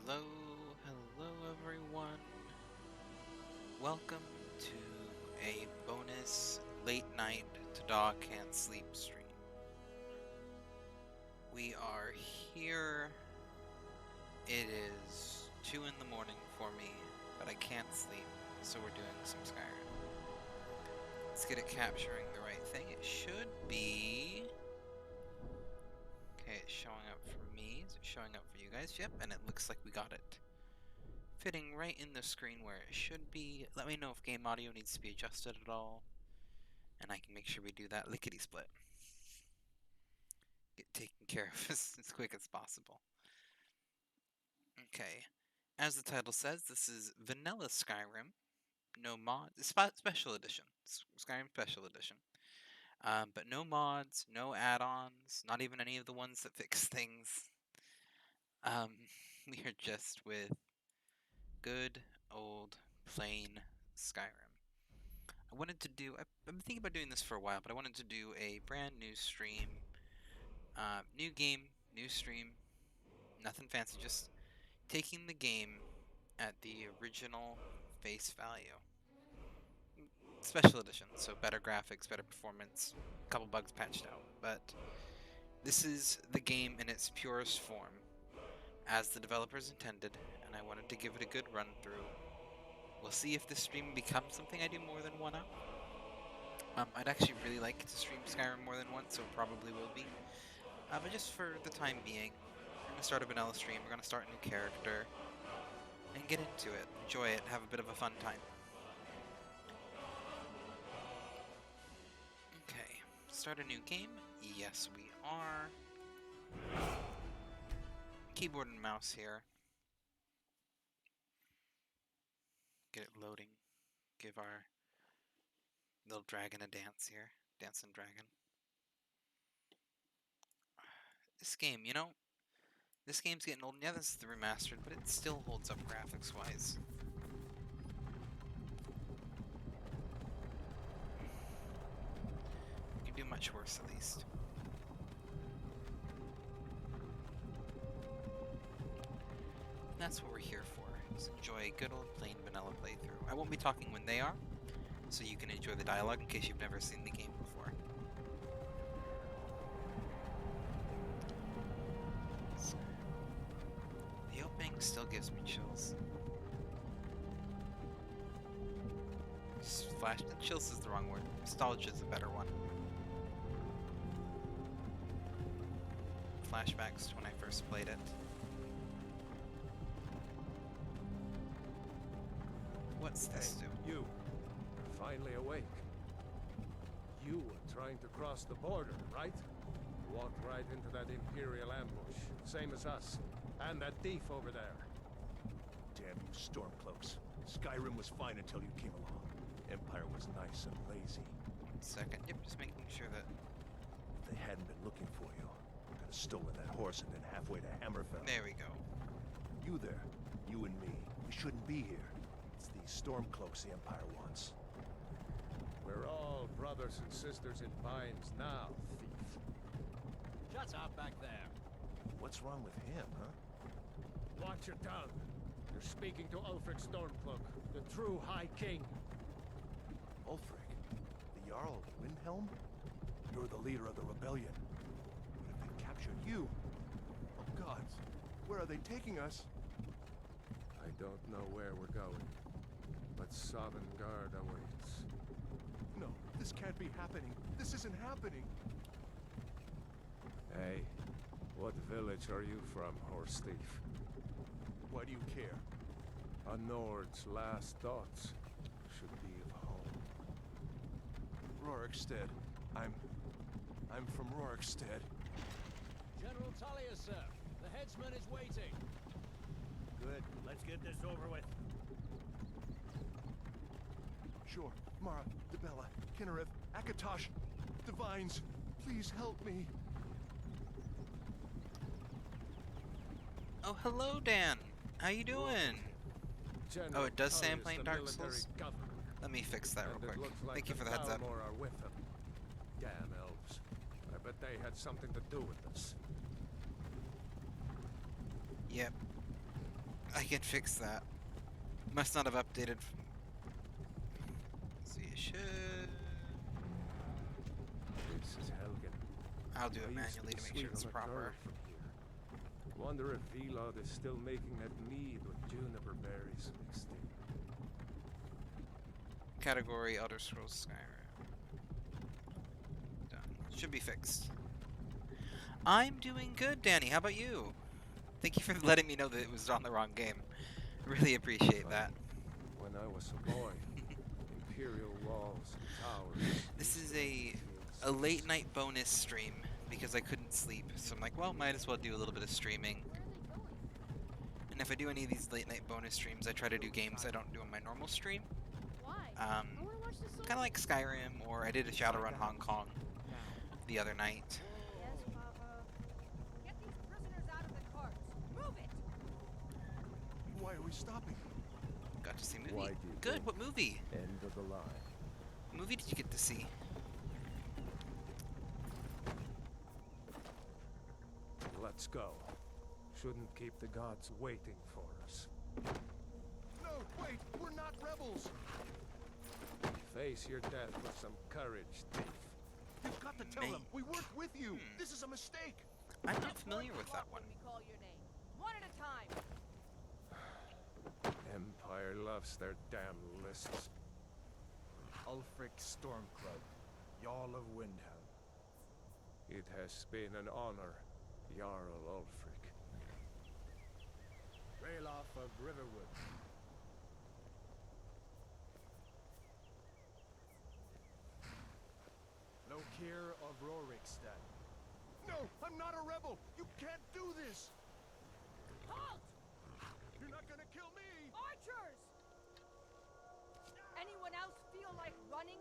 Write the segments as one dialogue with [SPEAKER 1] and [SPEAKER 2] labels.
[SPEAKER 1] Hello, hello everyone. Welcome to a bonus late night to Dog Can't Sleep stream. We are here. It is 2 in the morning for me, but I can't sleep, so we're doing some Skyrim. Let's get it capturing the right thing. It should be... Okay, it's showing up for me. Is it showing up for you guys? Yep, and it looks like we got it. Fitting right in the screen where it should be. Let me know if game audio needs to be adjusted at all, and I can make sure we do that lickety-split. Get taken care of as quick as possible. Okay, as the title says, this is Vanilla Skyrim. No mods. Special edition. Skyrim Special Edition. But no mods, no add-ons, not even any of the ones that fix things. We are just with good old plain Skyrim. I've been thinking about doing this for a while, but I wanted to do a brand new stream. New game, new stream, nothing fancy, just taking the game at the original face value. Special edition, so better graphics, better performance, a couple bugs patched out, but this is the game in its purest form, as the developers intended, and I wanted to give it a good run through. We'll see if this stream becomes something I do more than one of. I'd actually really like to stream Skyrim more than once, so it probably will be. But just for the time being, we're going to start a vanilla stream, we're going to start a new character, and get into it, enjoy it, have a bit of a fun time. Okay, start a new game? Yes, we are. Keyboard and mouse here. Get it loading. Give our little dragon a dance here. Dancing dragon. This game, this game's getting old. Yeah, this is the remastered, but it still holds up graphics-wise. You can do much worse, at least. And that's what we're here for. Just enjoy a good old plain vanilla playthrough. I won't be talking when they are, so you can enjoy the dialogue in case you've never seen the game before. So, the opening still gives me chills. Chills is the wrong word. Nostalgia is a better one. Flashbacks to when I first played it. What's this do?
[SPEAKER 2] You. You're finally awake. You were trying to cross the border, right? Walked right into that Imperial ambush. Same as us. And that thief over there.
[SPEAKER 3] Damn you Stormcloaks. Skyrim was fine until you came along. Empire was nice and lazy.
[SPEAKER 1] 1 second. Yep, just making sure that...
[SPEAKER 3] If they hadn't been looking for you, could have stolen that horse and been halfway to Hammerfell.
[SPEAKER 1] There we go.
[SPEAKER 3] You there. You and me. We shouldn't be here. It's these Stormcloaks the Empire wants.
[SPEAKER 2] We're all brothers and sisters in binds now, thief.
[SPEAKER 4] Shut up back there.
[SPEAKER 3] What's wrong with him, huh?
[SPEAKER 2] Watch your tongue. You're speaking to Ulfric Stormcloak, the true High King.
[SPEAKER 3] Ulfric? The Jarl of Windhelm? You're the leader of the rebellion. What if they captured you? Oh gods, where are they taking us?
[SPEAKER 2] I don't know where we're going, but Sovngarde awaits.
[SPEAKER 3] No, this can't be happening. This isn't happening.
[SPEAKER 2] Hey, what village are you from, horse thief?
[SPEAKER 3] Why do you care?
[SPEAKER 2] A Nord's last thoughts should be of home.
[SPEAKER 3] Rorikstead. I'm from Rorikstead.
[SPEAKER 4] General Talia, sir. The headsman is waiting.
[SPEAKER 5] Good. Let's get this over with.
[SPEAKER 3] Sure. Mara, Dibella, Kinnereth, Akatosh, Divines, please help me.
[SPEAKER 1] Oh, hello, Dan. How you doing?
[SPEAKER 2] General
[SPEAKER 1] Oh, it does say I'm
[SPEAKER 2] Tullius,
[SPEAKER 1] playing
[SPEAKER 2] the
[SPEAKER 1] Dark
[SPEAKER 2] military
[SPEAKER 1] Souls?
[SPEAKER 2] governor,
[SPEAKER 1] Let me fix that real
[SPEAKER 2] and it
[SPEAKER 1] quick.
[SPEAKER 2] looks like
[SPEAKER 1] Thank you for the
[SPEAKER 2] the
[SPEAKER 1] heads up.
[SPEAKER 2] Thalmor are with him. Damn elves. I bet they had something to do with this.
[SPEAKER 1] Yep. I can fix that. Must not have updated. So you should.
[SPEAKER 2] This is Helgen.
[SPEAKER 1] I'll do it
[SPEAKER 2] I used to
[SPEAKER 1] manually
[SPEAKER 2] be
[SPEAKER 1] to make
[SPEAKER 2] sweet
[SPEAKER 1] sure it's
[SPEAKER 2] on a
[SPEAKER 1] proper.
[SPEAKER 2] curve from here. Wonder if Velod is still making that mead with juniper berries mixed in.
[SPEAKER 1] Category Elder Scrolls Skyrim. Done. Should be fixed. I'm doing good, Danny. How about you? Thank you for letting me know that it was on the wrong game. Really appreciate that.
[SPEAKER 2] When I was a boy, imperial walls and towers.
[SPEAKER 1] This
[SPEAKER 2] used
[SPEAKER 1] is
[SPEAKER 2] to make me
[SPEAKER 1] a
[SPEAKER 2] feel
[SPEAKER 1] late
[SPEAKER 2] so
[SPEAKER 1] night bonus stream because I couldn't sleep. So I'm like, well, might as well do a little bit of streaming. And if I do any of these late night bonus streams, I try to do games I don't do on my normal stream.
[SPEAKER 6] Why?
[SPEAKER 1] Um, kind of like Skyrim, or I did a Shadowrun Hong Kong the other night.
[SPEAKER 6] Yes, Papa.
[SPEAKER 7] Get these prisoners out of the carts. Move it!
[SPEAKER 3] Why are we stopping?
[SPEAKER 1] Got to see a
[SPEAKER 2] Why
[SPEAKER 1] movie.
[SPEAKER 2] do you
[SPEAKER 1] Good.
[SPEAKER 2] think?
[SPEAKER 1] What movie?
[SPEAKER 2] end of the line.
[SPEAKER 1] What movie did you get to see?
[SPEAKER 2] Let's go. Shouldn't keep the gods waiting for us.
[SPEAKER 3] No, wait! We're not rebels!
[SPEAKER 2] Face your death with some courage, thief.
[SPEAKER 3] You've got to tell them we weren't with you! This is a mistake!
[SPEAKER 1] I'm not familiar with that one.
[SPEAKER 7] When we call your name. One at a time.
[SPEAKER 2] Empire loves their damn lists.
[SPEAKER 8] Ulfric Stormcloak, Jarl of Windhelm.
[SPEAKER 2] It has been an honor, Jarl Ulfric.
[SPEAKER 8] Ralof of Riverwood. Lokir of Rorikstead.
[SPEAKER 3] No! I'm not a rebel! You can't do this!
[SPEAKER 7] Halt!
[SPEAKER 3] You're not gonna kill me!
[SPEAKER 7] Archers! Anyone else feel like running?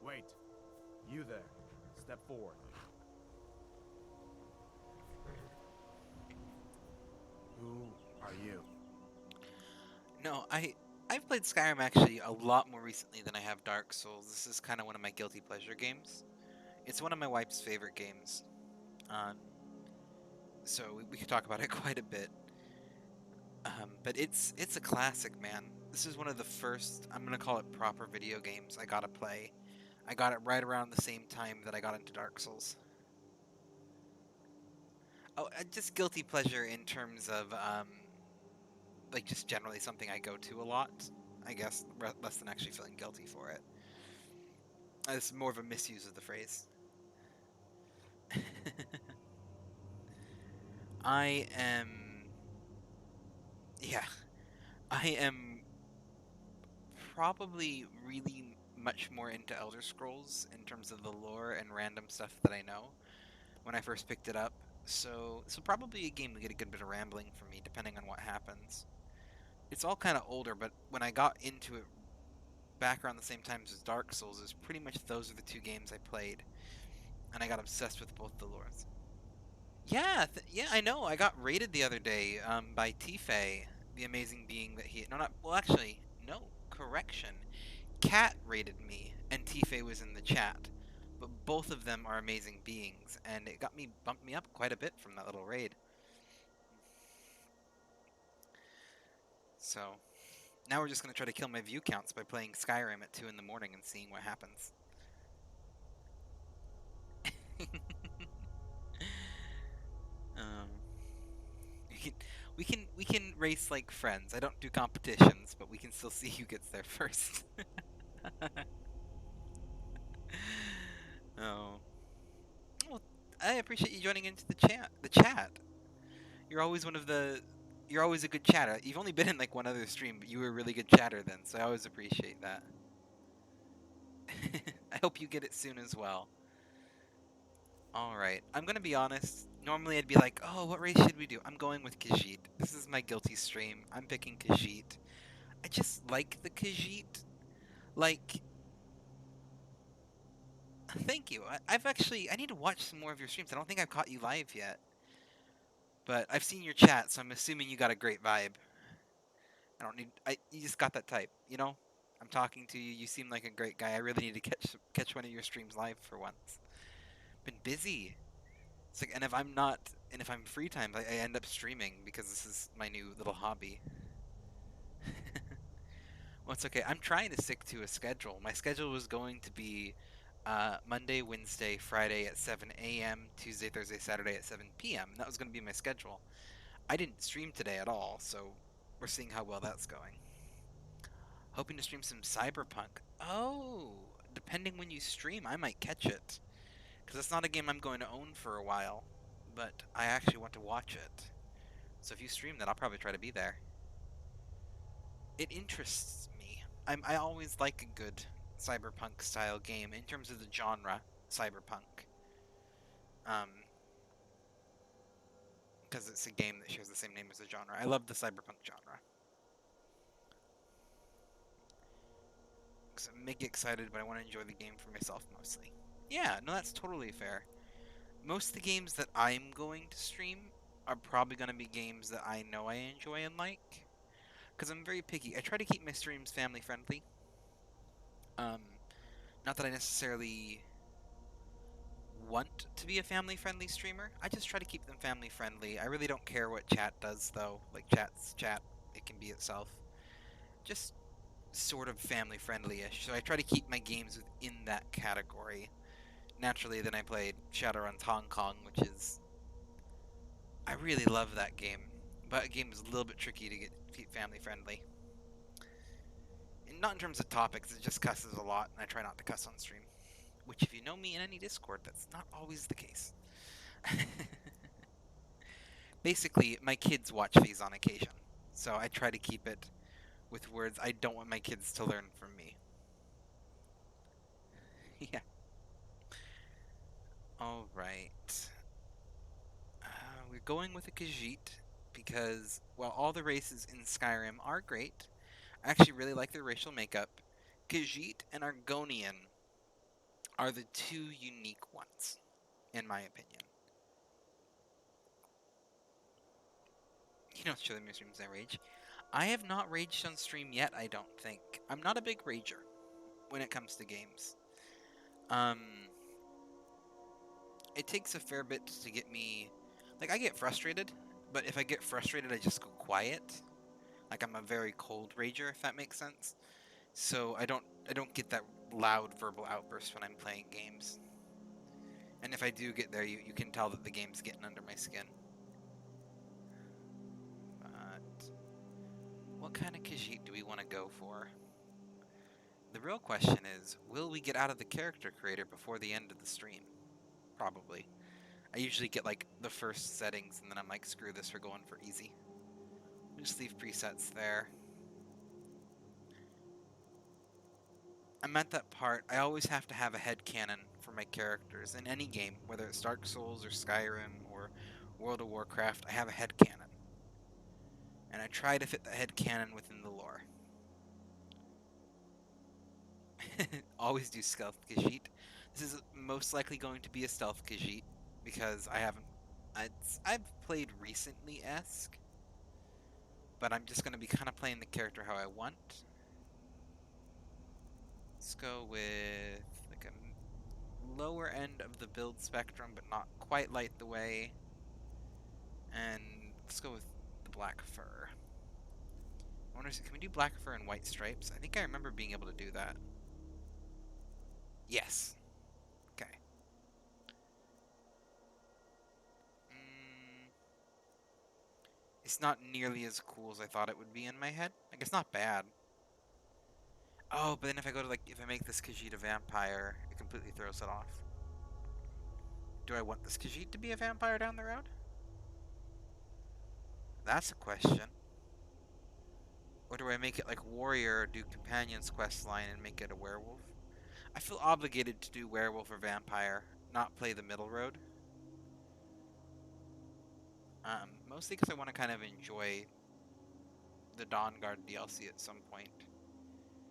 [SPEAKER 8] Wait. You there. Step forward. Who are you?
[SPEAKER 1] No, I've played Skyrim actually a lot more recently than I have Dark Souls. This is kind of one of my guilty pleasure games. It's one of my wife's favorite games. So we could talk about it quite a bit. But it's a classic, man. This is one of the first, I'm gonna call it proper video games I gotta play. I got it right around the same time that I got into Dark Souls. Oh, just guilty pleasure in terms of like just generally something I go to a lot. I guess less than actually feeling guilty for it. It's more of a misuse of the phrase. I am probably really much more into Elder Scrolls in terms of the lore and random stuff that I know when I first picked it up. So probably a game to get a good bit of rambling for me, depending on what happens. It's all kind of older, but when I got into it back around the same time as Dark Souls, is pretty much those are the two games I played, and I got obsessed with both the lores. Yeah, yeah, I know. I got raided the other day by Tife, the amazing being that he. No, not well. Actually, no. Correction. Cat raided me, and Tife was in the chat. But both of them are amazing beings, and it bumped me up quite a bit from that little raid. So, now we're just gonna try to kill my view counts by playing Skyrim at 2 in the morning and seeing what happens. we can race like friends. I don't do competitions, but we can still see who gets there first. Oh. Well, I appreciate you joining into the chat. You're always you're always a good chatter. You've only been in like one other stream, but you were a really good chatter then, so I always appreciate that. I hope you get it soon as well. Alright, I'm gonna be honest. Normally I'd be like, oh, what race should we do? I'm going with Khajiit. This is my guilty stream. I'm picking Khajiit. I just like the Khajiit. Like, thank you. I need to watch some more of your streams. I don't think I've caught you live yet. But I've seen your chat, so I'm assuming you got a great vibe. You just got that type, you know? I'm talking to you. You seem like a great guy. I really need to catch one of your streams live for once. Been busy. It's like, and if I'm free time, I end up streaming because this is my new little hobby. Well, it's okay. I'm trying to stick to a schedule. My schedule was going to be Monday, Wednesday, Friday at 7 a.m., Tuesday, Thursday, Saturday at 7 p.m. That was going to be my schedule. I didn't stream today at all, so we're seeing how well that's going. Hoping to stream some Cyberpunk. Oh, depending when you stream, I might catch it. Because it's not a game I'm going to own for a while, but I actually want to watch it. So if you stream that, I'll probably try to be there. It interests me. I always like a good cyberpunk style game in terms of the genre cyberpunk. Because it's a game that shares the same name as the genre. I love the cyberpunk genre. So I may get excited, but I want to enjoy the game for myself mostly. Yeah, no, that's totally fair. Most of the games that I'm going to stream are probably going to be games that I know I enjoy and like. Because I'm very picky. I try to keep my streams family friendly. Not that I necessarily want to be a family friendly streamer. I just try to keep them family friendly. I really don't care what chat does though. Like chat's chat, it can be itself. Just sort of family friendly-ish. So I try to keep my games within that category. Naturally, then I played Shadowrun's Hong Kong, which is... I really love that game. But a game is a little bit tricky to keep family friendly. And not in terms of topics, it just cusses a lot, and I try not to cuss on stream. Which, if you know me in any Discord, that's not always the case. Basically, my kids watch these on occasion, so I try to keep it with words I don't want my kids to learn from me. Yeah. Alright. We're going with a Khajiit because, while all the races in Skyrim are great, I actually really like their racial makeup. Khajiit and Argonian are the two unique ones, in my opinion. You don't show them your streams I rage. I have not raged on stream yet, I don't think. I'm not a big rager when it comes to games. It takes a fair bit to get me... Like, I get frustrated, but if I get frustrated, I just go quiet. Like, I'm a very cold rager, if that makes sense. So I don't get that loud verbal outburst when I'm playing games. And if I do get there, you can tell that the game's getting under my skin. But what kind of Khajiit do we want to go for? The real question is, will we get out of the character creator before the end of the stream? Probably. I usually get like the first settings and then I'm like, screw this, we're going for easy. Just leave presets there. I'm at that part, I always have to have a headcanon for my characters. In any game, whether it's Dark Souls or Skyrim or World of Warcraft, I have a headcanon. And I try to fit the headcanon within the lore. Always do stealth Khajiit. This is most likely going to be a stealth Khajiit because I've played recently-esque, but I'm just going to be kind of playing the character how I want. Let's go with like a lower end of the build spectrum, but not quite light the way. And let's go with the black fur. I wonder, can we do black fur and white stripes? I think I remember being able to do that. Yes. Okay. It's not nearly as cool as I thought it would be in my head. Like, it's not bad. Oh, but then if I go to, like, if I make this Khajiit a vampire, it completely throws it off. Do I want this Khajiit to be a vampire down the road? That's a question. Or do I make it like warrior, do companion's quest line, and make it a werewolf? I feel obligated to do werewolf or vampire, not play the middle road. Mostly because I want to kind of enjoy the Dawnguard DLC at some point.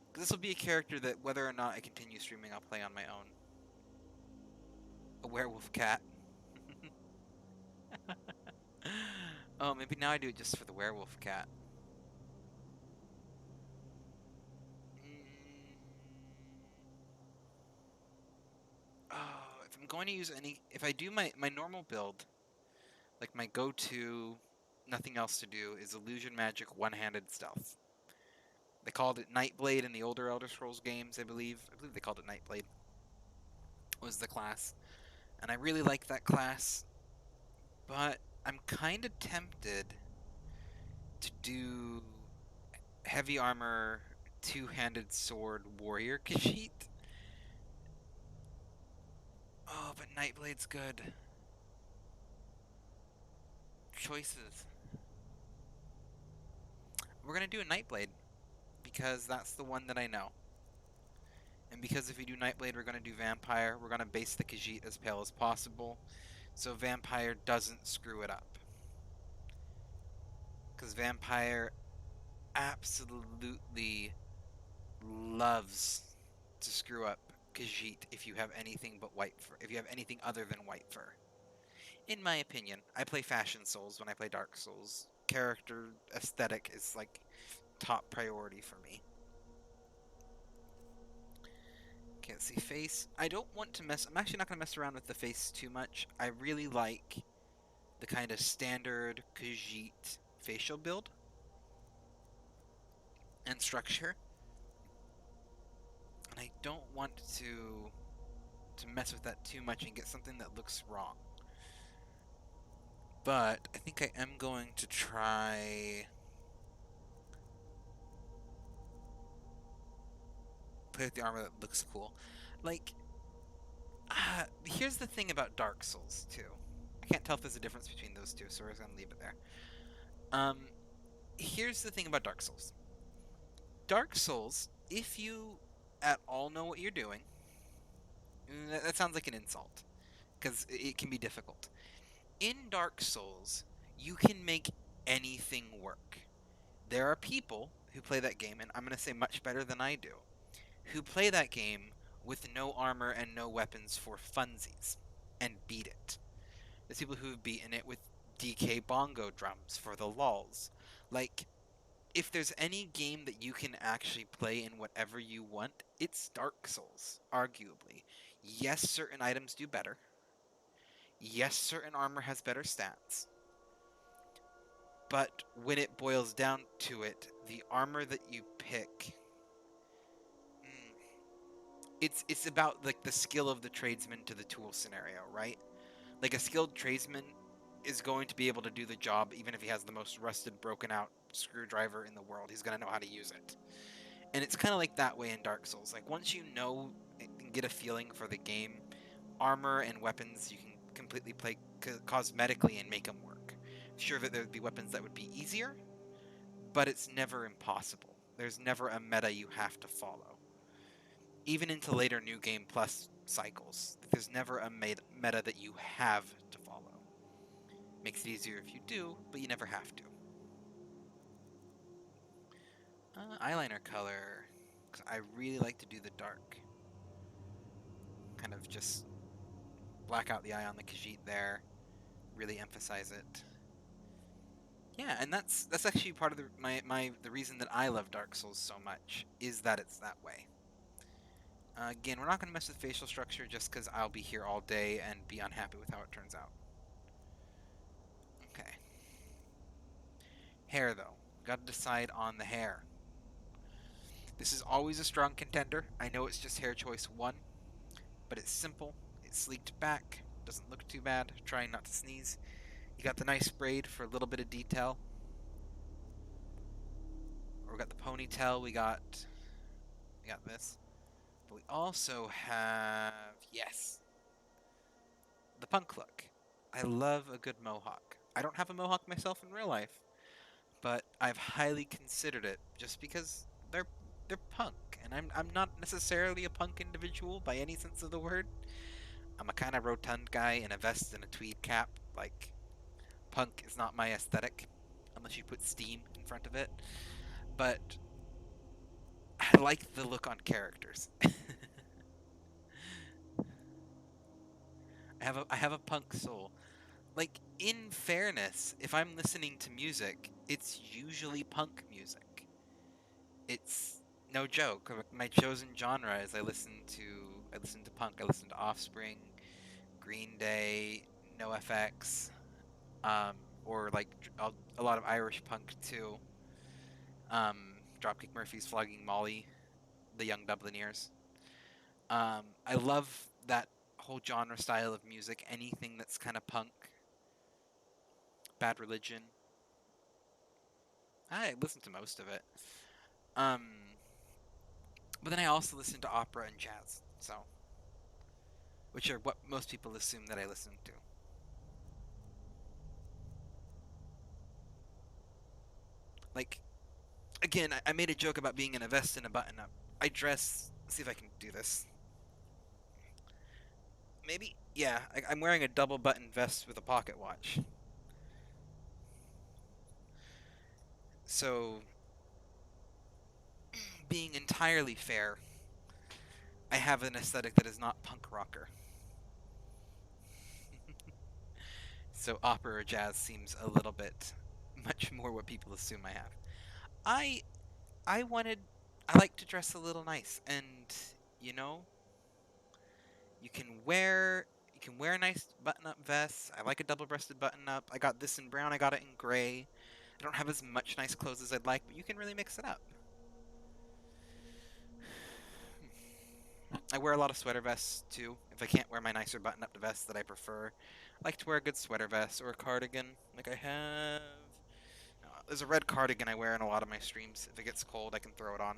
[SPEAKER 1] Because this will be a character that, whether or not I continue streaming, I'll play on my own. A werewolf cat. Oh, maybe now I do it just for the werewolf cat. Oh, if I'm going to use any... If I do my normal build, like my go-to, nothing else to do, is Illusion Magic one-handed stealth. They called it Nightblade in the older Elder Scrolls games, I believe. I believe they called it Nightblade, was the class. And I really like that class, but I'm kind of tempted to do heavy armor, two-handed sword warrior Khajiit. Oh, but Nightblade's good. Choices. We're gonna do a Nightblade, because that's the one that I know. And because if we do Nightblade, we're gonna do Vampire. We're gonna base the Khajiit as pale as possible, so Vampire doesn't screw it up. Because Vampire absolutely loves to screw up Khajiit if you have anything but white fur, if you have anything other than white fur. In my opinion, I play Fashion Souls when I play Dark Souls. Character aesthetic is like top priority for me. Okay, let's see, face. I don't want to mess... I'm actually not going to mess around with the face too much. I really like the kind of standard Khajiit facial build and structure. And I don't want to mess with that too much and get something that looks wrong. But I think I am going to try... play with the armor that looks cool. Like, here's the thing about Dark Souls, too. I can't tell if there's a difference between those two, so we're just going to leave it there. Here's the thing about Dark Souls. Dark Souls, if you at all know what you're doing, that sounds like an insult, because it can be difficult. In Dark Souls, you can make anything work. There are people who play that game, and I'm going to say much better than I do, who play that game with no armor and no weapons for funsies, and beat it. There's people who've beaten it with DK bongo drums for the lulz. Like, if there's any game that you can actually play in whatever you want, it's Dark Souls, arguably. Yes, certain items do better. Yes, certain armor has better stats. But when it boils down to it, the armor that you pick... It's about like the skill of the tradesman to the tool scenario, right? Like a skilled tradesman is going to be able to do the job even if he has the most rusted, broken out screwdriver in the world. He's going to know how to use it. And it's kind of like that way in Dark Souls. Like once you know and get a feeling for the game, armor and weapons you can completely play cosmetically and make them work. Sure that there would be weapons that would be easier, but it's never impossible. There's never a meta you have to follow. Even into later New Game Plus cycles, there's never a meta that you have to follow. Makes it easier if you do, but you never have to. Eyeliner color, because I really like to do the dark. Kind of just black out the eye on the Khajiit there, really emphasize it. Yeah, and that's actually part of the reason that I love Dark Souls so much, is that it's that way. Again, we're not going to mess with facial structure just because I'll be here all day and be unhappy with how it turns out. Okay. Hair, though. Got to decide on the hair. This is always a strong contender. I know it's just hair choice 1, but it's simple. It's sleeked back. Doesn't look too bad. Trying not to sneeze. You got the nice braid for a little bit of detail. Or we got the ponytail. We got this. But we also have, yes, the punk look. I love a good mohawk. I don't have a mohawk myself in real life, but I've highly considered it just because they're punk, and I'm not necessarily a punk individual by any sense of the word. I'm a kind of rotund guy in a vest and a tweed cap. Like, punk is not my aesthetic, unless you put steam in front of it. But I like the look on characters. I have a punk soul. Like, in fairness, if I'm listening to music, it's usually punk music. It's no joke. My chosen genre is I listen to punk. I listen to Offspring, Green Day, NoFX, or like a lot of Irish punk too. Dropkick Murphys, Flogging Molly, the Young Dublineers. I love that whole genre style of music. Anything that's kind of punk. Bad Religion. I listen to most of it. Um, but then I also listen to opera and jazz, so which are what most people assume that I listen to. Like, again, I made a joke about being in a vest and a button-up. I dress. Let's see if I can do this. Maybe? Yeah, I'm wearing a double-button vest with a pocket watch. So, being entirely fair, I have an aesthetic that is not punk rocker. So opera or jazz seems a little bit much more what people assume I have. I I wanted I like to dress a little nice, and you know, you can wear nice button-up vests. I like a double-breasted button-up. I got this in brown, I got it in gray. I don't have as much nice clothes as I'd like, but you can really mix it up. I wear a lot of sweater vests too. If I can't wear my nicer button-up vest that I prefer, I like to wear a good sweater vest or a cardigan. Like I have. There's a red cardigan I wear in a lot of my streams. If it gets cold, I can throw it on.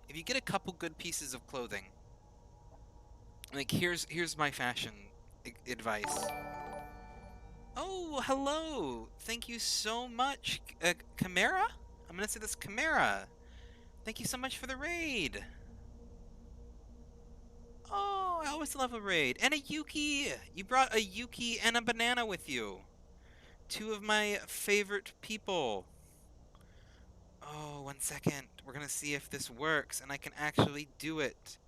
[SPEAKER 1] If you get a couple good pieces of clothing, like here's my fashion advice. Oh, hello! Thank you so much, Chimera? I'm gonna say this Chimera. Thank you so much for the raid. Oh, I always love a raid. And a Yuki! You brought a Yuki and a banana with you. Two of my favorite people. Oh, 1 second. We're gonna see if this works and I can actually do it.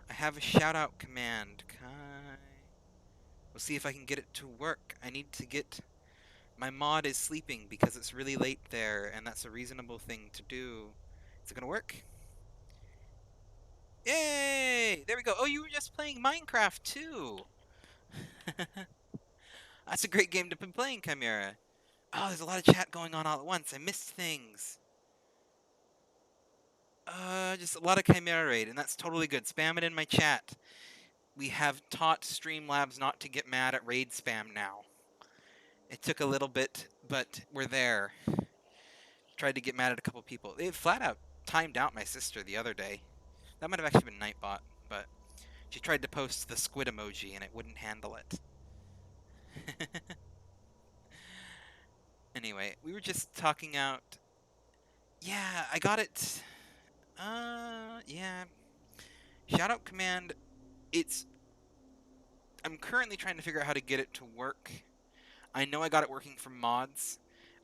[SPEAKER 1] I have a shout-out command. We'll see if I can get it to work. I need to get... My mod is sleeping because it's really late there, and that's a reasonable thing to do. Is it gonna work? Yay! There we go. Oh, you were just playing Minecraft, too! That's a great game to be playing, Chimera. Oh, there's a lot of chat going on all at once. I missed things. Just a lot of Chimera raid, and that's totally good. Spam it in my chat. We have taught Streamlabs not to get mad at raid spam now. It took a little bit, but we're there. Tried to get mad at a couple people. It flat out timed out my sister the other day. That might have actually been Nightbot, but she tried to post the squid emoji and it wouldn't handle it. Anyway, we were just talking out... Yeah, I got it... yeah. Shoutout command, I'm currently trying to figure out how to get it to work. I know I got it working for mods.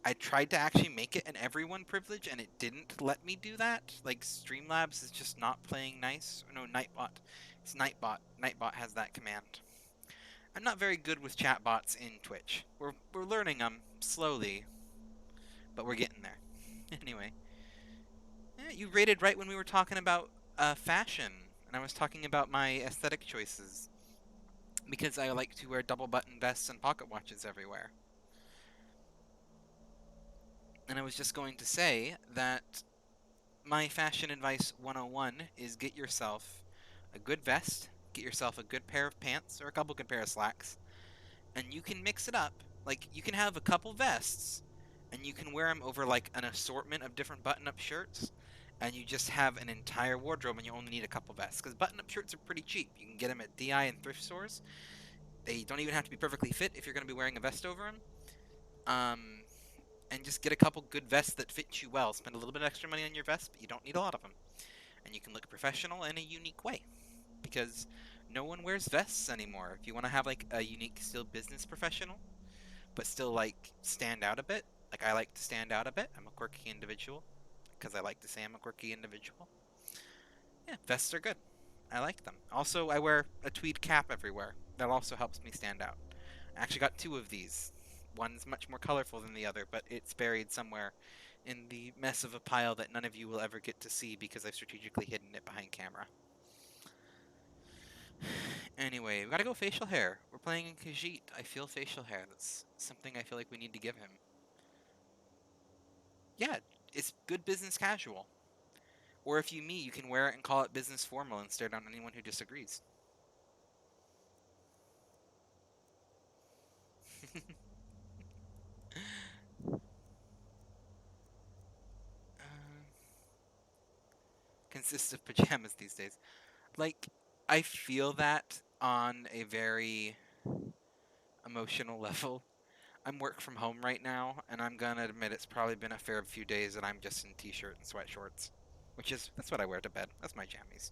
[SPEAKER 1] I tried to actually make it an everyone privilege, and it didn't let me do that. Like, Streamlabs is just not playing nice. No, Nightbot. It's Nightbot. Nightbot has that command. I'm not very good with chatbots in Twitch. We're learning them slowly, but we're getting there. Anyway. Yeah, you rated right when we were talking about fashion, and I was talking about my aesthetic choices. Because I like to wear double-button vests and pocket watches everywhere. And I was just going to say that my fashion advice 101 is get yourself a good vest, get yourself a good pair of pants, or a couple good pair of slacks, and you can mix it up. Like, you can have a couple vests, and you can wear them over, like, an assortment of different button-up shirts, and you just have an entire wardrobe, and you only need a couple vests. Because button-up shirts are pretty cheap. You can get them at DI and thrift stores. They don't even have to be perfectly fit if you're going to be wearing a vest over them. And just get a couple good vests that fit you well. Spend a little bit extra money on your vest, but you don't need a lot of them. And you can look professional in a unique way. Because no one wears vests anymore. If you want to have, like, a unique, still business professional, but still, like, stand out a bit. Like, I like to stand out a bit. I'm a quirky individual. Because I like to say I'm a quirky individual. Yeah, vests are good. I like them. Also, I wear a tweed cap everywhere. That also helps me stand out. I actually got 2 of these. One's much more colorful than the other, but it's buried somewhere in the mess of a pile that none of you will ever get to see because I've strategically hidden it behind camera. Anyway, we gotta go facial hair. We're playing in Khajiit. I feel facial hair. That's something I feel like we need to give him. Yeah, it's good business casual. Or if you meet, you can wear it and call it business formal and stare down anyone who disagrees. Consists of pajamas these days. Like, I feel that on a very emotional level. I'm work from home right now, and I'm gonna admit it's probably been a fair few days that I'm just in t-shirt and sweat shorts. That's what I wear to bed. That's my jammies.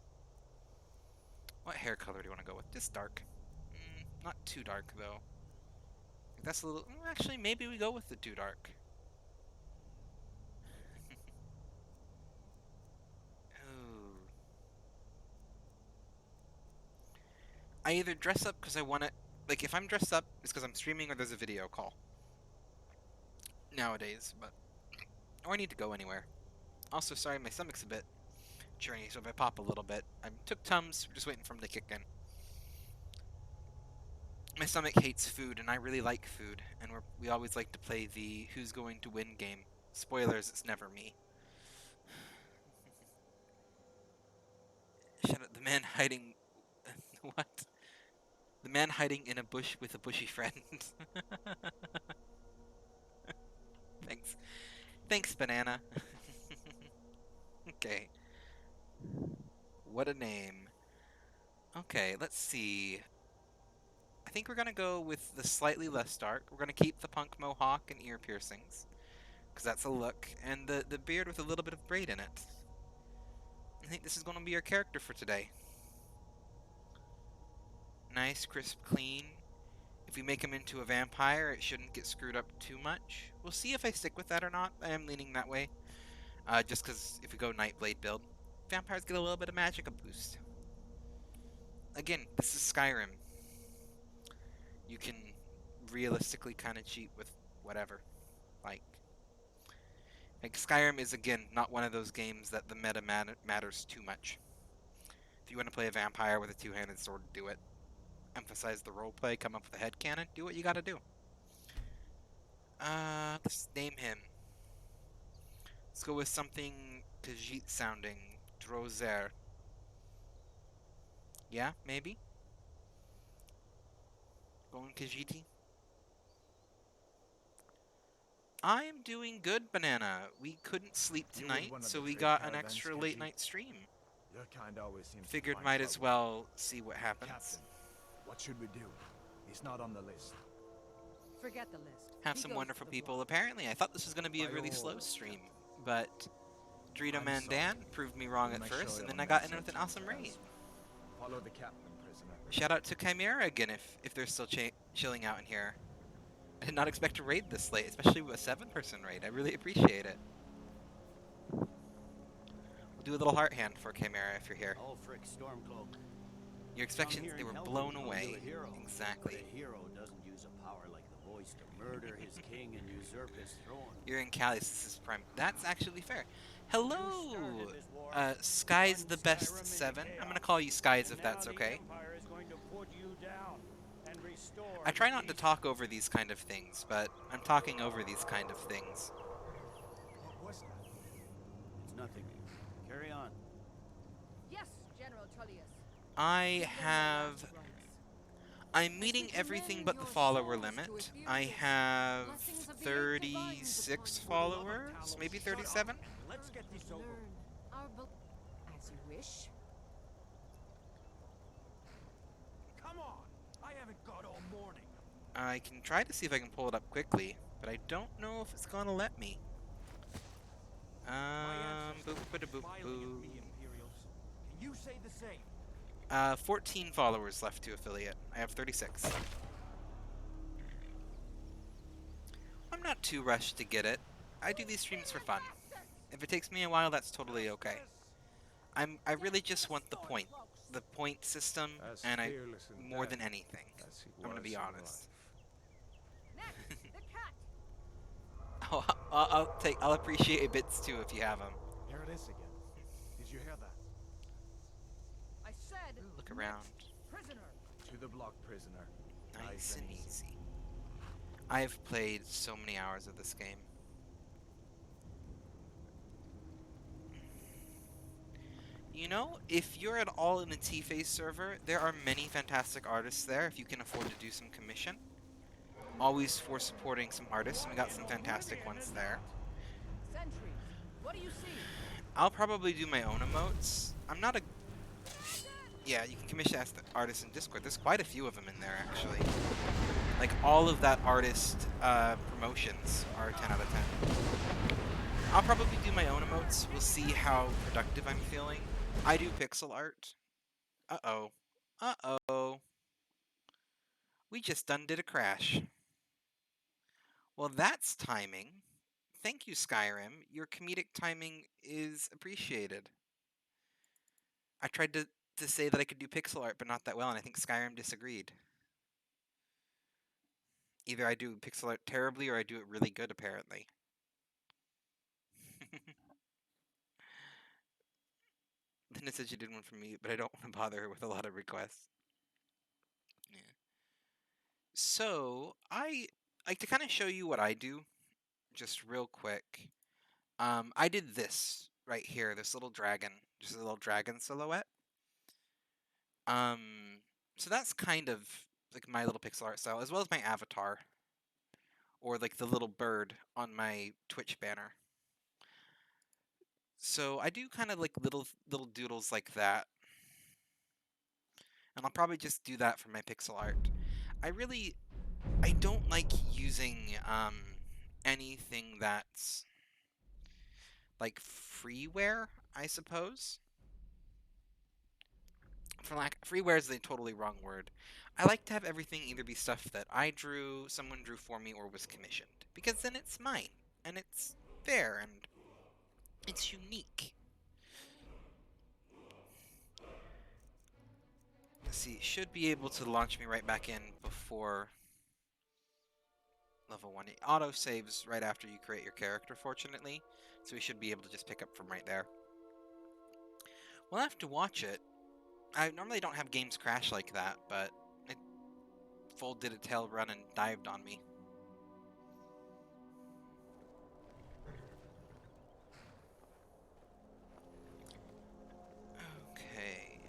[SPEAKER 1] What hair color do you want to go with? Just dark. Not too dark, though. That's a little... Actually, maybe we go with the too dark. Ooh. I either dress up because I want to... Like, if I'm dressed up, it's because I'm streaming or there's a video call. Nowadays, but... Or I need to go anywhere. Also, sorry, my stomach's a bit churny, so if I pop a little bit... I took Tums, just waiting for him to kick in. My stomach hates food, and I really like food, and we always like to play the who's going to win game. Spoilers, it's never me. Shut up, the man hiding... What? The man hiding in a bush with a bushy friend. Thanks. Thanks, Banana. Okay. What a name. Okay, let's see. I think we're gonna go with the slightly less dark. We're gonna keep the punk mohawk and ear piercings, because that's a look, and the beard with a little bit of braid in it. I think this is gonna be our character for today. Nice, crisp, clean. If we make him into a vampire, it shouldn't get screwed up too much. We'll see if I stick with that or not. I am leaning that way. Just because if we go Nightblade build, vampires get a little bit of magic boost. Again, this is Skyrim. You can realistically kind of cheat with whatever. Like Skyrim is, again, not one of those games that the meta matters too much. If you want to play a vampire with a two-handed sword, do it. Emphasize the roleplay, come up with a headcanon, do what you gotta do. Let's name him. Let's go with something Khajiit sounding. Drozer. Yeah, maybe? Going Khajiiti? I am doing good, Banana. We couldn't sleep
[SPEAKER 8] You were
[SPEAKER 1] tonight,
[SPEAKER 8] one of
[SPEAKER 1] so
[SPEAKER 8] the
[SPEAKER 1] we
[SPEAKER 8] trade
[SPEAKER 1] got an
[SPEAKER 8] caravans,
[SPEAKER 1] extra
[SPEAKER 8] Khajiit?
[SPEAKER 1] late night stream.
[SPEAKER 8] Your kind always seems to
[SPEAKER 1] Figured
[SPEAKER 8] find
[SPEAKER 1] might as
[SPEAKER 8] trouble.
[SPEAKER 1] well see what happens.
[SPEAKER 8] Captain, what should we do? He's not on the list.
[SPEAKER 7] Forget the list.
[SPEAKER 1] Have
[SPEAKER 7] He
[SPEAKER 1] some
[SPEAKER 7] goes
[SPEAKER 1] wonderful
[SPEAKER 7] to the
[SPEAKER 1] people.
[SPEAKER 7] block.
[SPEAKER 1] Apparently, I thought this was going to be a
[SPEAKER 8] By
[SPEAKER 1] really
[SPEAKER 8] all
[SPEAKER 1] slow
[SPEAKER 8] orders,
[SPEAKER 1] stream,
[SPEAKER 8] Captain.
[SPEAKER 1] but Drito
[SPEAKER 8] I'm
[SPEAKER 1] Man
[SPEAKER 8] sorry.
[SPEAKER 1] Dan proved me wrong
[SPEAKER 8] We'll
[SPEAKER 1] at
[SPEAKER 8] make
[SPEAKER 1] first,
[SPEAKER 8] sure
[SPEAKER 1] and
[SPEAKER 8] your
[SPEAKER 1] then I
[SPEAKER 8] men
[SPEAKER 1] got in
[SPEAKER 8] sent
[SPEAKER 1] with an
[SPEAKER 8] to
[SPEAKER 1] awesome
[SPEAKER 8] the
[SPEAKER 1] raid.
[SPEAKER 8] house. Follow the captain, prisoner.
[SPEAKER 1] Shout out to Chimera again if they're still chilling out in here. I did not expect to raid this late, especially with a 7-person raid. I really appreciate it. We'll do a little heart hand for Chimera if you're here.
[SPEAKER 5] Ulfric Stormcloak.
[SPEAKER 1] Your expectations,
[SPEAKER 5] Some
[SPEAKER 1] they
[SPEAKER 5] here
[SPEAKER 1] were
[SPEAKER 5] in Hell
[SPEAKER 1] blown
[SPEAKER 5] would call you
[SPEAKER 1] away.
[SPEAKER 5] a hero.
[SPEAKER 1] Exactly.
[SPEAKER 5] But a hero doesn't use a power like the voice to murder his king and usurp his throne.
[SPEAKER 1] You're in Cali, this is prime. That's actually fair. Hello,
[SPEAKER 5] You started this war.
[SPEAKER 1] Skies
[SPEAKER 5] Plunged
[SPEAKER 1] the Best
[SPEAKER 5] Skyrim into
[SPEAKER 1] 7. I'm gonna
[SPEAKER 5] chaos.
[SPEAKER 1] call you Skies
[SPEAKER 5] And
[SPEAKER 1] if that's
[SPEAKER 5] now the
[SPEAKER 1] okay.
[SPEAKER 5] Empire is going to put you down and restore
[SPEAKER 1] I try not to
[SPEAKER 5] peace.
[SPEAKER 1] talk over these kind of things, but I'm talking over these kind of things.
[SPEAKER 3] What was that?
[SPEAKER 5] It's nothing. Carry on.
[SPEAKER 7] Yes, General Tullius.
[SPEAKER 1] I have... I'm meeting everything but the follower limit. I have 36 followers, maybe 37?
[SPEAKER 5] Let's get this over.
[SPEAKER 7] As you wish.
[SPEAKER 5] Come on. I haven't got all morning.
[SPEAKER 1] I can try to see if I can pull it up quickly, but I don't know if it's gonna let me. Boop, boop, boop, boop.
[SPEAKER 5] Imperials. Can you say the same?
[SPEAKER 1] 14 followers left to affiliate. I have 36. I'm not too rushed to get it. I do these streams for fun. If it takes me a while, that's totally okay. I really just want the point system,
[SPEAKER 2] As
[SPEAKER 1] and
[SPEAKER 2] fearless in
[SPEAKER 1] more
[SPEAKER 2] death
[SPEAKER 1] than anything.
[SPEAKER 2] as he
[SPEAKER 1] I'm gonna
[SPEAKER 2] was
[SPEAKER 1] be
[SPEAKER 2] in
[SPEAKER 1] honest.
[SPEAKER 2] life.
[SPEAKER 7] Next, the cat.
[SPEAKER 1] Oh, I'll appreciate bits too if you have them.
[SPEAKER 3] Here it is again. Did you hear that?
[SPEAKER 7] I said.
[SPEAKER 1] Look around.
[SPEAKER 7] prisoner.
[SPEAKER 8] To the block, prisoner.
[SPEAKER 1] Nice and easy. I've played so many hours of this game. You know, if you're at all in a T-Phase server, there are many fantastic artists there if you can afford to do some commission. Always for supporting some artists, and we got some fantastic ones there.
[SPEAKER 7] Sentries, what do you see?
[SPEAKER 1] I'll probably do my own emotes. I'm not a... Yeah, you can commission as the artists in Discord. There's quite a few of them in there, actually. Like, all of that artist promotions are 10 out of 10. I'll probably do my own emotes. We'll see how productive I'm feeling. I do pixel art. Uh-oh. Uh-oh. We just done did a crash. Well, that's timing. Thank you, Skyrim. Your comedic timing is appreciated. I tried to say that I could do pixel art, but not that well, and I think Skyrim disagreed. Either I do pixel art terribly, or I do it really good, apparently. Linda said she did one for me, but I don't want to bother her with a lot of requests. Yeah. So, I like to kind of show you what I do, just real quick. I did this right here, this little dragon, just a little dragon silhouette. So that's kind of like my little pixel art style, as well as my avatar, or like the little bird on my Twitch banner. So I do kind of like little doodles like that, and I'll probably just do that for my pixel art. I don't like using anything that's like freeware, I suppose. Freeware is the totally wrong word. I like to have everything either be stuff that I drew, someone drew for me, or was commissioned, because then it's mine, and it's fair, and it's unique. Let's see, it should be able to launch me right back in before level 1. It auto-saves right after you create your character, fortunately, so we should be able to just pick up from right there. We'll have to watch it. I normally don't have games crash like that, but it full did a tail run and dived on me. Okay.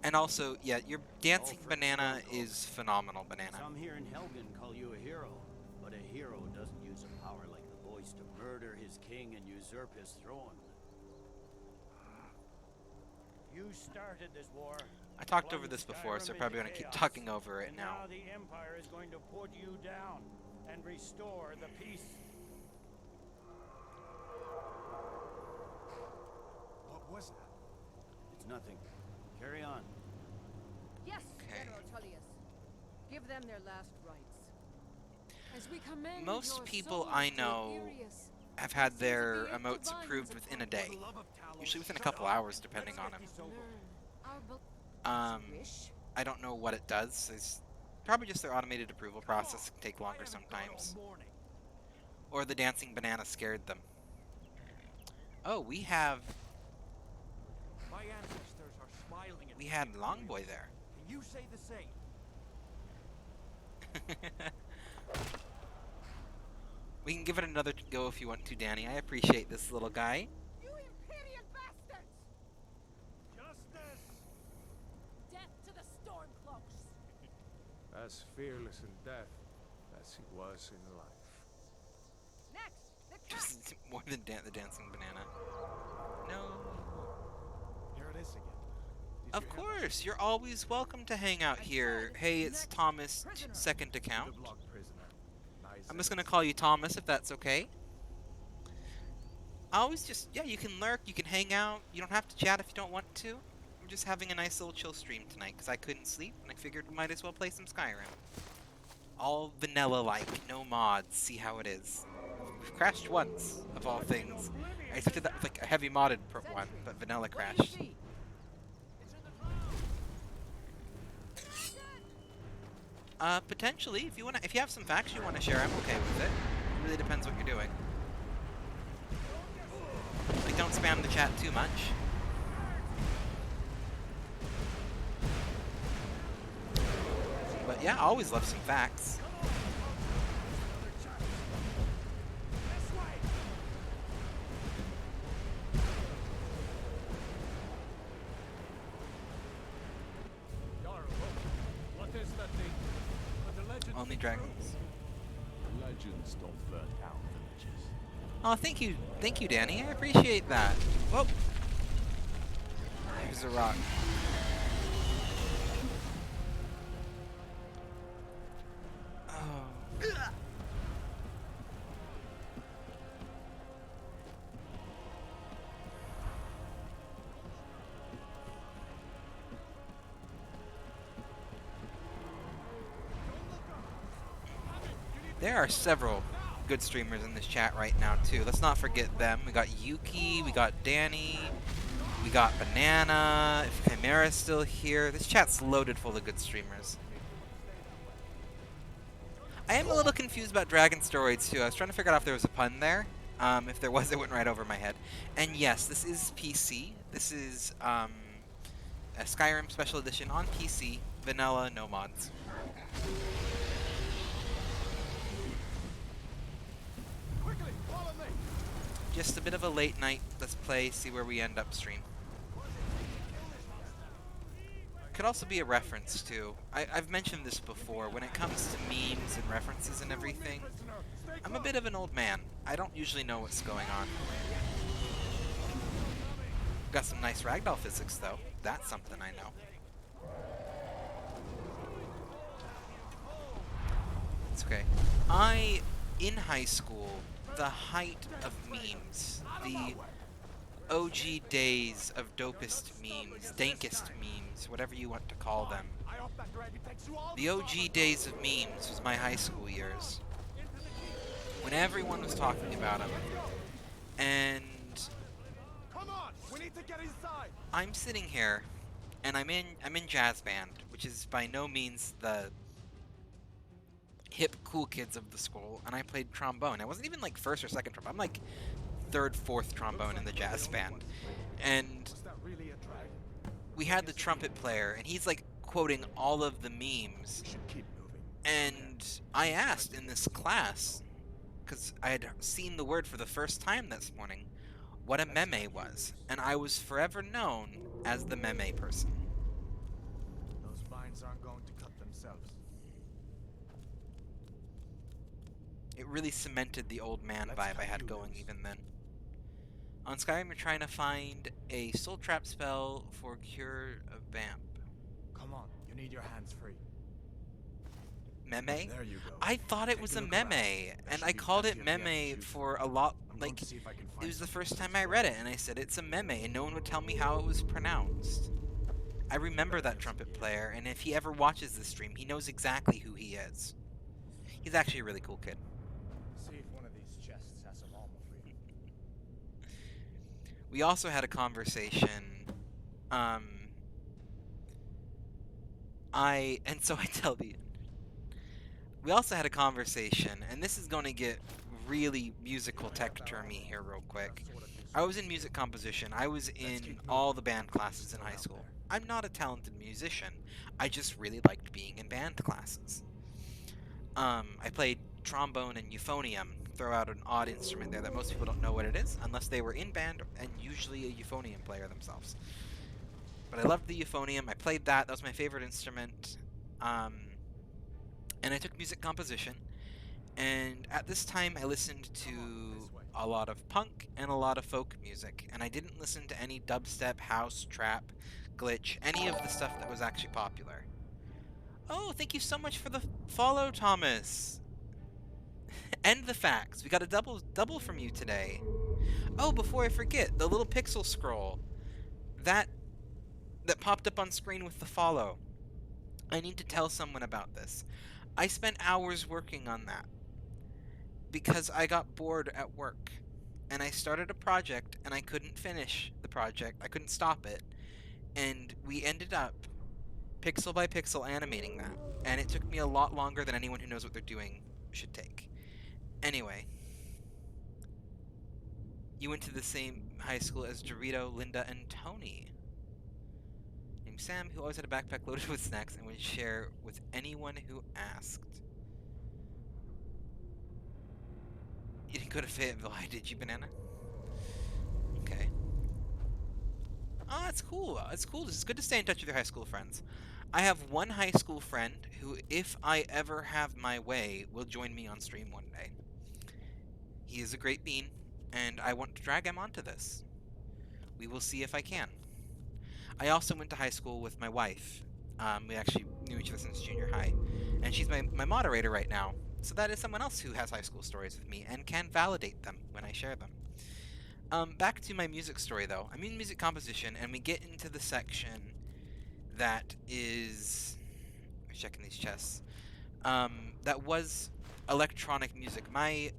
[SPEAKER 1] And also, yeah, your dancing banana is phenomenal, banana.
[SPEAKER 5] Some here in Helgen call you a hero, but a hero doesn't use a power like the voice to murder his king and usurp his throne.
[SPEAKER 4] You started this war.
[SPEAKER 1] I talked over this before, so I probably want to keep talking over it
[SPEAKER 4] And
[SPEAKER 1] now.
[SPEAKER 4] now the Empire is going to put you down and restore the peace.
[SPEAKER 3] What was that?
[SPEAKER 5] It's nothing. Carry on.
[SPEAKER 7] Yes,
[SPEAKER 1] Okay.
[SPEAKER 7] General Tullius. Give them their last rites.
[SPEAKER 6] As we commend
[SPEAKER 1] Most
[SPEAKER 6] your
[SPEAKER 1] people
[SPEAKER 6] souls
[SPEAKER 1] I
[SPEAKER 6] to
[SPEAKER 1] know
[SPEAKER 6] Arius,
[SPEAKER 1] have had
[SPEAKER 6] seems
[SPEAKER 1] their
[SPEAKER 6] to be
[SPEAKER 1] emotes
[SPEAKER 6] divine
[SPEAKER 1] approved
[SPEAKER 6] support.
[SPEAKER 1] within a day.
[SPEAKER 3] For the love of Talos,
[SPEAKER 1] Usually within a
[SPEAKER 3] shut
[SPEAKER 1] couple
[SPEAKER 3] up.
[SPEAKER 1] hours, depending on them.
[SPEAKER 6] learn our wish.
[SPEAKER 1] I don't know what it does. It's probably just their automated approval process can take longer sometimes. Or the dancing banana scared them. Oh, we have...
[SPEAKER 3] My ancestors are smiling at
[SPEAKER 1] We
[SPEAKER 3] me.
[SPEAKER 1] had Longboy there.
[SPEAKER 3] Can you say the same?
[SPEAKER 1] We can give it another go if you want to, Danny. I appreciate this little guy.
[SPEAKER 7] You Imperial bastards!
[SPEAKER 3] Justice!
[SPEAKER 6] Death to the Stormcloaks.
[SPEAKER 2] As fearless in death as he was in life.
[SPEAKER 7] Next, the cat!
[SPEAKER 1] Just more than the dancing banana. No.
[SPEAKER 3] Here it is again. Did
[SPEAKER 1] Of
[SPEAKER 3] you have
[SPEAKER 1] course, you're always welcome to hang out here. Hey, it's Thomas' second
[SPEAKER 8] To
[SPEAKER 1] account.
[SPEAKER 8] the block, prisoner. Nice
[SPEAKER 1] I'm just
[SPEAKER 8] and
[SPEAKER 1] gonna call you Thomas if that's okay. I always just, yeah, you can lurk, you can hang out, you don't have to chat if you don't want to. We're just having a nice little chill stream tonight because I couldn't sleep and I figured we might as well play some Skyrim. All vanilla-like, no mods, see how it is. We've crashed once, of all things. I expected that with like a heavy modded one, but vanilla
[SPEAKER 7] What do you
[SPEAKER 1] crashed.
[SPEAKER 7] see?
[SPEAKER 1] Potentially, if you have some facts you want to share, I'm okay with it. It really depends what you're doing. Like, don't spam the chat too much. But yeah, I always love some facts.
[SPEAKER 2] What is that thing? But the legend
[SPEAKER 1] Only dragons.
[SPEAKER 8] Legends don't burn down villages.
[SPEAKER 1] Oh, thank you, Danny. I appreciate that. Whoa. There's a rock. Oh. There are several good streamers in this chat right now too. Let's not forget them. We got Yuki, we got Danny, we got Banana, if Chimera's still here. This chat's loaded full of good streamers. I am a little confused about Dragon Steroids too. I was trying to figure out if there was a pun there. If there was, it went right over my head. And yes, this is PC. This is a Skyrim Special Edition on PC, vanilla, no mods. Just a bit of a late night. Let's play, see where we end up stream. Could also be a reference to. I've mentioned this before. When it comes to memes and references and everything, I'm a bit of an old man. I don't usually know what's going on. Got some nice ragdoll physics though. That's something I know. It's okay. In high school, the height of memes, the OG days of dopest memes, dankest memes, whatever you want to call them. The OG days of memes was my high school years, when everyone was talking about them. And I'm sitting here, and I'm in jazz band, which is by no means the hip cool kids of the school, and I played trombone. I wasn't even like first or second trombone. I'm like third, fourth trombone in the jazz band. And we had the trumpet player, and he's like quoting all of the memes. And I asked in this class, because I had seen the word for the first time this morning, what a meme was. And I was forever known as the meme person.
[SPEAKER 8] Those vines aren't going to cut themselves.
[SPEAKER 1] It really cemented the old man vibe I had going even then. On Skyrim, you're trying to find a soul trap spell for cure of vamp.
[SPEAKER 8] Come on, you need your hands free.
[SPEAKER 1] Meme?
[SPEAKER 8] There you go.
[SPEAKER 1] I thought it was a meme, and I called it meme for a lot, like, it was the first time I read it, and I said it's a meme, and no one would tell me how it was pronounced. I remember that trumpet player, and if he ever watches this stream, he knows exactly who he is. He's actually a really cool kid.
[SPEAKER 8] See if one of these chests has some armor for you.
[SPEAKER 1] We also had a conversation, so I tell the... We also had a conversation, and this is going to get really musical tech-termy here real quick. I was in music composition. I was in all the band classes in high school. I'm not a talented musician. I just really liked being in band classes. I played trombone and euphonium. Throw out an odd instrument there that most people don't know what it is, unless they were in band and usually a euphonium player themselves. But I loved the euphonium. I played that. That was my favorite instrument. And I took music composition. And at this time, I listened to a lot of punk and a lot of folk music. And I didn't listen to any dubstep, house, trap, glitch, any of the stuff that was actually popular. Oh, thank you so much for the follow, Thomas. And the facts. We got a double from you today. Oh, before I forget, the little pixel scroll that popped up on screen with the follow. I need to tell someone about this. I spent hours working on that because I got bored at work, and I started a project and I couldn't finish the project. I couldn't stop it, and we ended up pixel by pixel animating that, and it took me a lot longer than anyone who knows what they're doing should take. Anyway, you went to the same high school as Dorito, Linda, and Tony. named Sam, who always had a backpack loaded with snacks and would share with anyone who asked. You didn't go to Fayetteville High, did you, Banana? Okay. Oh, that's cool. It's cool. It's good to stay in touch with your high school friends. I have one high school friend who, if I ever have my way, will join me on stream one day. He is a great bean, and I want to drag him onto this. We will see if I can. I also went to high school with my wife. We actually knew each other since junior high, and she's my moderator right now. So that is someone else who has high school stories with me and can validate them when I share them. Back to my music story, though. I'm in music composition, and we get into the section that is... checking these chests. That was electronic music. My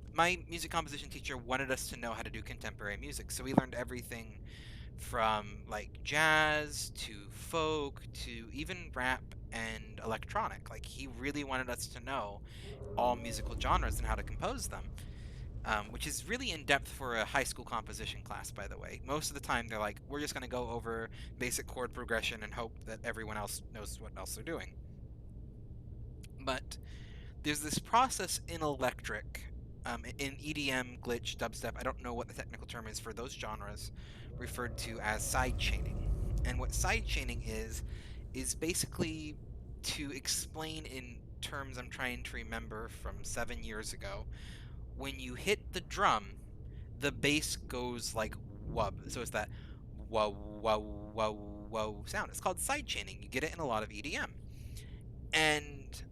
[SPEAKER 1] music composition teacher wanted us to know how to do contemporary music, so we learned everything from like jazz to folk to even rap and electronic. Like, he really wanted us to know all musical genres and how to compose them, which is really in-depth for a high school composition class, by the way. Most of the time they're like, we're just going to go over basic chord progression and hope that everyone else knows what else they're doing. But there's this process in electric, in EDM, glitch, dubstep, I don't know what the technical term is for those genres, referred to as sidechaining. And what sidechaining is basically, to explain in terms I'm trying to remember from 7 years ago, when you hit the drum, the bass goes like wub. So it's that whoa, whoa, whoa, whoa sound. It's called sidechaining. You get it in a lot of EDM. And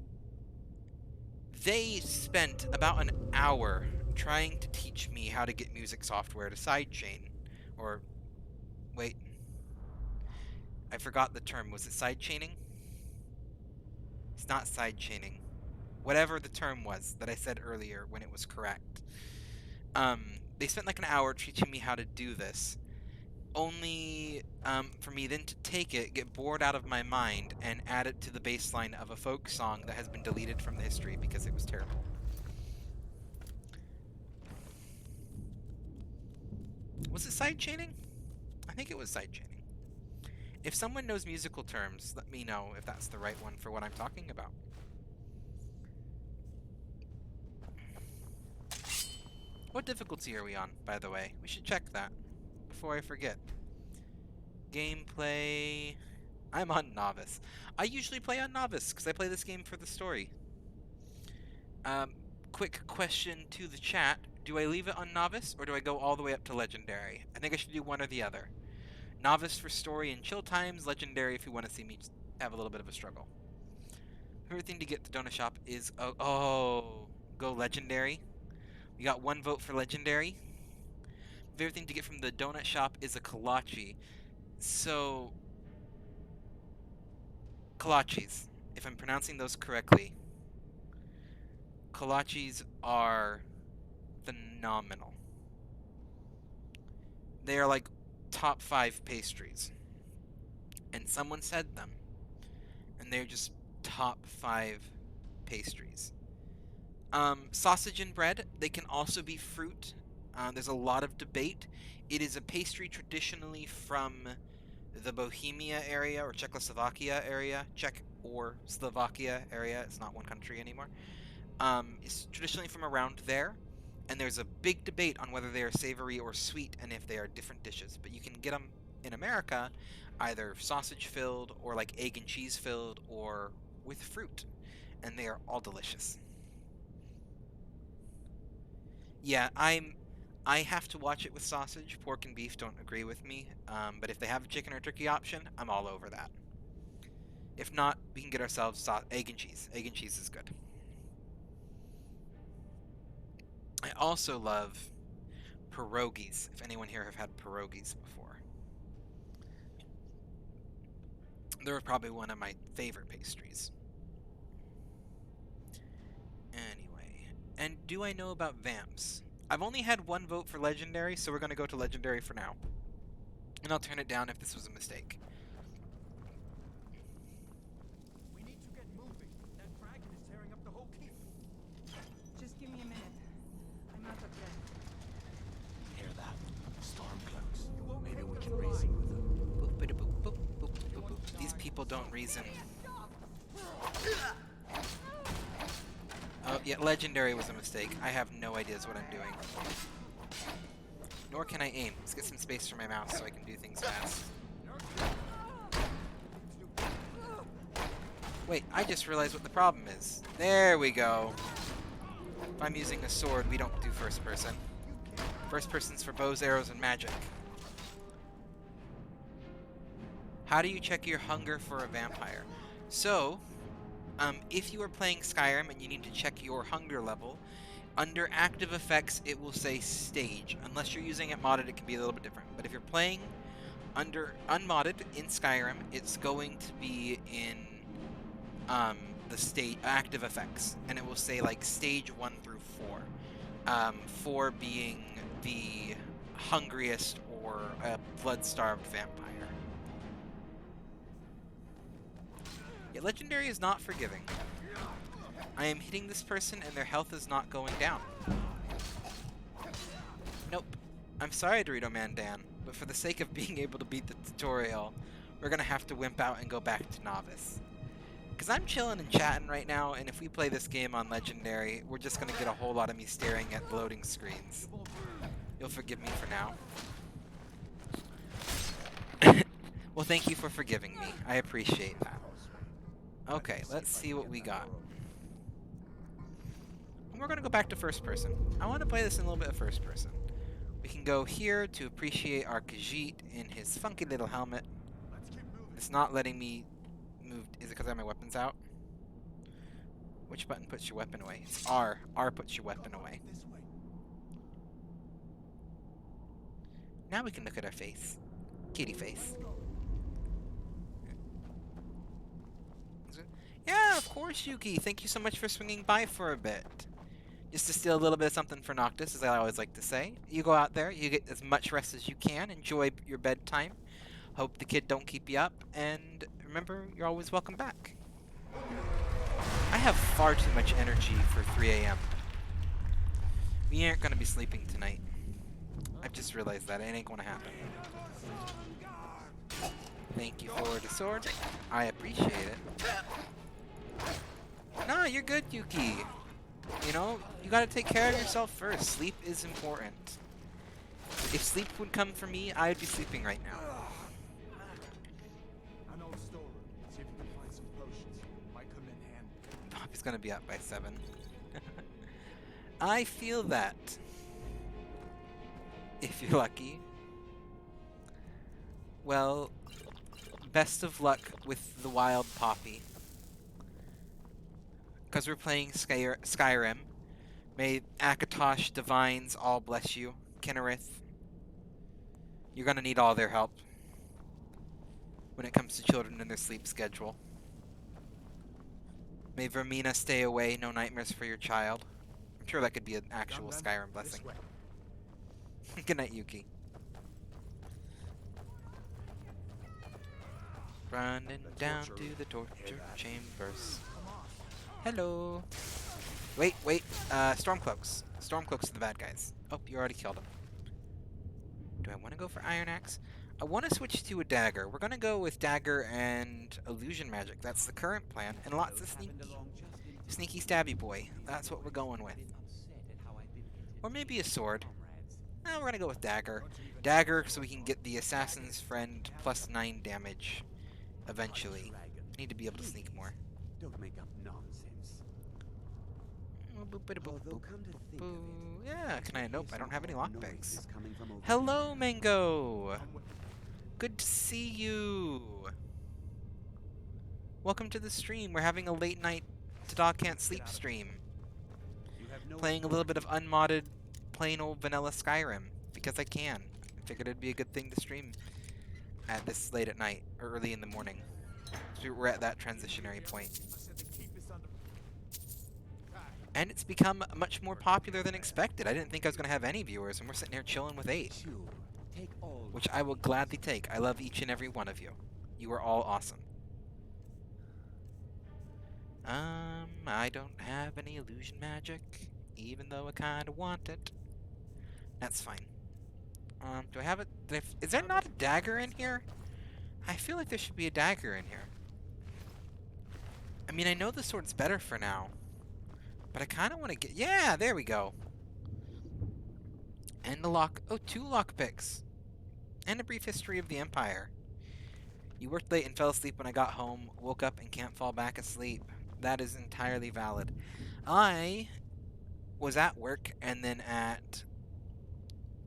[SPEAKER 1] they spent about an hour trying to teach me how to get music software to sidechain. Or, wait, I forgot the term. Was it sidechaining? It's not sidechaining. Whatever the term was that I said earlier when it was correct. They spent like an hour teaching me how to do this. Only for me then to take it, get bored out of my mind, and add it to the bass line of a folk song that has been deleted from the history because it was terrible. Was it sidechaining? I think it was sidechaining. If someone knows musical terms, let me know if that's the right one for what I'm talking about. What difficulty are we on, by the way? We should check that before I forget. Gameplay... I'm on Novice. I usually play on Novice because I play this game for the story. Quick question to the chat. Do I leave it on Novice or do I go all the way up to Legendary? I think I should do one or the other. Novice for story and chill times, Legendary if you want to see me have a little bit of a struggle. Favorite thing to get at the donut shop is... go Legendary. We got one vote for Legendary. Favorite thing to get from the donut shop is a kolache. So... kolaches, if I'm pronouncing those correctly. Kolaches are phenomenal. They are like top 5 pastries. And someone said them. And they're just top 5 pastries. Sausage and bread, they can also be fruit. There's a lot of debate. It is a pastry traditionally from the Bohemia area or Czechoslovakia area. Czech or Slovakia area. It's not one country anymore. It's traditionally from around there. And there's a big debate on whether they are savory or sweet and if they are different dishes. But you can get them in America either sausage filled or like egg and cheese filled or with fruit. And they are all delicious. Yeah, I have to watch it with sausage. Pork and beef don't agree with me. But if they have a chicken or turkey option, I'm all over that. If not, we can get ourselves egg and cheese. Egg and cheese is good. I also love pierogies, if anyone here have had pierogies before. They're probably one of my favorite pastries. Anyway, and do I know about vamps? I've only had one vote for Legendary, so we're going to go to Legendary for now. And I'll turn it down if this was a mistake.
[SPEAKER 3] We need to get moving. That dragon is tearing up the whole keep.
[SPEAKER 7] Just give me a minute. I'm out of breath.
[SPEAKER 3] Hear that? Storm cloaks. Maybe we can reason with them.
[SPEAKER 1] Boop, boop, boop, boop, boop, boop, boop. These people don't reason. Oh, yeah, legendary was a mistake. I have no idea what I'm doing. Nor can I aim. Let's get some space for my mouse so I can do things fast. Wait, I just realized what the problem is. There we go. If I'm using a sword, we don't do first person. First person's for bows, arrows, and magic. How do you check your hunger for a vampire? So, if you are playing Skyrim and you need to check your hunger level, under active effects it will say stage. Unless you're using it modded, it can be a little bit different. But if you're playing under unmodded in Skyrim, it's going to be in the state active effects, and it will say like stage 1 through 4. 4 being the hungriest or a blood-starved vampire. Yeah, legendary is not forgiving. I am hitting this person and their health is not going down. Nope. I'm sorry, Dorito Man Dan, but for the sake of being able to beat the tutorial, we're gonna have to wimp out and go back to novice. Because I'm chilling and chatting right now, and if we play this game on legendary, we're just gonna get a whole lot of me staring at loading screens. You'll forgive me for now. Well, thank you for forgiving me. I appreciate that. Okay, let's see what we got. And we're gonna go back to first person. I want to play this in a little bit of first person. We can go here to appreciate our Khajiit in his funky little helmet. It's not letting me move. Is it because I have my weapons out? Which button puts your weapon away? It's R. R puts your weapon away. Now we can look at our face. Kitty face. Yeah, of course, Yuki. Thank you so much for swinging by for a bit. Just to steal a little bit of something for Noctis, as I always like to say. You go out there, you get as much rest as you can, enjoy your bedtime. Hope the kid don't keep you up, and remember, you're always welcome back. I have far too much energy for 3 a.m. We aren't going to be sleeping tonight. I've just realized that. It ain't going to happen. Thank you for the sword. I appreciate it. No, you're good, Yuki. You know, you gotta take care of yourself first. Sleep is important. If sleep would come for me, I'd be sleeping right now.
[SPEAKER 8] An old storeroom. See if you can find some potions. Might come in handy.
[SPEAKER 1] Bobby's gonna be up by 7. I feel that. If you're lucky. Well, best of luck with the wild poppy. Because we're playing Skyrim. May Akatosh Divines all bless you. Kinnerith. You're gonna need all their help when it comes to children and their sleep schedule. May Vermina stay away, no nightmares for your child. I'm sure that could be an actual Skyrim blessing. Good night, Yuki. Running down to the torture chambers. Hello. Wait. Stormcloaks. Stormcloaks are the bad guys. Oh, you already killed them. Do I want to go for Iron Axe? I want to switch to a dagger. We're going to go with dagger and illusion magic. That's the current plan. And lots of sneaky stabby boy. That's what we're going with. Or maybe a sword. No, we're going to go with dagger. Dagger so we can get the assassin's friend plus 9 damage eventually. Need to be able to sneak more.
[SPEAKER 5] Don't make up nonsense.
[SPEAKER 1] Yeah, can I? Nope, I don't have any lockpicks. Hello, Mango! Good to see you! Welcome to the stream. We're having a late night Ta-Da Can't Sleep stream. Playing a little bit of unmodded, plain old vanilla Skyrim. Because I can. I figured it'd be a good thing to stream at this late at night, or early in the morning. So we're at that transitionary point. And it's become much more popular than expected. I didn't think I was going to have any viewers, and we're sitting here chilling with 8. Which I will gladly take. I love each and every one of you. You are all awesome. I don't have any illusion magic, even though I kind of want it. That's fine. Do I have it? Is there not a dagger in here? I feel like there should be a dagger in here. I mean, I know the sword's better for now, but I kind of want to get... Yeah, there we go. And a lock... Oh, 2 lockpicks. And a brief history of the Empire. You worked late and fell asleep when I got home, woke up and can't fall back asleep. That is entirely valid. I was at work and then at...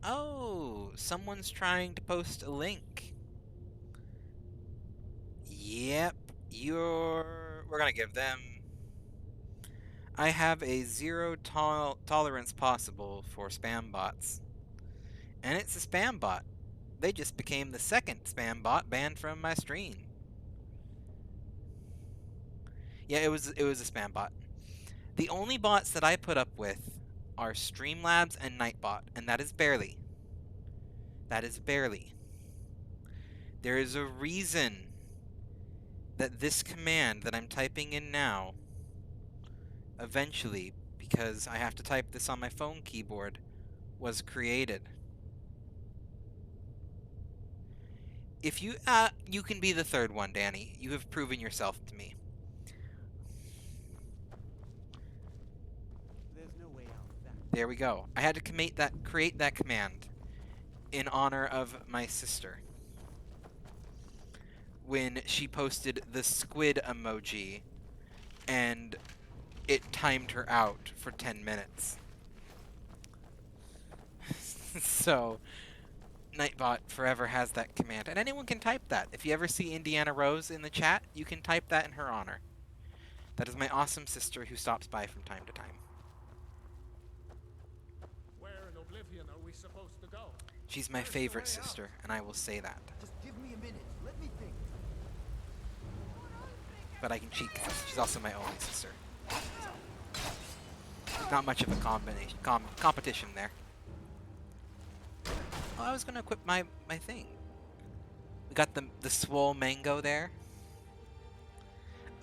[SPEAKER 1] Oh, someone's trying to post a link. Yep, we're gonna give them... I have a zero tolerance possible for spam bots. And it's a spam bot. They just became the second spam bot banned from my stream. Yeah, it was a spam bot. The only bots that I put up with are Streamlabs and Nightbot, and that is barely. That is barely. There is a reason that this command that I'm typing in now, eventually, because I have to type this on my phone keyboard, was created. If you can be the third one, Danny. You have proven yourself to me.
[SPEAKER 5] There's no way out of that.
[SPEAKER 1] There we go. I had to create that command in honor of my sister when she posted the squid emoji and it timed her out for 10 minutes. So Nightbot forever has that command, and anyone can type that. If you ever see Indiana Rose in the chat, you can type that in her honor. That is my awesome sister who stops by from time to time.
[SPEAKER 2] Where in Oblivion are we supposed to go?
[SPEAKER 1] She's my favorite sister, and I will say that.
[SPEAKER 8] Just give me a minute. Let me think.
[SPEAKER 1] But I can cheat because she's also my only sister. So, not much of a competition there. Oh, I was gonna equip my thing. We got the swole mango there.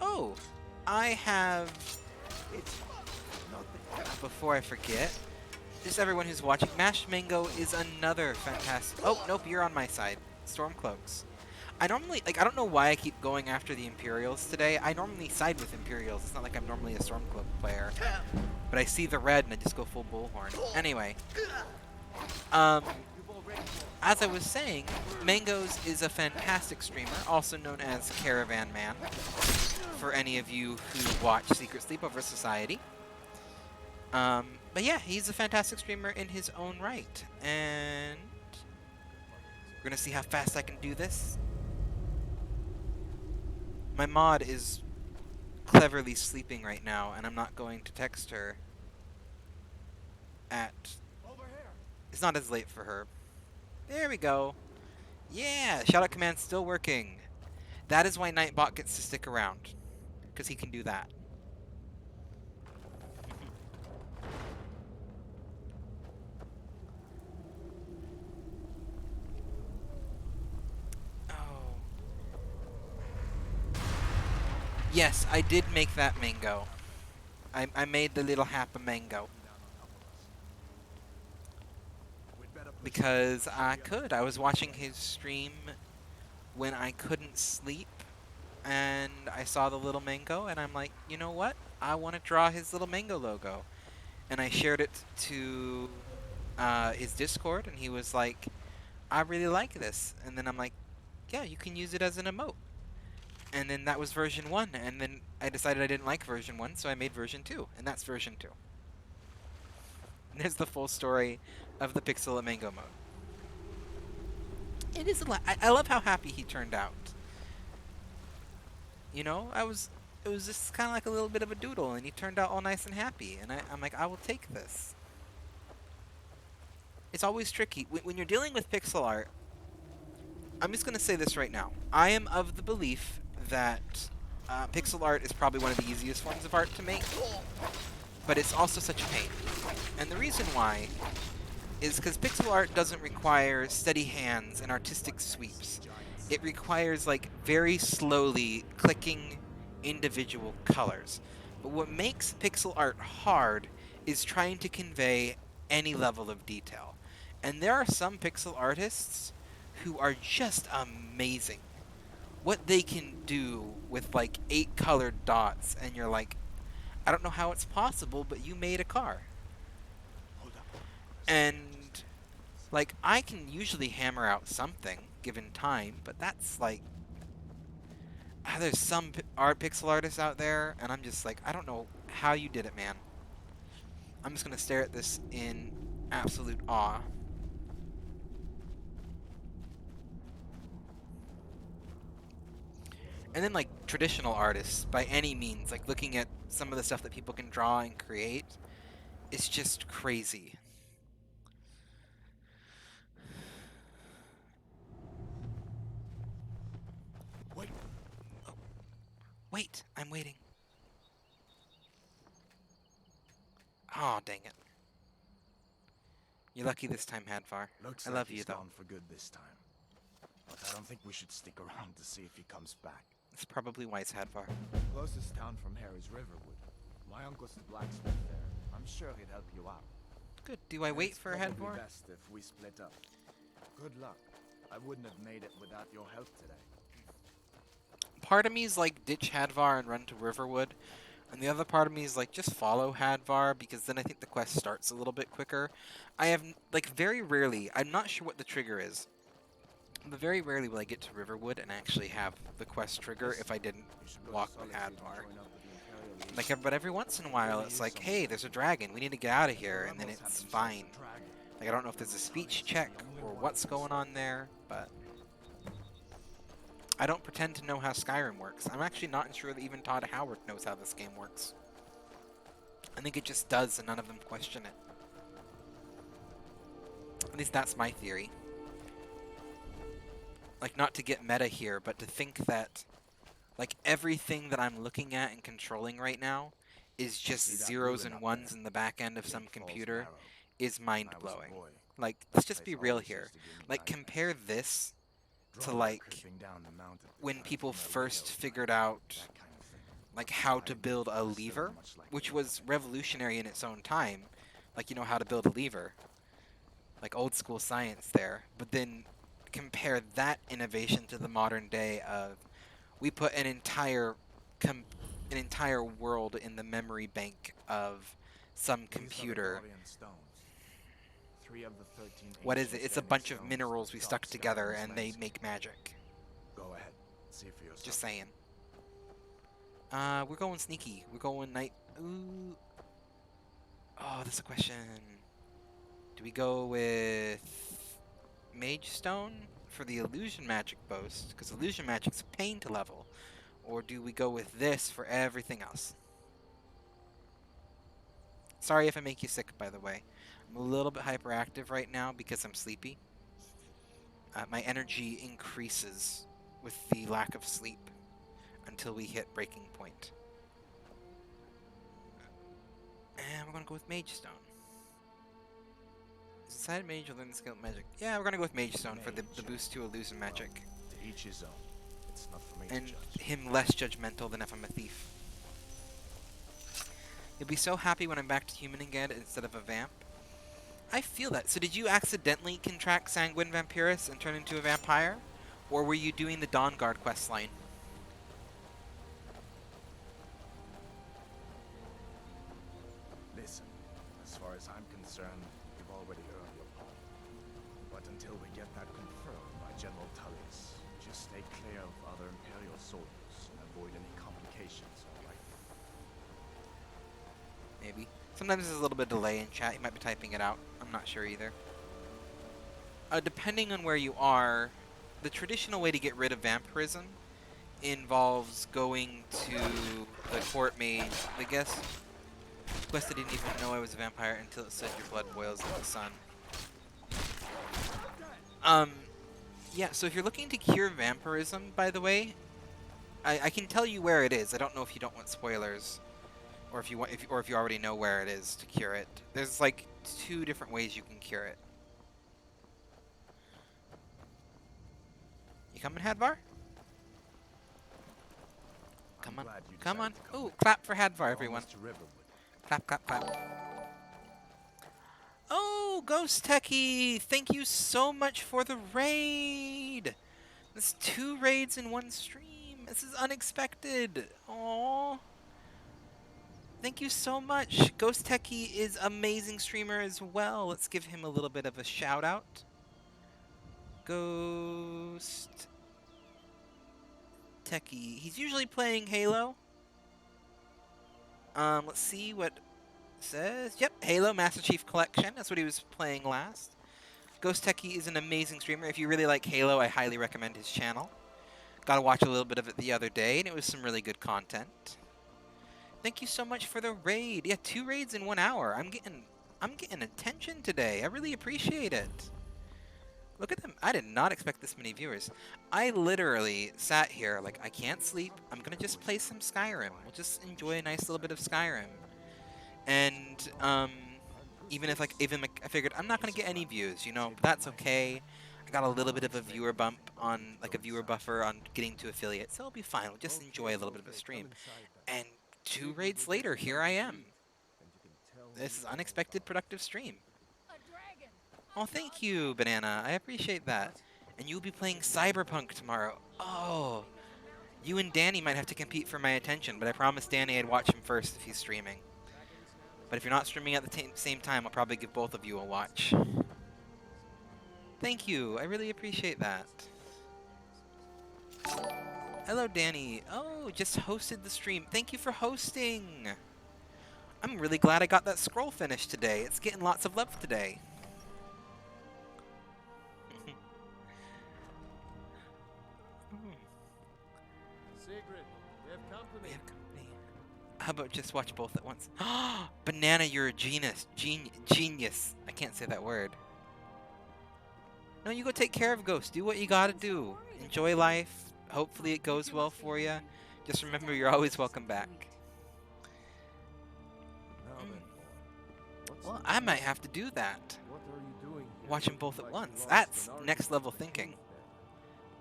[SPEAKER 1] Oh, I have... Before I forget, just everyone who's watching, mashed mango is another fantastic... Oh, nope, you're on my side. Stormcloaks. I normally, I don't know why I keep going after the Imperials today. I normally side with Imperials. It's not like I'm normally a Stormcloak player. But I see the red and I just go full bullhorn. Anyway. As I was saying, Mangoes is a fantastic streamer, also known as Caravan Man, for any of you who watch Secret Sleepover Society. But yeah, he's a fantastic streamer in his own right, and we're gonna see how fast I can do this. My mod is cleverly sleeping right now, and I'm not going to text her at... It's not as late for her. There we go. Yeah, shoutout command's still working. That is why Nightbot gets to stick around, because he can do that. Oh. Yes, I did make that mango. I made the little happa mango. Because I could. I was watching his stream when I couldn't sleep, and I saw the little mango, and I'm like, you know what? I want to draw his little mango logo. And I shared it to his Discord, and he was like, I really like this. And then I'm like, yeah, you can use it as an emote. And then that was version 1, and then I decided I didn't like version 1, so I made version 2, and that's version 2. And there's the full story of the Pixel Mango mode. It is a lot. I love how happy he turned out. You know, it was just kind of like a little bit of a doodle, and he turned out all nice and happy. And I'm like, I will take this. It's always tricky. When you're dealing with pixel art, I'm just going to say this right now. I am of the belief that pixel art is probably one of the easiest forms of art to make, but it's also such a pain. And the reason why is because pixel art doesn't require steady hands and artistic sweeps. It requires, like, very slowly clicking individual colors. But what makes pixel art hard is trying to convey any level of detail. And there are some pixel artists who are just amazing. what they can do with like 8 colored dots, and you're like, I don't know how it's possible, but you made a car.
[SPEAKER 3] Hold up.
[SPEAKER 1] And like, I can usually hammer out something given time, but that's like, there's some pixel artists out there, and I'm just like, I don't know how you did it, man. I'm just gonna stare at this in absolute awe. And then like traditional artists, by any means, like looking at some of the stuff that people can draw and create, it's just crazy.
[SPEAKER 3] Wait.
[SPEAKER 1] Oh. Wait, I'm waiting. Oh, dang it. You're lucky this time, Hadvar.
[SPEAKER 8] Looks
[SPEAKER 1] I
[SPEAKER 8] like
[SPEAKER 1] love
[SPEAKER 8] he's
[SPEAKER 1] you, though.
[SPEAKER 8] gone for good this time. But I don't think we should stick around to see if he comes back.
[SPEAKER 1] It's probably wise, Hadvar.
[SPEAKER 8] Closest town from here is Riverwood. My uncle's the blacksmith there. I'm sure he'd help you out.
[SPEAKER 1] Good. Do I wait
[SPEAKER 8] It's
[SPEAKER 1] for
[SPEAKER 8] probably
[SPEAKER 1] Hadvar?
[SPEAKER 8] best if we split up. Good luck. I wouldn't have made it without your help today.
[SPEAKER 1] Part of me is like, ditch Hadvar and run to Riverwood. And the other part of me is like, just follow Hadvar, because then I think the quest starts a little bit quicker. I have, like, very rarely, I'm not sure what the trigger is, but very rarely will I get to Riverwood and actually have the quest trigger if I didn't
[SPEAKER 8] You should go to
[SPEAKER 1] walk with
[SPEAKER 8] Solitude and
[SPEAKER 1] Hadvar.
[SPEAKER 8] join up with the Imperial Legion.
[SPEAKER 1] Like, but every once in a while, it's like, hey, there's a dragon, we need to get out of here, and then
[SPEAKER 8] Rebels have
[SPEAKER 1] it's
[SPEAKER 8] themselves
[SPEAKER 1] fine.
[SPEAKER 8] a dragon.
[SPEAKER 1] Like, I don't know if there's a speech check or what's going on there, but I don't pretend to know how Skyrim works. I'm actually not sure that even Todd Howard knows how this game works. I think it just does, and none of them question it. At least that's my theory. Like, not to get meta here, but to think that, like, everything that I'm looking at and controlling right now is just
[SPEAKER 8] See that
[SPEAKER 1] zeros
[SPEAKER 8] ruin
[SPEAKER 1] and
[SPEAKER 8] up
[SPEAKER 1] ones
[SPEAKER 8] there?
[SPEAKER 1] in the back end of
[SPEAKER 8] Big
[SPEAKER 1] some
[SPEAKER 8] Falls
[SPEAKER 1] computer
[SPEAKER 8] Barrow.
[SPEAKER 1] is
[SPEAKER 8] When I was a
[SPEAKER 1] mind-blowing.
[SPEAKER 8] boy,
[SPEAKER 1] Like, let's
[SPEAKER 8] this
[SPEAKER 1] just be
[SPEAKER 8] place
[SPEAKER 1] real
[SPEAKER 8] always
[SPEAKER 1] here.
[SPEAKER 8] used to give me
[SPEAKER 1] Like,
[SPEAKER 8] nightmares.
[SPEAKER 1] compare this to,
[SPEAKER 8] Drunk
[SPEAKER 1] like,
[SPEAKER 8] creeping down the mountain to
[SPEAKER 1] when
[SPEAKER 8] find
[SPEAKER 1] people
[SPEAKER 8] Mary
[SPEAKER 1] first
[SPEAKER 8] Hill,
[SPEAKER 1] figured out
[SPEAKER 8] that kind of thing.
[SPEAKER 1] like how to
[SPEAKER 8] Time
[SPEAKER 1] build a
[SPEAKER 8] was so
[SPEAKER 1] lever,
[SPEAKER 8] much like
[SPEAKER 1] which
[SPEAKER 8] the
[SPEAKER 1] was
[SPEAKER 8] other.
[SPEAKER 1] revolutionary in its own time. Like, you know how to build a lever. Like old school science there. But then compare that innovation to the modern day of, we put an entire world in the memory bank of some
[SPEAKER 8] These are the
[SPEAKER 1] computer.
[SPEAKER 8] Guardian stones. 3 of the 13
[SPEAKER 1] What is
[SPEAKER 8] ancient
[SPEAKER 1] it? It's a
[SPEAKER 8] standing
[SPEAKER 1] bunch of
[SPEAKER 8] stones
[SPEAKER 1] minerals
[SPEAKER 8] that
[SPEAKER 1] we
[SPEAKER 8] dot
[SPEAKER 1] stuck together
[SPEAKER 8] Skyrim's
[SPEAKER 1] and they
[SPEAKER 8] landscape.
[SPEAKER 1] make magic.
[SPEAKER 8] Go ahead. See for yourself.
[SPEAKER 1] Just saying. We're going sneaky. We're going night. Ooh. Oh, that's a question. Do we go with Mage Stone for the illusion magic boast? Because illusion magic's a pain to level. Or do we go with this for everything else? Sorry if I make you sick, by the way. I'm a little bit hyperactive right now because I'm sleepy. My energy increases with the lack of sleep until we hit breaking point. And we're going to go with Mage Stone. Is it side mage or learn the skill of magic? Yeah, we're going to go with Mage Stone for the boost to illusion magic.
[SPEAKER 8] To each his own. It's not for me
[SPEAKER 1] And
[SPEAKER 8] to judge.
[SPEAKER 1] him less judgmental than if I'm a thief. You'll be so happy when I'm back to human again instead of a vamp. I feel that. So did you accidentally contract Sanguine Vampirus and turn into a vampire? Or were you doing the Dawnguard questline?
[SPEAKER 8] Listen, as far as I'm concerned, you've already earned your pardon. But until we get that confirmed by General Tullius, just stay clear of other Imperial soldiers and avoid any complications, alright?
[SPEAKER 1] Maybe. Sometimes there's a little bit of delay in chat. You might be typing it out. I'm not sure either. Depending on where you are, the traditional way to get rid of vampirism involves going to the court mage. I guess Quest, I didn't even know I was a vampire until it said your blood boils in the sun. Yeah, so if you're looking to cure vampirism, by the way, I can tell you where it is. I don't know if you don't want spoilers, or if you want, if you already know where it is to cure it. There's like 2 different ways you can cure it. You coming, Hadvar? Come on,
[SPEAKER 8] glad you
[SPEAKER 1] come on.
[SPEAKER 8] decided to come
[SPEAKER 1] Ooh,
[SPEAKER 8] with me.
[SPEAKER 1] clap for Hadvar,
[SPEAKER 8] We're
[SPEAKER 1] everyone.
[SPEAKER 8] almost to Riverwood.
[SPEAKER 1] Clap, clap, clap. Oh, Ghost Techie! Thank you so much for the raid! That's 2 raids in one stream. This is unexpected. Aww. Thank you so much. Ghost Techie is amazing streamer as well. Let's give him a little bit of a shout out. Ghost Techie. He's usually playing Halo. Let's see what it says. Yep, Halo Master Chief Collection. That's what he was playing last. Ghost Techie is an amazing streamer. If you really like Halo, I highly recommend his channel. Got to watch a little bit of it the other day, and it was some really good content. Thank you so much for the raid. Yeah, 2 raids in 1 hour. I'm getting attention today. I really appreciate it. Look at them. I did not expect this many viewers. I literally sat here like, I can't sleep. I'm gonna just play some Skyrim. We'll just enjoy a nice little bit of Skyrim. And even if I figured I'm not gonna get any views, you know, but that's okay. I got a little bit of a viewer bump on, like a viewer buffer on getting to affiliate, so it'll be fine. We'll just enjoy a little bit of a stream. And 2 raids later, here I am. This is unexpected productive stream. Oh, thank you, Banana. I appreciate that. And you'll be playing Cyberpunk tomorrow. Oh, you and Danny might have to compete for my attention, but I promised Danny I'd watch him first if he's streaming. But if you're not streaming at the same time, I'll probably give both of you a watch. Thank you. I really appreciate that. Hello, Danny. Oh, just hosted the stream. Thank you for hosting. I'm really glad I got that scroll finished today. It's getting lots of love today.
[SPEAKER 2] Secret, we have company.
[SPEAKER 1] How about just watch both at once? Banana, you're a genius. Genius. I can't say that word. No, you go take care of Ghost. Do what you gotta do. Enjoy life. Hopefully it goes well for you. Just remember, you're always welcome back. Well, I might have to do that. Watch them both at once. That's next level thinking.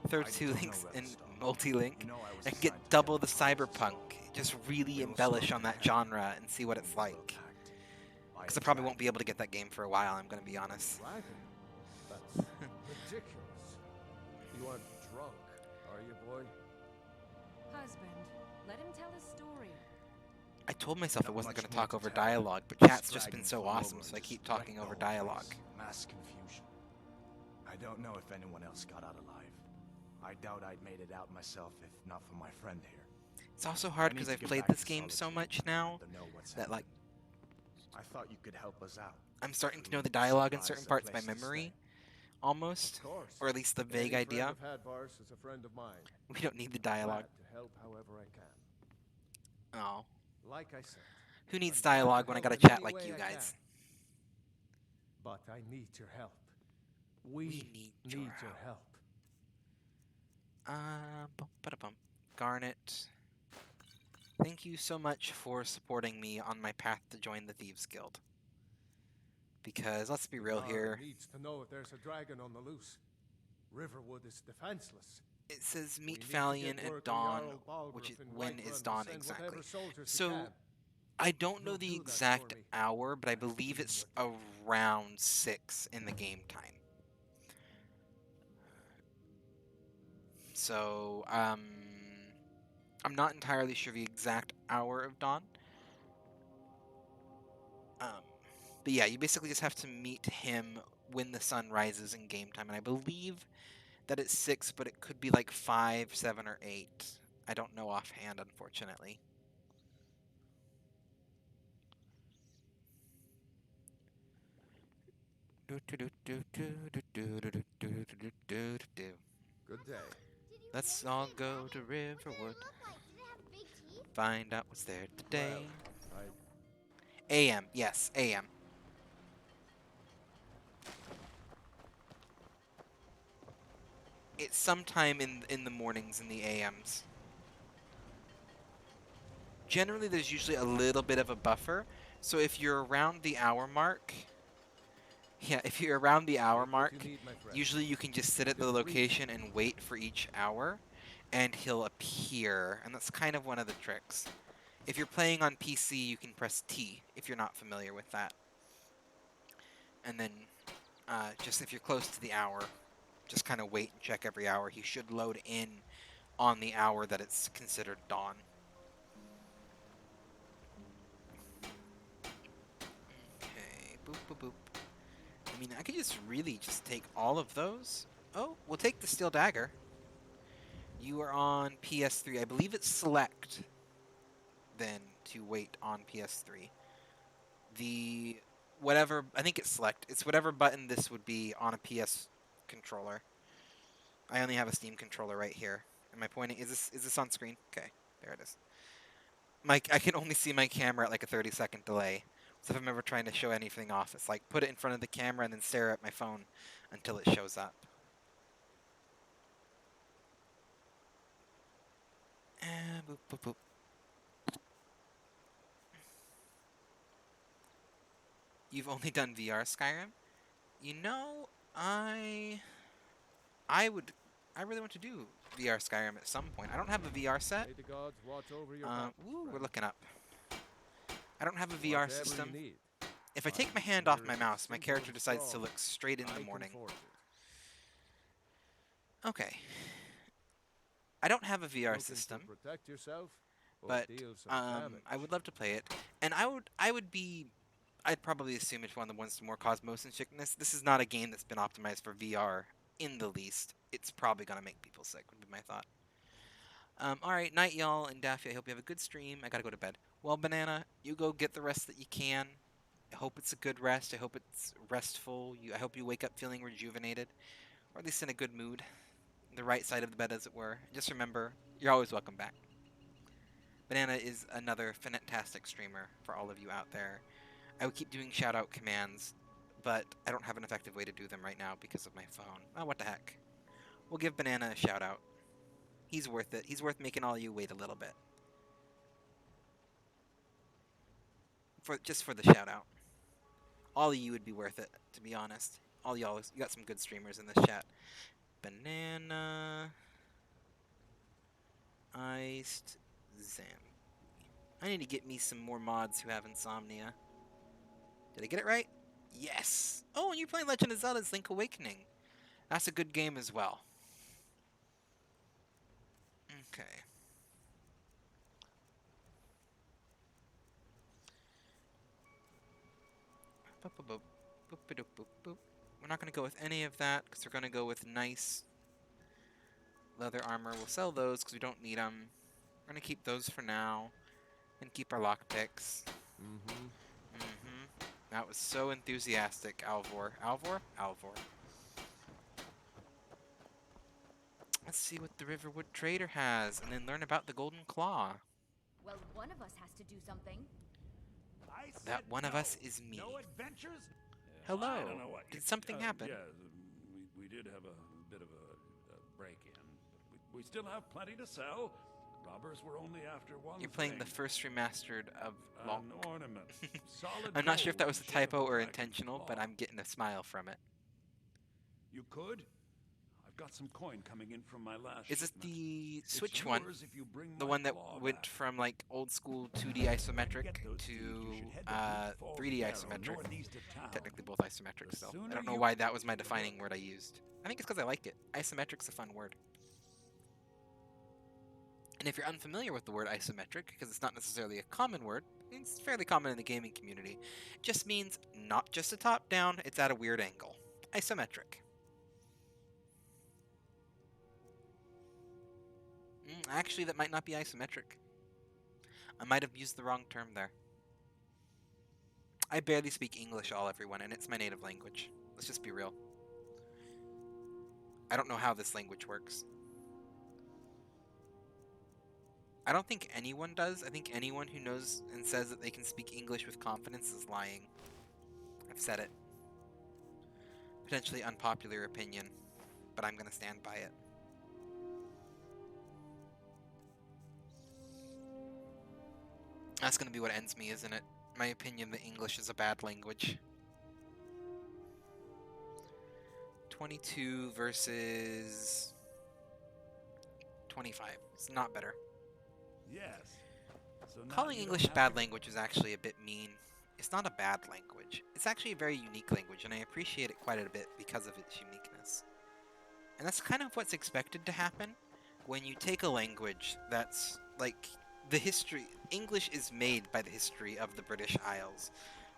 [SPEAKER 1] Throw 2 links in multi-link and get double the Cyberpunk. Just really embellish on that genre and see what it's like. Because I probably won't be able to get that game for a while, I'm going to be honest.
[SPEAKER 2] That's ridiculous. You aren't drunk, are you, boy?
[SPEAKER 6] Husband, let him tell his story.
[SPEAKER 1] I told myself I wasn't going to talk over dialogue, but chat's just been so awesome, so I keep talking over dialogue.
[SPEAKER 8] Mass confusion. I don't know if anyone else got out alive. I doubt I'd made it out myself if not for my friend here.
[SPEAKER 1] It's also hard because I've played this game so much now that, like,
[SPEAKER 8] I thought you could help us out.
[SPEAKER 1] I'm starting to know the dialogue in certain parts by memory, almost, or at least the vague idea. We don't need the dialogue.
[SPEAKER 2] To help however I can.
[SPEAKER 1] Oh.
[SPEAKER 2] Like I said,
[SPEAKER 1] Who needs dialogue when I got a chat like you guys?
[SPEAKER 2] But I need your help. We need your help.
[SPEAKER 1] Bum. Garnet. Thank you so much for supporting me on my path to join the Thieves Guild. Because let's be real here.
[SPEAKER 2] Needs to know if there's a dragon on the loose. Riverwood is defenseless.
[SPEAKER 1] It says meet Valiant at dawn, which is, when is dawn exactly? So I don't know the exact hour, but I believe it's around 6 in the game time. So I'm not entirely sure the exact hour of dawn. But yeah, you basically just have to meet him when the sun rises in game time, and I believe that it's 6, but it could be like 5, 7, or 8. I don't know offhand, unfortunately.
[SPEAKER 2] Good day.
[SPEAKER 1] Let's all go to Riverwood. Find out what's there today. AM, yes, AM. It's sometime in the mornings in the AMs. Generally, there's usually a little bit of a buffer. So if you're around the hour mark, usually you can just sit at the location and wait for each hour, and he'll appear. And that's kind of one of the tricks. If you're playing on PC, you can press T if you're not familiar with that. And then, just if you're close to the hour, just kind of wait and check every hour. He should load in on the hour that it's considered dawn. Okay, boop, boop, boop. I mean, I could just really just take all of those. Oh, we'll take the Steel Dagger. You are on PS3. I believe it's select, then, to wait on PS3. The whatever, I think it's select. It's whatever button this would be on a PS controller. I only have a Steam controller right here. Am I pointing? Is this on screen? Okay, there it is. I can only see my camera at like a 30-second delay. So if I'm ever trying to show anything off, it's like put it in front of the camera and then stare at my phone until it shows up. Boop, boop, boop. You've only done VR Skyrim? You know, I really want to do VR Skyrim at some point. I don't have a VR set.
[SPEAKER 2] May the gods watch over your back,
[SPEAKER 1] Ooh, we're
[SPEAKER 2] friend.
[SPEAKER 1] looking up. I don't have a VR
[SPEAKER 2] Whatever you
[SPEAKER 1] system.
[SPEAKER 2] need,
[SPEAKER 1] If I take
[SPEAKER 2] I'm
[SPEAKER 1] my hand off
[SPEAKER 2] here
[SPEAKER 1] my
[SPEAKER 2] as
[SPEAKER 1] mouse, my
[SPEAKER 2] simple
[SPEAKER 1] character
[SPEAKER 2] and
[SPEAKER 1] decides to
[SPEAKER 2] strong.
[SPEAKER 1] look straight in
[SPEAKER 2] I
[SPEAKER 1] the
[SPEAKER 2] can
[SPEAKER 1] morning.
[SPEAKER 2] forge it.
[SPEAKER 1] Okay. I don't have a VR
[SPEAKER 2] Looking to
[SPEAKER 1] system,
[SPEAKER 2] protect yourself or
[SPEAKER 1] but
[SPEAKER 2] deal some damage.
[SPEAKER 1] I would love to play it. And I'd probably assume it's one of the ones to more cause motion sickness. This is not a game that's been optimized for VR in the least. It's probably going to make people sick, would be my thought. Alright, night y'all, and Daffy, I hope you have a good stream. I gotta go to bed. Well, Banana, you go get the rest that you can. I hope it's a good rest. I hope it's restful. I hope you wake up feeling rejuvenated, or at least in a good mood. The right side of the bed, as it were. Just remember, you're always welcome back. Banana is another fantastic streamer for all of you out there. I would keep doing shout-out commands, but I don't have an effective way to do them right now because of my phone. Oh, what the heck. We'll give Banana a shout-out. He's worth it. He's worth making all of you wait a little bit. Just for the shout-out. All of you would be worth it, to be honest. All y'all, you got some good streamers in this chat. Banana... Iced Zam. I need to get me some more mods who have Insomnia. Did I get it right? Yes! Oh, and you're playing Legend of Zelda's Link Awakening. That's a good game as well. Okay. We're not going to go with any of that, because we're going to go with nice leather armor. We'll sell those, because we don't need them. We're going to keep those for now, and keep our lockpicks. That was so enthusiastic, Alvor. Alvor? Alvor. Let's see what the Riverwood Trader has, and then learn about the Golden Claw.
[SPEAKER 7] Well, one of us has to do something.
[SPEAKER 1] That one of us is me.
[SPEAKER 4] No adventures?
[SPEAKER 1] Hello.
[SPEAKER 4] I don't know what.
[SPEAKER 1] Did something happen?
[SPEAKER 4] Yeah, we did have a bit of a break-in. But we still have plenty to sell. Robbers were only after one
[SPEAKER 1] You're playing the
[SPEAKER 4] thing.
[SPEAKER 1] first remastered of
[SPEAKER 4] An
[SPEAKER 1] Long.
[SPEAKER 4] ornament. Solid
[SPEAKER 1] I'm not sure if that
[SPEAKER 4] gold
[SPEAKER 1] was a
[SPEAKER 4] in the shape of
[SPEAKER 1] typo or
[SPEAKER 4] dragon
[SPEAKER 1] intentional,
[SPEAKER 4] claw.
[SPEAKER 1] but I'm getting a smile from it.
[SPEAKER 4] You could? I've got some coin coming in from my last
[SPEAKER 1] Is it
[SPEAKER 4] shipment.
[SPEAKER 1] the
[SPEAKER 4] It's
[SPEAKER 1] Switch one?
[SPEAKER 4] yours if you bring
[SPEAKER 1] The
[SPEAKER 4] my
[SPEAKER 1] one that
[SPEAKER 4] claw
[SPEAKER 1] went
[SPEAKER 4] back.
[SPEAKER 1] from like old school 2D isometric
[SPEAKER 4] Get those
[SPEAKER 1] to
[SPEAKER 4] thieves, you should head to Deep
[SPEAKER 1] 3D
[SPEAKER 4] Falls
[SPEAKER 1] isometric.
[SPEAKER 4] Barrow, northeast of town.
[SPEAKER 1] Technically both isometric
[SPEAKER 4] The
[SPEAKER 1] still. I
[SPEAKER 4] sooner
[SPEAKER 1] don't know
[SPEAKER 4] you
[SPEAKER 1] why that
[SPEAKER 4] get
[SPEAKER 1] was my
[SPEAKER 4] to
[SPEAKER 1] defining
[SPEAKER 4] work.
[SPEAKER 1] word I used. I think it's because I like it. Isometric's a fun word. And if you're unfamiliar with the word isometric, because it's not necessarily a common word, it's fairly common in the gaming community, it just means not just a top-down, it's at a weird angle. Isometric. Actually, that might not be isometric. I might have used the wrong term there. I barely speak English, everyone, and it's my native language. Let's just be real. I don't know how this language works. I don't think anyone does. I think anyone who knows and says that they can speak English with confidence is lying. I've said it. Potentially unpopular opinion, but I'm going to stand by it. That's going to be what ends me, isn't it? My opinion that English is a bad language. 22 versus 25. It's not better.
[SPEAKER 4] Yes. So now
[SPEAKER 1] Calling
[SPEAKER 4] you
[SPEAKER 1] English
[SPEAKER 4] don't
[SPEAKER 1] a
[SPEAKER 4] have
[SPEAKER 1] bad
[SPEAKER 4] to-
[SPEAKER 1] language is actually a bit mean. It's not a bad language. It's actually a very unique language, and I appreciate it quite a bit because of its uniqueness. And that's kind of what's expected to happen when you take a language that's like the history. English is made by the history of the British Isles,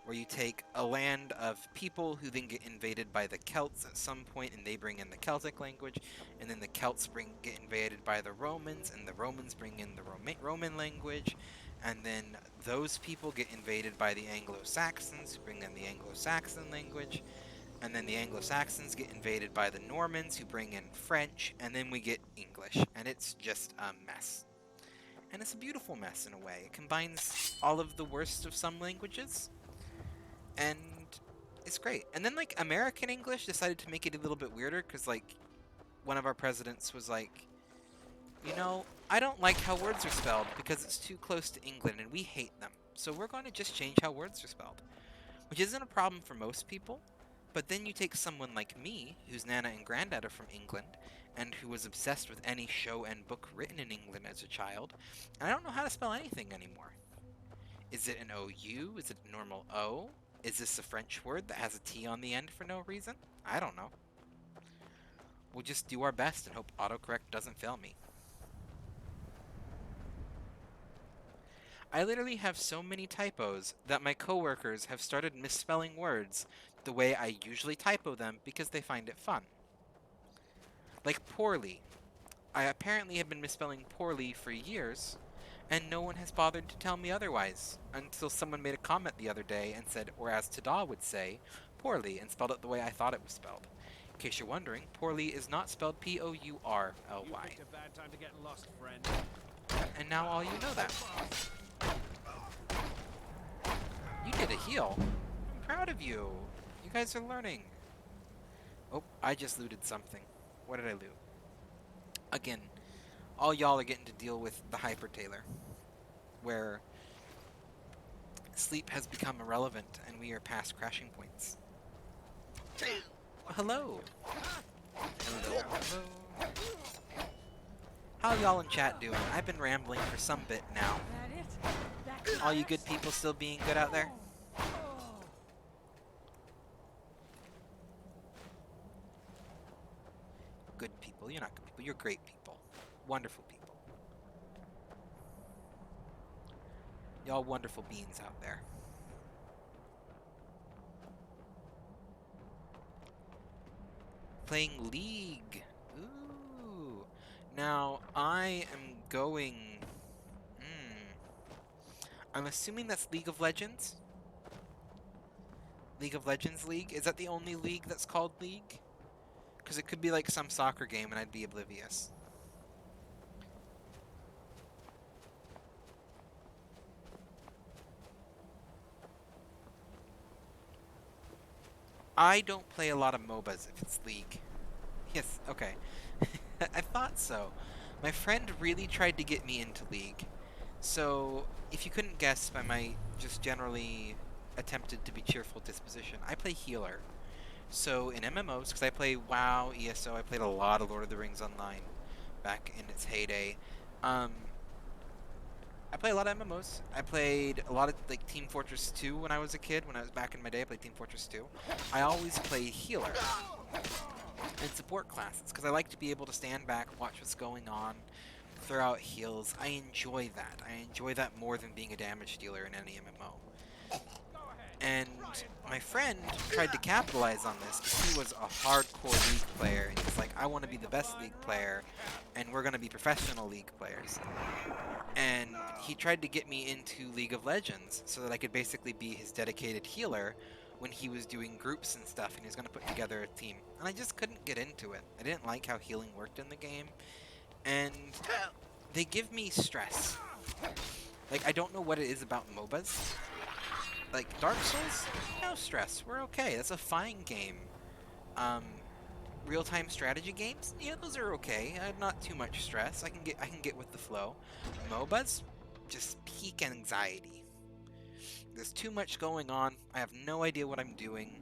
[SPEAKER 1] where you take a land of people who then get invaded by the Celts at some point, and they bring in the Celtic language, and then the Celts get invaded by the Romans, and the Romans bring in the Roman language, and then those people get invaded by the Anglo-Saxons, who bring in the Anglo-Saxon language, and then the Anglo-Saxons get invaded by the Normans, who bring in French, and then we get English, and it's just a mess. And it's a beautiful mess in a way. It combines all of the worst of some languages, and it's great. And then, like, American English decided to make it a little bit weirder, because, like, one of our presidents was like, you know, I don't like how words are spelled because it's too close to England, and we hate them. So we're going to just change how words are spelled. Which isn't a problem for most people, but then you take someone like me, whose Nana and Granddad are from England, and who was obsessed with any show and book written in England as a child, and I don't know how to spell anything anymore. Is it an OU? Is it a normal O? Is this a French word that has a T on the end for no reason? I don't know. We'll just do our best and hope autocorrect doesn't fail me. I literally have so many typos that my coworkers have started misspelling words the way I usually typo them because they find it fun. Like poorly. I apparently have been misspelling poorly for years, and no one has bothered to tell me otherwise, until someone made a comment the other day and said, or as Tada would say, poorly, and spelled it the way I thought it was spelled. In case you're wondering, poorly is not spelled P-O-U-R-L-Y.
[SPEAKER 2] You picked a bad time to get lost, friend.
[SPEAKER 1] And now all you know that. You did a heal. I'm proud of you. You guys are learning. Oh, I just looted something. What did I loot? Again, all y'all are getting to deal with the Hyper Tailor, where sleep has become irrelevant and we are past crashing points. Hello. Hello. Hello. How y'all in chat doing? I've been rambling for some bit now.
[SPEAKER 6] That it? That
[SPEAKER 1] All you good people still being good out there? Good people. You're not good people. You're great people. Wonderful people. Y'all wonderful beings out there. Playing League. Ooh. Now, I am going... I'm assuming that's League of Legends? League of Legends League? Is that the only league that's called League? Because it could be like some soccer game and I'd be oblivious. I don't play a lot of MOBAs if it's League. Yes, okay. I thought so. My friend really tried to get me into League. So, if you couldn't guess by my just generally attempted to be cheerful disposition, I play healer. So in MMOs, because I play WoW, ESO, I played a lot of Lord of the Rings Online back in its heyday. I play a lot of MMOs. I played a lot of like Team Fortress 2 when I was a kid. When I was back in my day, I played Team Fortress 2. I always play healer and support classes because I like to be able to stand back, watch what's going on, throw out heals. I enjoy that. I enjoy that more than being a damage dealer in any MMO. And my friend tried to capitalize on this because he was a hardcore League player, and he's like, I want to be the best League player, and we're going to be professional League players. And he tried to get me into League of Legends so that I could basically be his dedicated healer when he was doing groups and stuff, and he was going to put together a team. And I just couldn't get into it. I didn't like how healing worked in the game, and they give me stress. Like, I don't know what it is about MOBAs. Like, Dark Souls? No stress. We're okay. That's a fine game. Real-time strategy games? Yeah, those are okay. Not too much stress. I can get with the flow. MOBAs? Just peak anxiety. There's too much going on. I have no idea what I'm doing.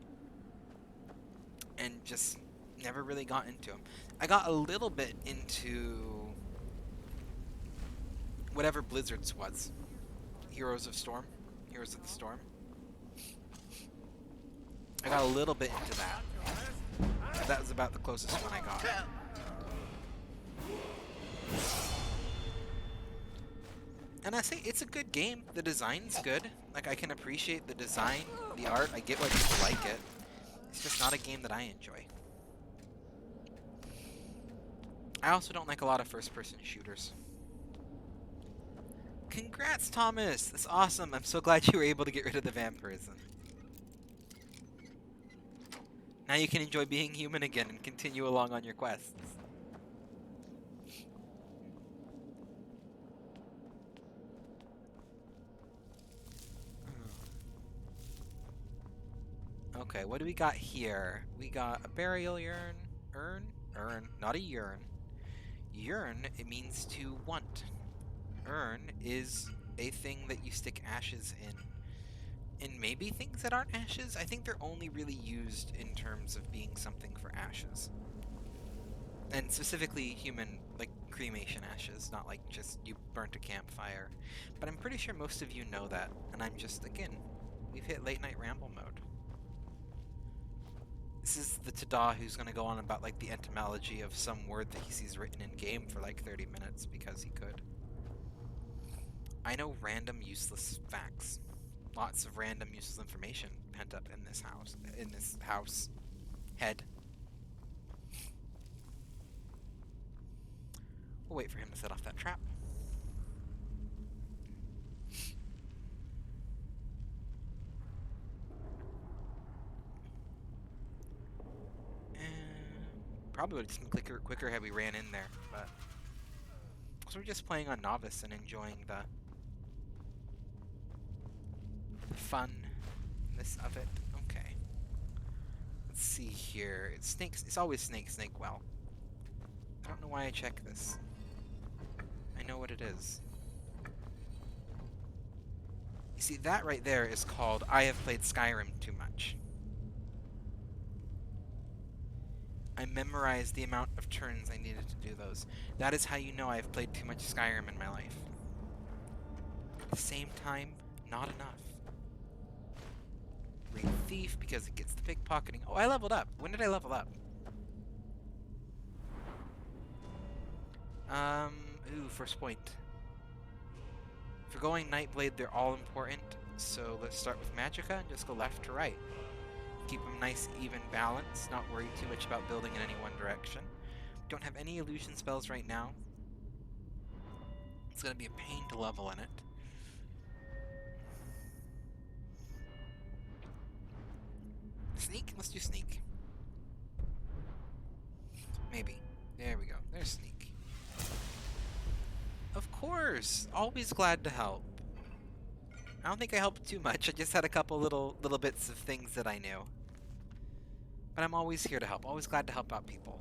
[SPEAKER 1] And just never really got into them. I got a little bit into whatever Blizzard's was. Heroes of Storm. Heroes of the Storm. I got a little bit into that. That was about the closest one I got. And I say it's a good game. The design's good. Like, I can appreciate the design, the art. I get why people like it. It's just not a game that I enjoy. I also don't like a lot of first-person shooters. Congrats, Thomas! That's awesome. I'm so glad you were able to get rid of the vampirism. Now you can enjoy being human again and continue along on your quests. Okay, what do we got here? We got a burial urn. Urn, not a urn. Urn, it means to want. Urn is a thing that you stick ashes in. And maybe things that aren't ashes? I think they're only really used in terms of being something for ashes. And specifically human, like, cremation ashes, not like just you burnt a campfire. But I'm pretty sure most of you know that, and I'm just, again, we've hit late night ramble mode. This is the Tada who's going to go on about, like, the etymology of some word that he sees written in-game for, like, 30 minutes because he could. I know random useless facts. Lots of random useless information pent up in this house. Head. We'll wait for him to set off that trap. Probably would have just been quicker had we ran in there, but so we're just playing on novice and enjoying the funness of it. Okay. Let's see here. It's snakes. It's always snake well. I don't know why I check this. I know what it is. You see, that right there is called I have played Skyrim too much. I memorized the amount of turns I needed to do those. That is how you know I've played too much Skyrim in my life. At the same time, not enough. Raid Thief because it gets the pickpocketing. Oh, I leveled up. When did I level up? Ooh, first point. For going Nightblade, they're all important. So let's start with Magicka and just go left to right. Keep them nice, even balance. Not worry too much about building in any one direction. Don't have any illusion spells right now. It's going to be a pain to level in it. Sneak? Let's do sneak. Maybe. There we go. There's sneak. Of course! Always glad to help. I don't think I helped too much. I just had a couple little bits of things that I knew. But I'm always here to help. Always glad to help out people.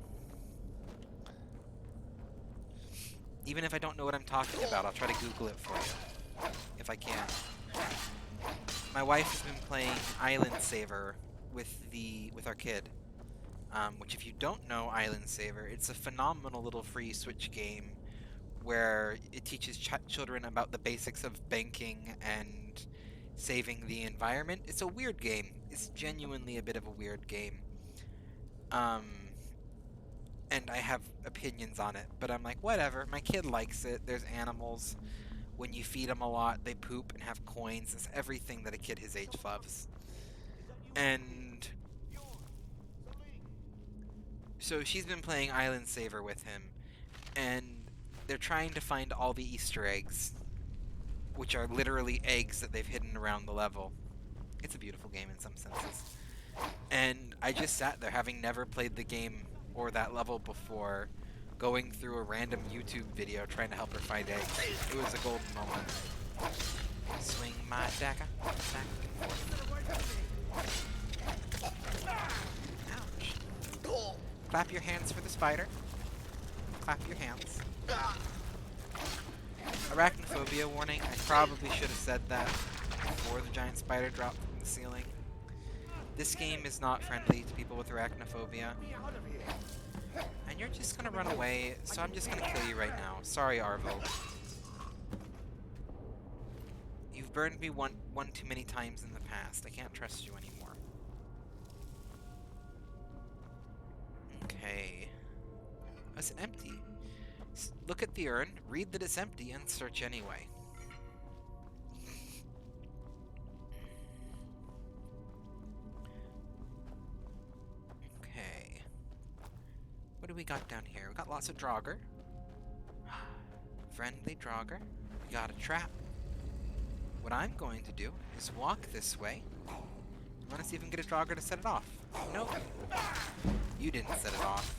[SPEAKER 1] Even if I don't know what I'm talking about, I'll try to Google it for you. If I can. My wife has been playing Island Saver with our kid. Which, if you don't know Island Saver, it's a phenomenal little free Switch game where it teaches children about the basics of banking and saving the environment. It's a weird game. It's genuinely a bit of a weird game. And I have opinions on it, but I'm like, whatever. My kid likes it. There's animals. When you feed them a lot, they poop and have coins. It's everything that a kid his age loves. And so she's been playing Island Saver with him, and they're trying to find all the Easter eggs, which are literally eggs that they've hidden around the level. It's a beautiful game in some senses. And I just sat there, having never played the game or that level before, going through a random YouTube video trying to help her find eggs. It was a golden moment. Swing my dagger back and forth. Ouch. Clap your hands for the spider. Clap your hands. Arachnophobia warning. I probably should have said that before the giant spider dropped from the ceiling. This game is not friendly to people with arachnophobia. And you're just gonna run away, so I'm just gonna kill you right now. Sorry, Arvo. You've burned me one too many times in the past. I can't trust you anymore. Okay. Oh, it's empty. Look at the urn, read that it's empty, and search anyway. Okay. What do we got down here? We got lots of Draugr. Friendly Draugr. We got a trap. What I'm going to do is walk this way. I want to see if I can get a Draugr to set it off. Nope. You didn't set it off.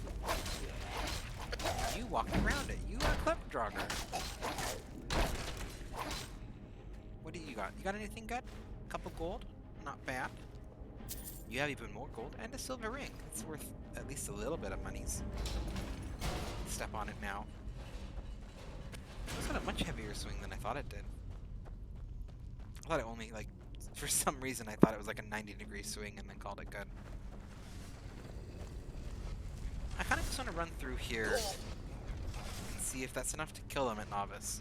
[SPEAKER 1] You walked around it. You are a clever Draugr. What do you got? You got anything good? A couple gold? Not bad. You have even more gold and a silver ring. It's worth at least a little bit of monies. Step on it now. It's got a much heavier swing than I thought it did. I thought it only, like, for some reason I thought it was like a 90-degree swing and then called it good. I kind of just want to run through here and see if that's enough to kill him at Novice.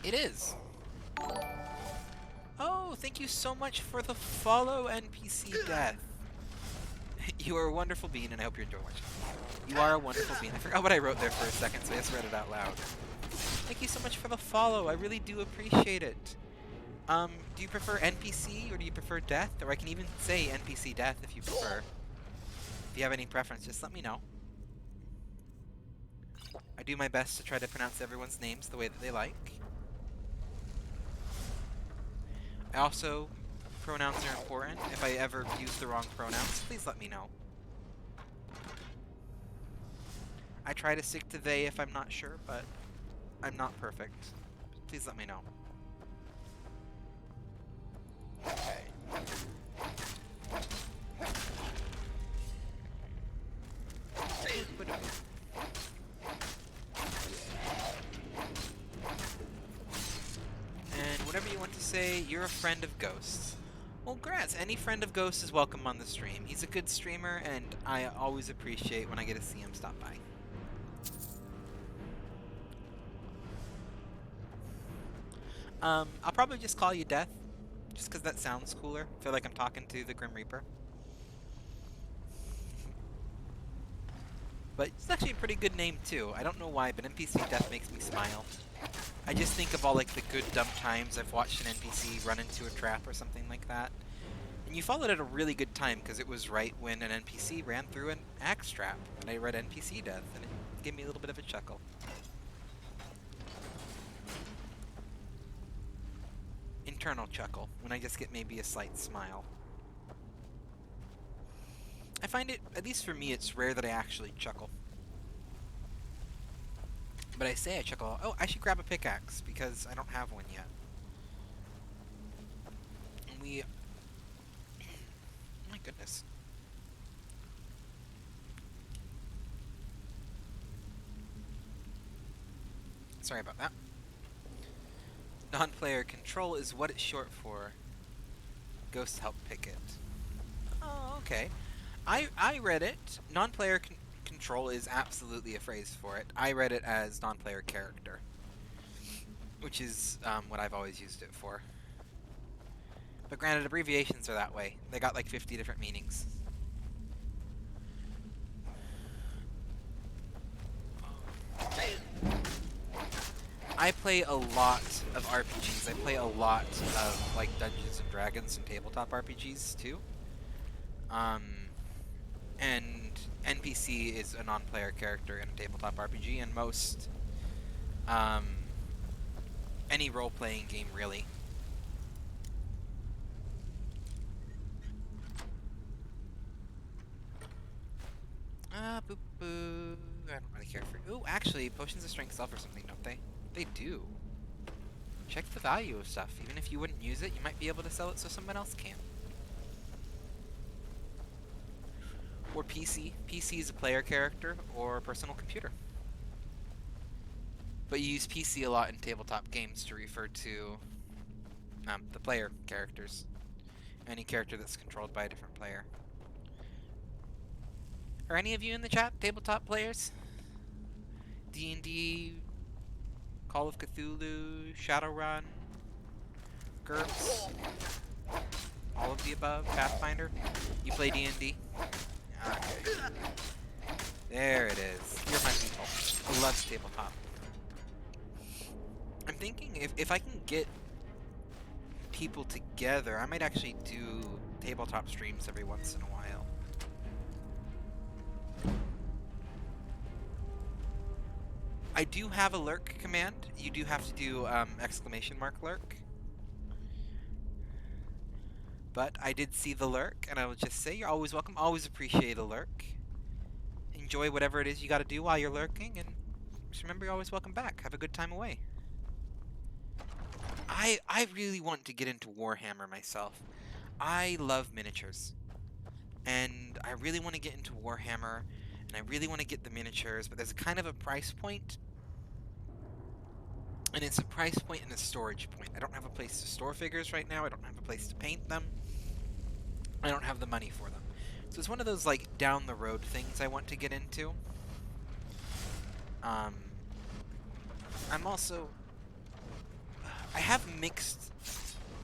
[SPEAKER 1] It is! Oh, thank you so much for the follow, NPC Death. You are a wonderful being, and I hope you enjoy watching. You are a wonderful being. I forgot what I wrote there for a second, so I just read it out loud. Thank you so much for the follow. I really do appreciate it. Do you prefer NPC or do you prefer death? Or I can even say NPC death if you prefer. If you have any preference, just let me know. I do my best to try to pronounce everyone's names the way that they like. I also, pronouns are important. If I ever use the wrong pronouns, please let me know. I try to stick to they if I'm not sure, but I'm not perfect. Please let me know. Okay. And whatever you want to say, you're a friend of Ghosts. Well, congrats. Any friend of Ghosts is welcome on the stream. He's a good streamer, and I always appreciate when I get to see him stop by. I'll probably just call you Death, just because that sounds cooler. I feel like I'm talking to the Grim Reaper. But it's actually a pretty good name, too. I don't know why, but NPC Death makes me smile. I just think of all, like, the good dumb times I've watched an NPC run into a trap or something like that. And you followed at a really good time, because it was right when an NPC ran through an axe trap, and I read NPC Death, and it gave me a little bit of a chuckle. Internal chuckle, when I just get maybe a slight smile. I find it, at least for me, it's rare that I actually chuckle. But I say I chuckle, oh, I should grab a pickaxe, because I don't have one yet. And we... my goodness. Sorry about that. Non-player control is what it's short for. Ghosts help pick it. Oh, okay. I read it. Non-player control is absolutely a phrase for it. I read it as non-player character, which is what I've always used it for. But granted, abbreviations are that way. They got like 50 different meanings. I play a lot of RPGs. I play a lot of like Dungeons and Dragons and tabletop RPGs too. And NPC is a non-player character in a tabletop RPG, and most any role-playing game really. Boop boo. I don't really care for. Ooh, actually, potions of strength sell for something, don't they? They do. Check the value of stuff. Even if you wouldn't use it, you might be able to sell it so someone else can. Or PC. PC is a player character or a personal computer. But you use PC a lot in tabletop games to refer to the player characters. Any character that's controlled by a different player. Are any of you in the chat tabletop players? D&D, Call of Cthulhu, Shadowrun, GURPS, all of the above, Pathfinder? You play D&D? Okay. There it is. You're my people. I love tabletop. I'm thinking if I can get people together, I might actually do tabletop streams every once in a while. I do have a lurk command. You do have to do exclamation mark lurk. But I did see the lurk, and I will just say you're always welcome. Always appreciate a lurk. Enjoy whatever it is you got to do while you're lurking, and just remember you're always welcome back. Have a good time away. I really want to get into Warhammer myself. I love miniatures. And I really want to get into Warhammer, and I really want to get the miniatures, but there's kind of a price point. And it's a price point and a storage point. I don't have a place to store figures right now. I don't have a place to paint them. I don't have the money for them. So it's one of those, like, down the road things I want to get into. I'm also... I have mixed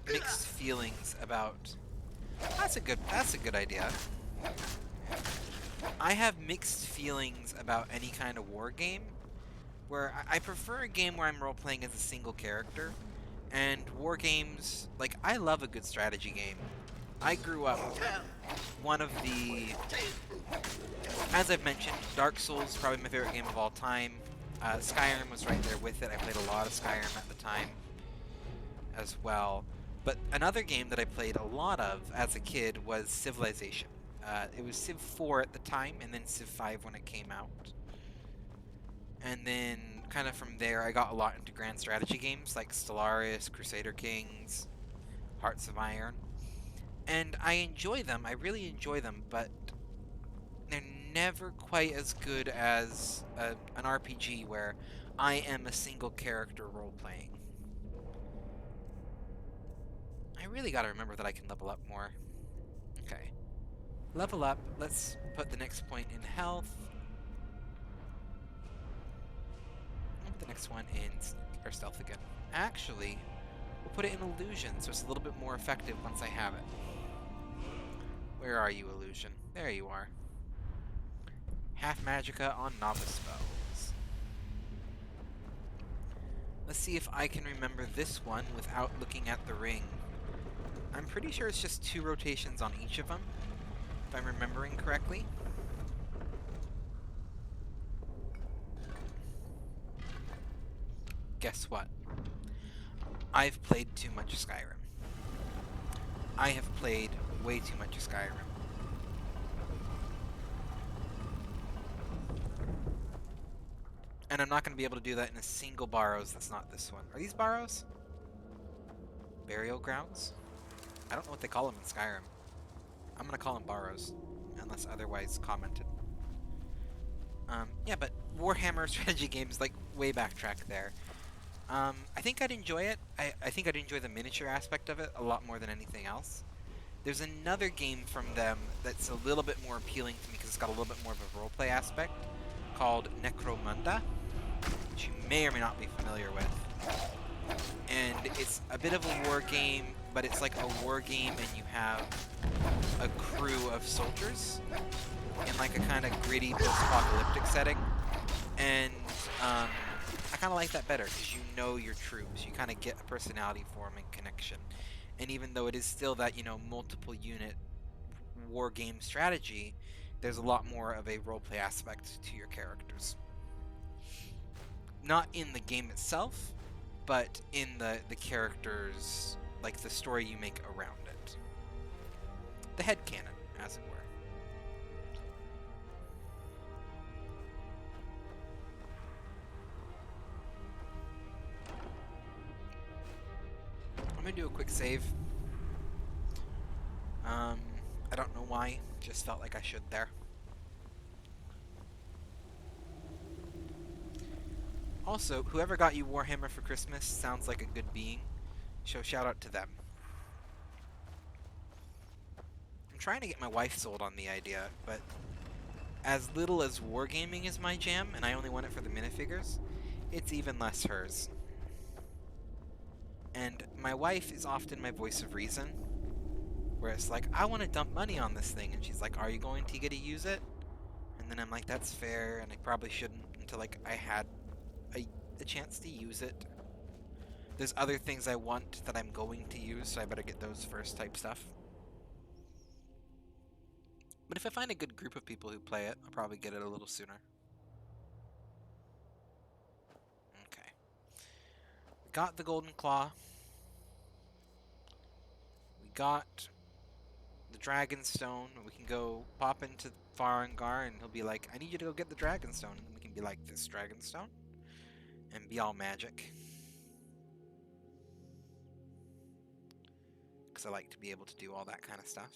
[SPEAKER 1] feelings about... That's a good idea. I have mixed feelings about any kind of war game, where I prefer a game where I'm role-playing as a single character, and war games, like, I love a good strategy game. I grew up, one of the, as I've mentioned, Dark Souls is probably my favorite game of all time. Skyrim was right there with it. I played a lot of Skyrim at the time as well. But another game that I played a lot of as a kid was Civilization. It was Civ 4 at the time, and then Civ 5 when it came out. And then, kind of from there, I got a lot into grand strategy games like Stellaris, Crusader Kings, Hearts of Iron. And I enjoy them, I really enjoy them, but they're never quite as good as an RPG where I am a single character role-playing. I really gotta remember that I can level up more. Okay. Level up. Let's put the next point in health. Put the next one in our stealth again. Actually, we'll put it in illusion, so it's a little bit more effective once I have it. Where are you, illusion? There you are. Half magicka on novice spells. Let's see if I can remember this one without looking at the ring. I'm pretty sure it's just 2 rotations on each of them, if I'm remembering correctly. Guess what? I've played too much Skyrim. I have played way too much Skyrim. And I'm not going to be able to do that in a single Barrows that's not this one. Are these Barrows? Burial grounds? I don't know what they call them in Skyrim. I'm going to call them Barrows, unless otherwise commented. Yeah, but Warhammer strategy games, like, way backtrack there. I think I'd enjoy it. I think I'd enjoy the miniature aspect of it a lot more than anything else. There's another game from them that's a little bit more appealing to me because it's got a little bit more of a roleplay aspect called Necromunda, which you may or may not be familiar with. And it's a bit of a war game, but it's like a war game and you have a crew of soldiers in like a kind of gritty post-apocalyptic setting. And I kind of like that better because you know your troops. You kind of get a personality for them and connection. And even though it is still that, you know, multiple unit war game strategy, there's a lot more of a roleplay aspect to your characters. Not in the game itself, but in the characters, like the story you make around it. The headcanon, as it were. I'm gonna do a quick save. I don't know why, just felt like I should there. Also, whoever got you Warhammer for Christmas sounds like a good being, so shout out to them. I'm trying to get my wife sold on the idea, but as little as wargaming is my jam, and I only want it for the minifigures, it's even less hers. And my wife is often my voice of reason, where it's like, I want to dump money on this thing, and she's like, are you going to get to use it? And And I'm like, that's fair, and I probably shouldn't until like I had a chance to use it. There's other things I want that I'm going to use, so I better get those first type stuff. But if I find a good group of people who play it, I'll probably get it a little sooner. Okay. We got the Golden Claw. We got the Dragon Stone. We can go pop into Farengar, and he'll be like, I need you to go get the Dragon Stone. And we can be like, this Dragon Stone? And be all magic. Because I like to be able to do all that kind of stuff.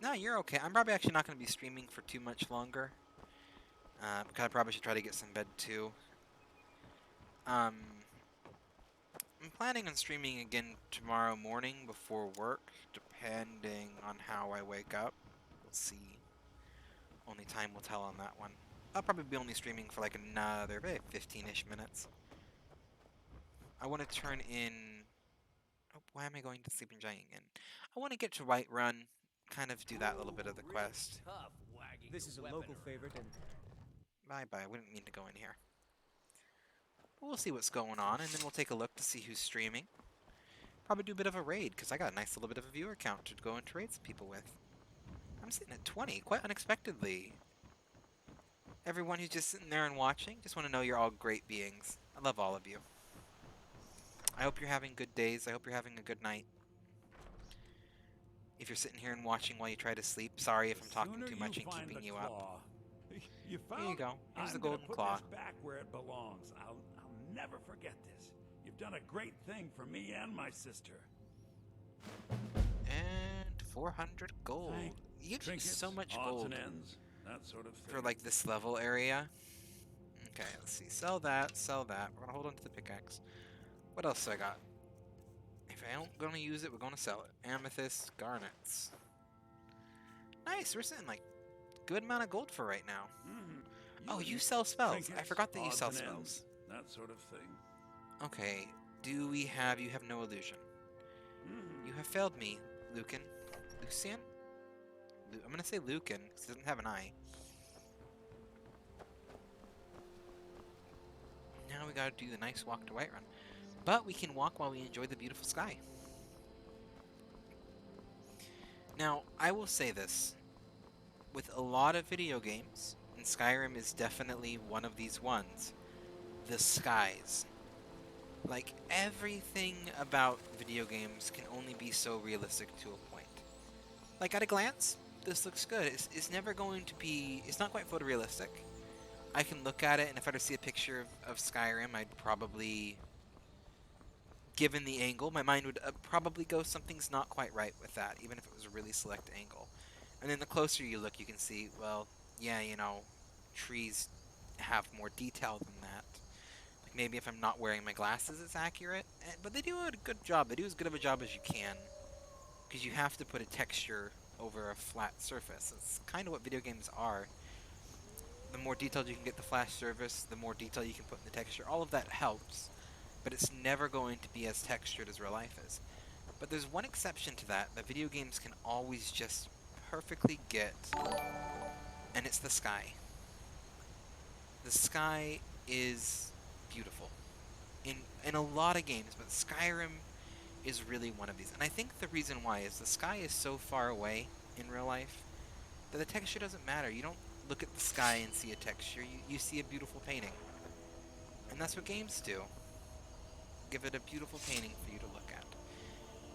[SPEAKER 1] No, you're okay. I'm probably actually not going to be streaming for too much longer. Because I probably should try to get some bed too. I'm planning on streaming again tomorrow morning before work, depending on how I wake up. We'll see. Only time will tell on that one. I'll probably be only streaming for like another 15-ish minutes. I want to turn in... Oh, why am I going to Sleeping Giant again? I want to get to Whiterun, kind of do that little bit of the quest.
[SPEAKER 9] This is a local favorite and...
[SPEAKER 1] Bye-bye, I wouldn't mean to go in here. But we'll see what's going on, and then we'll take a look to see who's streaming. Probably do a bit of a raid, because I got a nice little bit of a viewer count to go and trade some people with. I'm sitting at 20, quite unexpectedly. Everyone who's just sitting there and watching, just want to know you're all great beings. I love all of you. I hope you're having good days. I hope you're having a good night. If you're sitting here and watching while you try to sleep, sorry if I'm talking too much and keeping you up.
[SPEAKER 4] You found?
[SPEAKER 1] Here you go. Here's the
[SPEAKER 4] I'm gonna
[SPEAKER 1] Golden
[SPEAKER 4] put
[SPEAKER 1] Claw.
[SPEAKER 4] this back where it belongs. I'll never forget this. You've done a great thing for me and my sister.
[SPEAKER 1] And 400 gold.
[SPEAKER 4] Thank
[SPEAKER 1] You get
[SPEAKER 4] trinkets,
[SPEAKER 1] so much
[SPEAKER 4] odds
[SPEAKER 1] gold
[SPEAKER 4] and ends, that sort of thing.
[SPEAKER 1] for like this level area. Okay, let's see. Sell that, sell that. We're gonna hold on to the pickaxe. What else do I got? If I don't gonna use it, we're gonna sell it. Amethyst, garnets. Nice, we're sitting like good amount of gold for right now. Oh, you sell spells. I
[SPEAKER 4] trinkets,
[SPEAKER 1] forgot that you
[SPEAKER 4] odds
[SPEAKER 1] sell
[SPEAKER 4] and
[SPEAKER 1] spells.
[SPEAKER 4] ends, that sort of thing.
[SPEAKER 1] Okay, do we have... You have no illusion. You have failed me, Lucan. Lucian? I'm gonna say Lucan, because he doesn't have an eye. Now we gotta do the nice walk to Whiterun. But we can walk while we enjoy the beautiful sky. Now, I will say this. With a lot of video games, and Skyrim is definitely one of these ones, the skies. Like, everything about video games can only be so realistic to a point. Like, at a glance, this looks good. It's never going to be... It's not quite photorealistic. I can look at it, and if I were to see a picture of Skyrim, I'd probably... Given the angle, my mind would probably go, something's not quite right with that, even if it was a really select angle. And then the closer you look, you can see, well, yeah, you know, trees have more detail than that. Like maybe if I'm not wearing my glasses, it's accurate. But they do a good job. They do as good of a job as you can. Because you have to put a texture over a flat surface. That's kind of what video games are. The more detailed you can get the flat surface, the more detail you can put in the texture. All of that helps. But it's never going to be as textured as real life is. But there's one exception to that video games can always just perfectly get, and it's the sky. The sky is beautiful in a lot of games, but Skyrim is really one of these. And I think the reason why is the sky is so far away in real life that the texture doesn't matter. You don't look at the sky and see a texture. You see a beautiful painting. And that's what games do. Give it a beautiful painting for you to look at.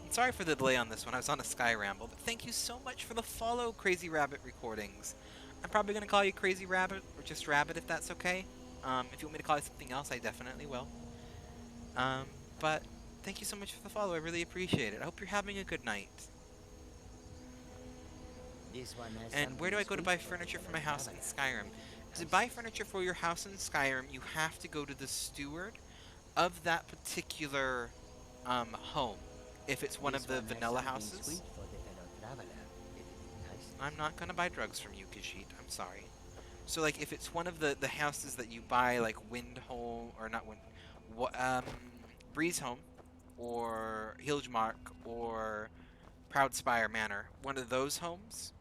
[SPEAKER 1] And sorry for the delay on this one. I was on a Sky Ramble, but thank you so much for the follow, Crazy Rabbit Recordings. I'm probably going to call you Crazy Rabbit, or just Rabbit if that's okay. If you want me to call you something else, I definitely will. But thank you so much for the follow. I really appreciate it. I hope you're having a good night.
[SPEAKER 9] This one has
[SPEAKER 1] And where do I go to buy furniture for my house in Skyrim? To buy furniture for your house in Skyrim, you have to go to the steward of that particular home. If it's one of the vanilla houses. I'm not going to buy drugs from you, Kashit. I'm sorry. So, like, if it's one of the houses that you buy, like Windhome, or not Wind... Breeze Home, or Hildmark or Proudspire Manor, one of those homes,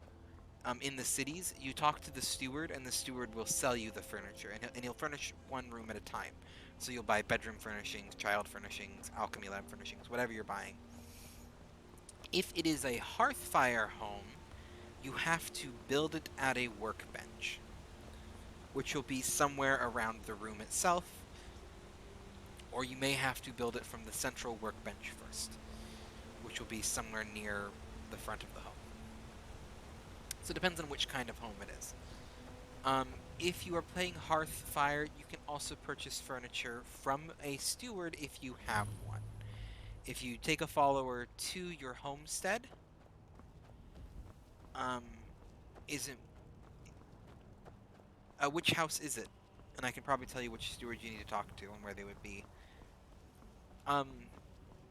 [SPEAKER 1] in the cities, you talk to the steward, and the steward will sell you the furniture, and he'll furnish one room at a time. So you'll buy bedroom furnishings, child furnishings, alchemy lab furnishings, whatever you're buying. If it is a Hearthfire home, you have to build it at a workbench, which will be somewhere around the room itself, or you may have to build it from the central workbench first, which will be somewhere near the front of the home. So it depends on which kind of home it is. If you are playing Hearthfire, you can also purchase furniture from a steward if you have one. If you take a follower to your homestead, which house is it? And I can probably tell you which steward you need to talk to and where they would be.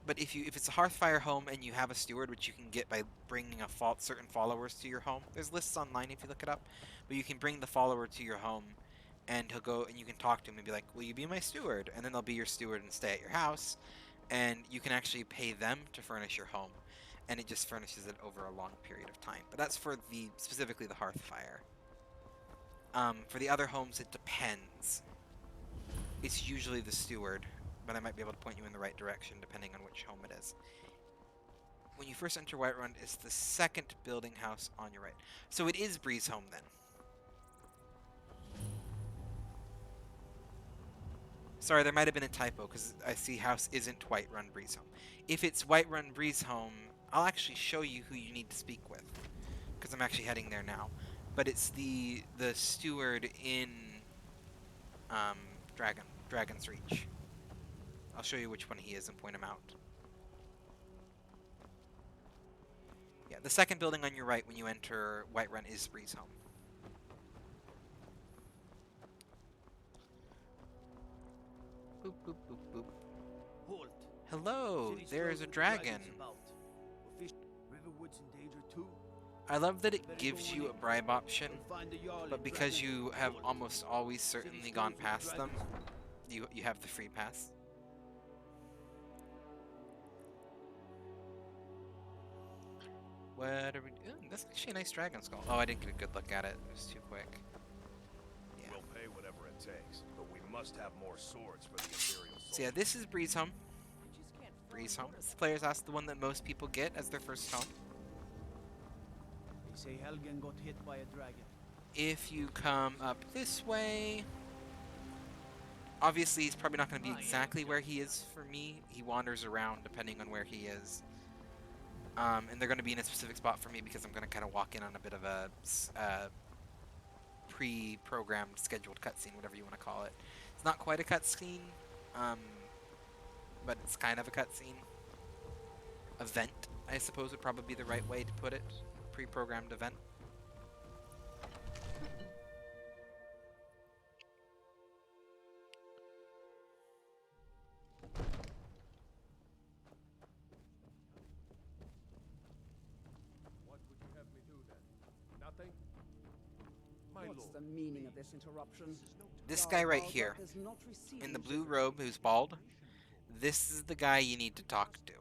[SPEAKER 1] But if it's a Hearthfire home and you have a steward, which you can get by bringing certain followers to your home, there's lists online if you look it up. But you can bring the follower to your home, and he'll go and you can talk to him and be like, "Will you be my steward?" And then they'll be your steward and stay at your house, and you can actually pay them to furnish your home, and it just furnishes it over a long period of time. But that's for specifically the Hearthfire. For the other homes, it depends. It's usually the steward, but I might be able to point you in the right direction depending on which home it is. When you first enter Whiterun, it's the second building house on your right. So it is Breeze Home then. Sorry, there might have been a typo because I see house isn't Whiterun Breeze Home. If it's Whiterun Breeze Home, I'll actually show you who you need to speak with, because I'm actually heading there now. But it's the steward in Dragon's Reach. I'll show you which one he is and point him out. Yeah, the second building on your right when you enter Whiterun is Breeze Home. Boop, boop, boop, boop.
[SPEAKER 5] Halt.
[SPEAKER 1] Hello,
[SPEAKER 5] City
[SPEAKER 1] there's
[SPEAKER 5] strolls
[SPEAKER 1] a
[SPEAKER 5] with
[SPEAKER 1] dragon.
[SPEAKER 5] dragons about. Riverwood's in danger too.
[SPEAKER 1] I love that it gives you a bribe option,
[SPEAKER 5] We'll find the Jarl
[SPEAKER 1] but
[SPEAKER 5] and
[SPEAKER 1] because
[SPEAKER 5] dragon
[SPEAKER 1] you have
[SPEAKER 5] halt.
[SPEAKER 1] almost always certainly
[SPEAKER 5] City
[SPEAKER 1] gone
[SPEAKER 5] strolls with
[SPEAKER 1] past them,
[SPEAKER 5] dragons.
[SPEAKER 1] you have the free pass. What are we doing? That's actually a nice dragon skull. Oh, I didn't get a good look at it. It was too quick. Yeah.
[SPEAKER 3] We'll pay whatever it takes, but we must have more swords for the Imperial soldiers.
[SPEAKER 1] So yeah, this is Breeze Home. Breeze Home. It's the player's house, the one that most people get as their first home.
[SPEAKER 5] They say Helgen got hit by a dragon.
[SPEAKER 1] If you come up this way, obviously he's probably not going to be exactly where he is for me. He wanders around depending on where he is. And they're going to be in a specific spot for me because I'm going to kind of walk in on a bit of a pre-programmed, scheduled cutscene, whatever you want to call it. It's not quite a cutscene, but it's kind of a cutscene. Event, I suppose would probably be the right way to put it. Pre-programmed event.
[SPEAKER 2] What would you have me do then? Nothing? My
[SPEAKER 10] What's
[SPEAKER 2] lord.
[SPEAKER 10] the meaning of this interruption?
[SPEAKER 1] This guy right here,
[SPEAKER 10] Does not receive
[SPEAKER 1] in the
[SPEAKER 10] these
[SPEAKER 1] blue robe, who's bald, this is the guy you need to talk to.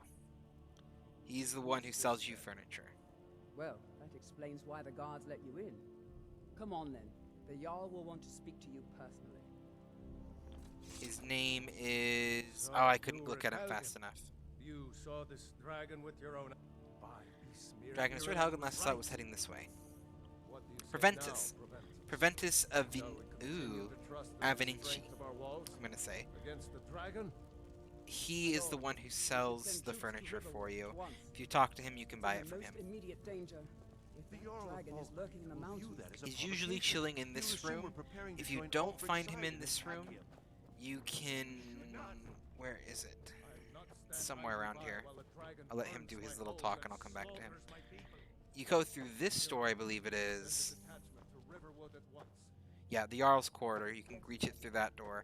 [SPEAKER 1] He's the one who sells you furniture.
[SPEAKER 10] Well, that explains why the guards let you in. Come on then. The Jarl will want to speak to you personally.
[SPEAKER 1] His name is... Oh, I couldn't look at him fast enough.
[SPEAKER 2] You saw this dragon with your own eye. He smeared
[SPEAKER 1] Dragon
[SPEAKER 2] your
[SPEAKER 1] Steward
[SPEAKER 2] own
[SPEAKER 1] Helgen last saw
[SPEAKER 2] right.
[SPEAKER 1] was heading this way.
[SPEAKER 2] What do you say
[SPEAKER 1] Preventus.
[SPEAKER 2] now,
[SPEAKER 1] Preventus
[SPEAKER 2] Shall we continue
[SPEAKER 1] Ooh.
[SPEAKER 2] to trust the
[SPEAKER 1] Aveninci,
[SPEAKER 2] strength of our walls
[SPEAKER 1] I'm gonna say.
[SPEAKER 2] against the dragon?
[SPEAKER 1] He is the one who sells
[SPEAKER 10] Send
[SPEAKER 1] the
[SPEAKER 10] troops to
[SPEAKER 1] furniture for
[SPEAKER 10] Riverwood
[SPEAKER 1] you.
[SPEAKER 10] at once.
[SPEAKER 1] If you talk to him, you can
[SPEAKER 10] It's
[SPEAKER 1] buy
[SPEAKER 10] in
[SPEAKER 1] it
[SPEAKER 10] the
[SPEAKER 1] from
[SPEAKER 10] most
[SPEAKER 1] him.
[SPEAKER 10] immediate danger. If
[SPEAKER 3] The
[SPEAKER 10] that
[SPEAKER 3] Jarl of
[SPEAKER 10] dragon is
[SPEAKER 3] Ulfric
[SPEAKER 10] lurking in the
[SPEAKER 3] will view
[SPEAKER 10] mountains.
[SPEAKER 3] that as a
[SPEAKER 1] He's usually
[SPEAKER 3] provocation.
[SPEAKER 1] chilling in
[SPEAKER 3] You
[SPEAKER 1] this
[SPEAKER 3] assume
[SPEAKER 1] room.
[SPEAKER 3] we're preparing to
[SPEAKER 1] If you
[SPEAKER 3] join
[SPEAKER 1] don't
[SPEAKER 3] Ulfric's
[SPEAKER 1] find him
[SPEAKER 3] side
[SPEAKER 1] in
[SPEAKER 3] and
[SPEAKER 1] this
[SPEAKER 3] attack
[SPEAKER 1] room,
[SPEAKER 3] him.
[SPEAKER 1] you can... Where is it? Somewhere around here. I'll let him do his little talk and I'll come back to him. You go through this store, I believe it is. Yeah, the Jarl's Corridor. You can reach it through that door.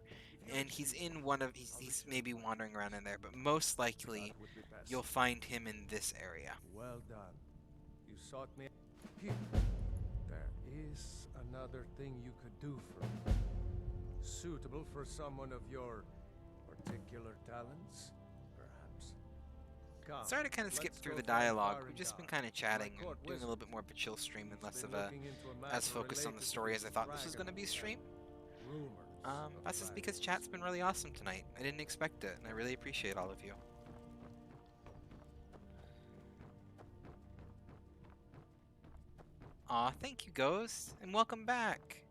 [SPEAKER 1] And he's in one of... He's maybe wandering around in there, but most likely
[SPEAKER 3] That would be best.
[SPEAKER 1] you'll find him in this area.
[SPEAKER 2] Well done. You sought me here. There is another thing you could do for me. Suitable for someone of your particular talents, perhaps. Come,
[SPEAKER 1] Sorry to kind of skip
[SPEAKER 2] let's
[SPEAKER 1] through
[SPEAKER 2] go
[SPEAKER 1] the
[SPEAKER 2] find
[SPEAKER 1] dialogue. We've just been
[SPEAKER 2] Farengar,
[SPEAKER 1] kind of chatting
[SPEAKER 2] my
[SPEAKER 1] and
[SPEAKER 2] court
[SPEAKER 1] doing a
[SPEAKER 2] wizard.
[SPEAKER 1] little bit more of a chill stream and
[SPEAKER 2] He's
[SPEAKER 1] less
[SPEAKER 2] been
[SPEAKER 1] of a
[SPEAKER 2] looking into a
[SPEAKER 1] as
[SPEAKER 2] matter
[SPEAKER 1] focused on the
[SPEAKER 2] related to
[SPEAKER 1] story as I
[SPEAKER 2] these
[SPEAKER 1] thought this was going to be
[SPEAKER 2] dragons
[SPEAKER 1] stream.
[SPEAKER 2] and rumors
[SPEAKER 1] That's
[SPEAKER 2] of
[SPEAKER 1] just because
[SPEAKER 2] dragons.
[SPEAKER 1] chat's been really awesome tonight. I didn't expect it, and I really appreciate all of you. Aw, thank you, Ghost, and welcome back.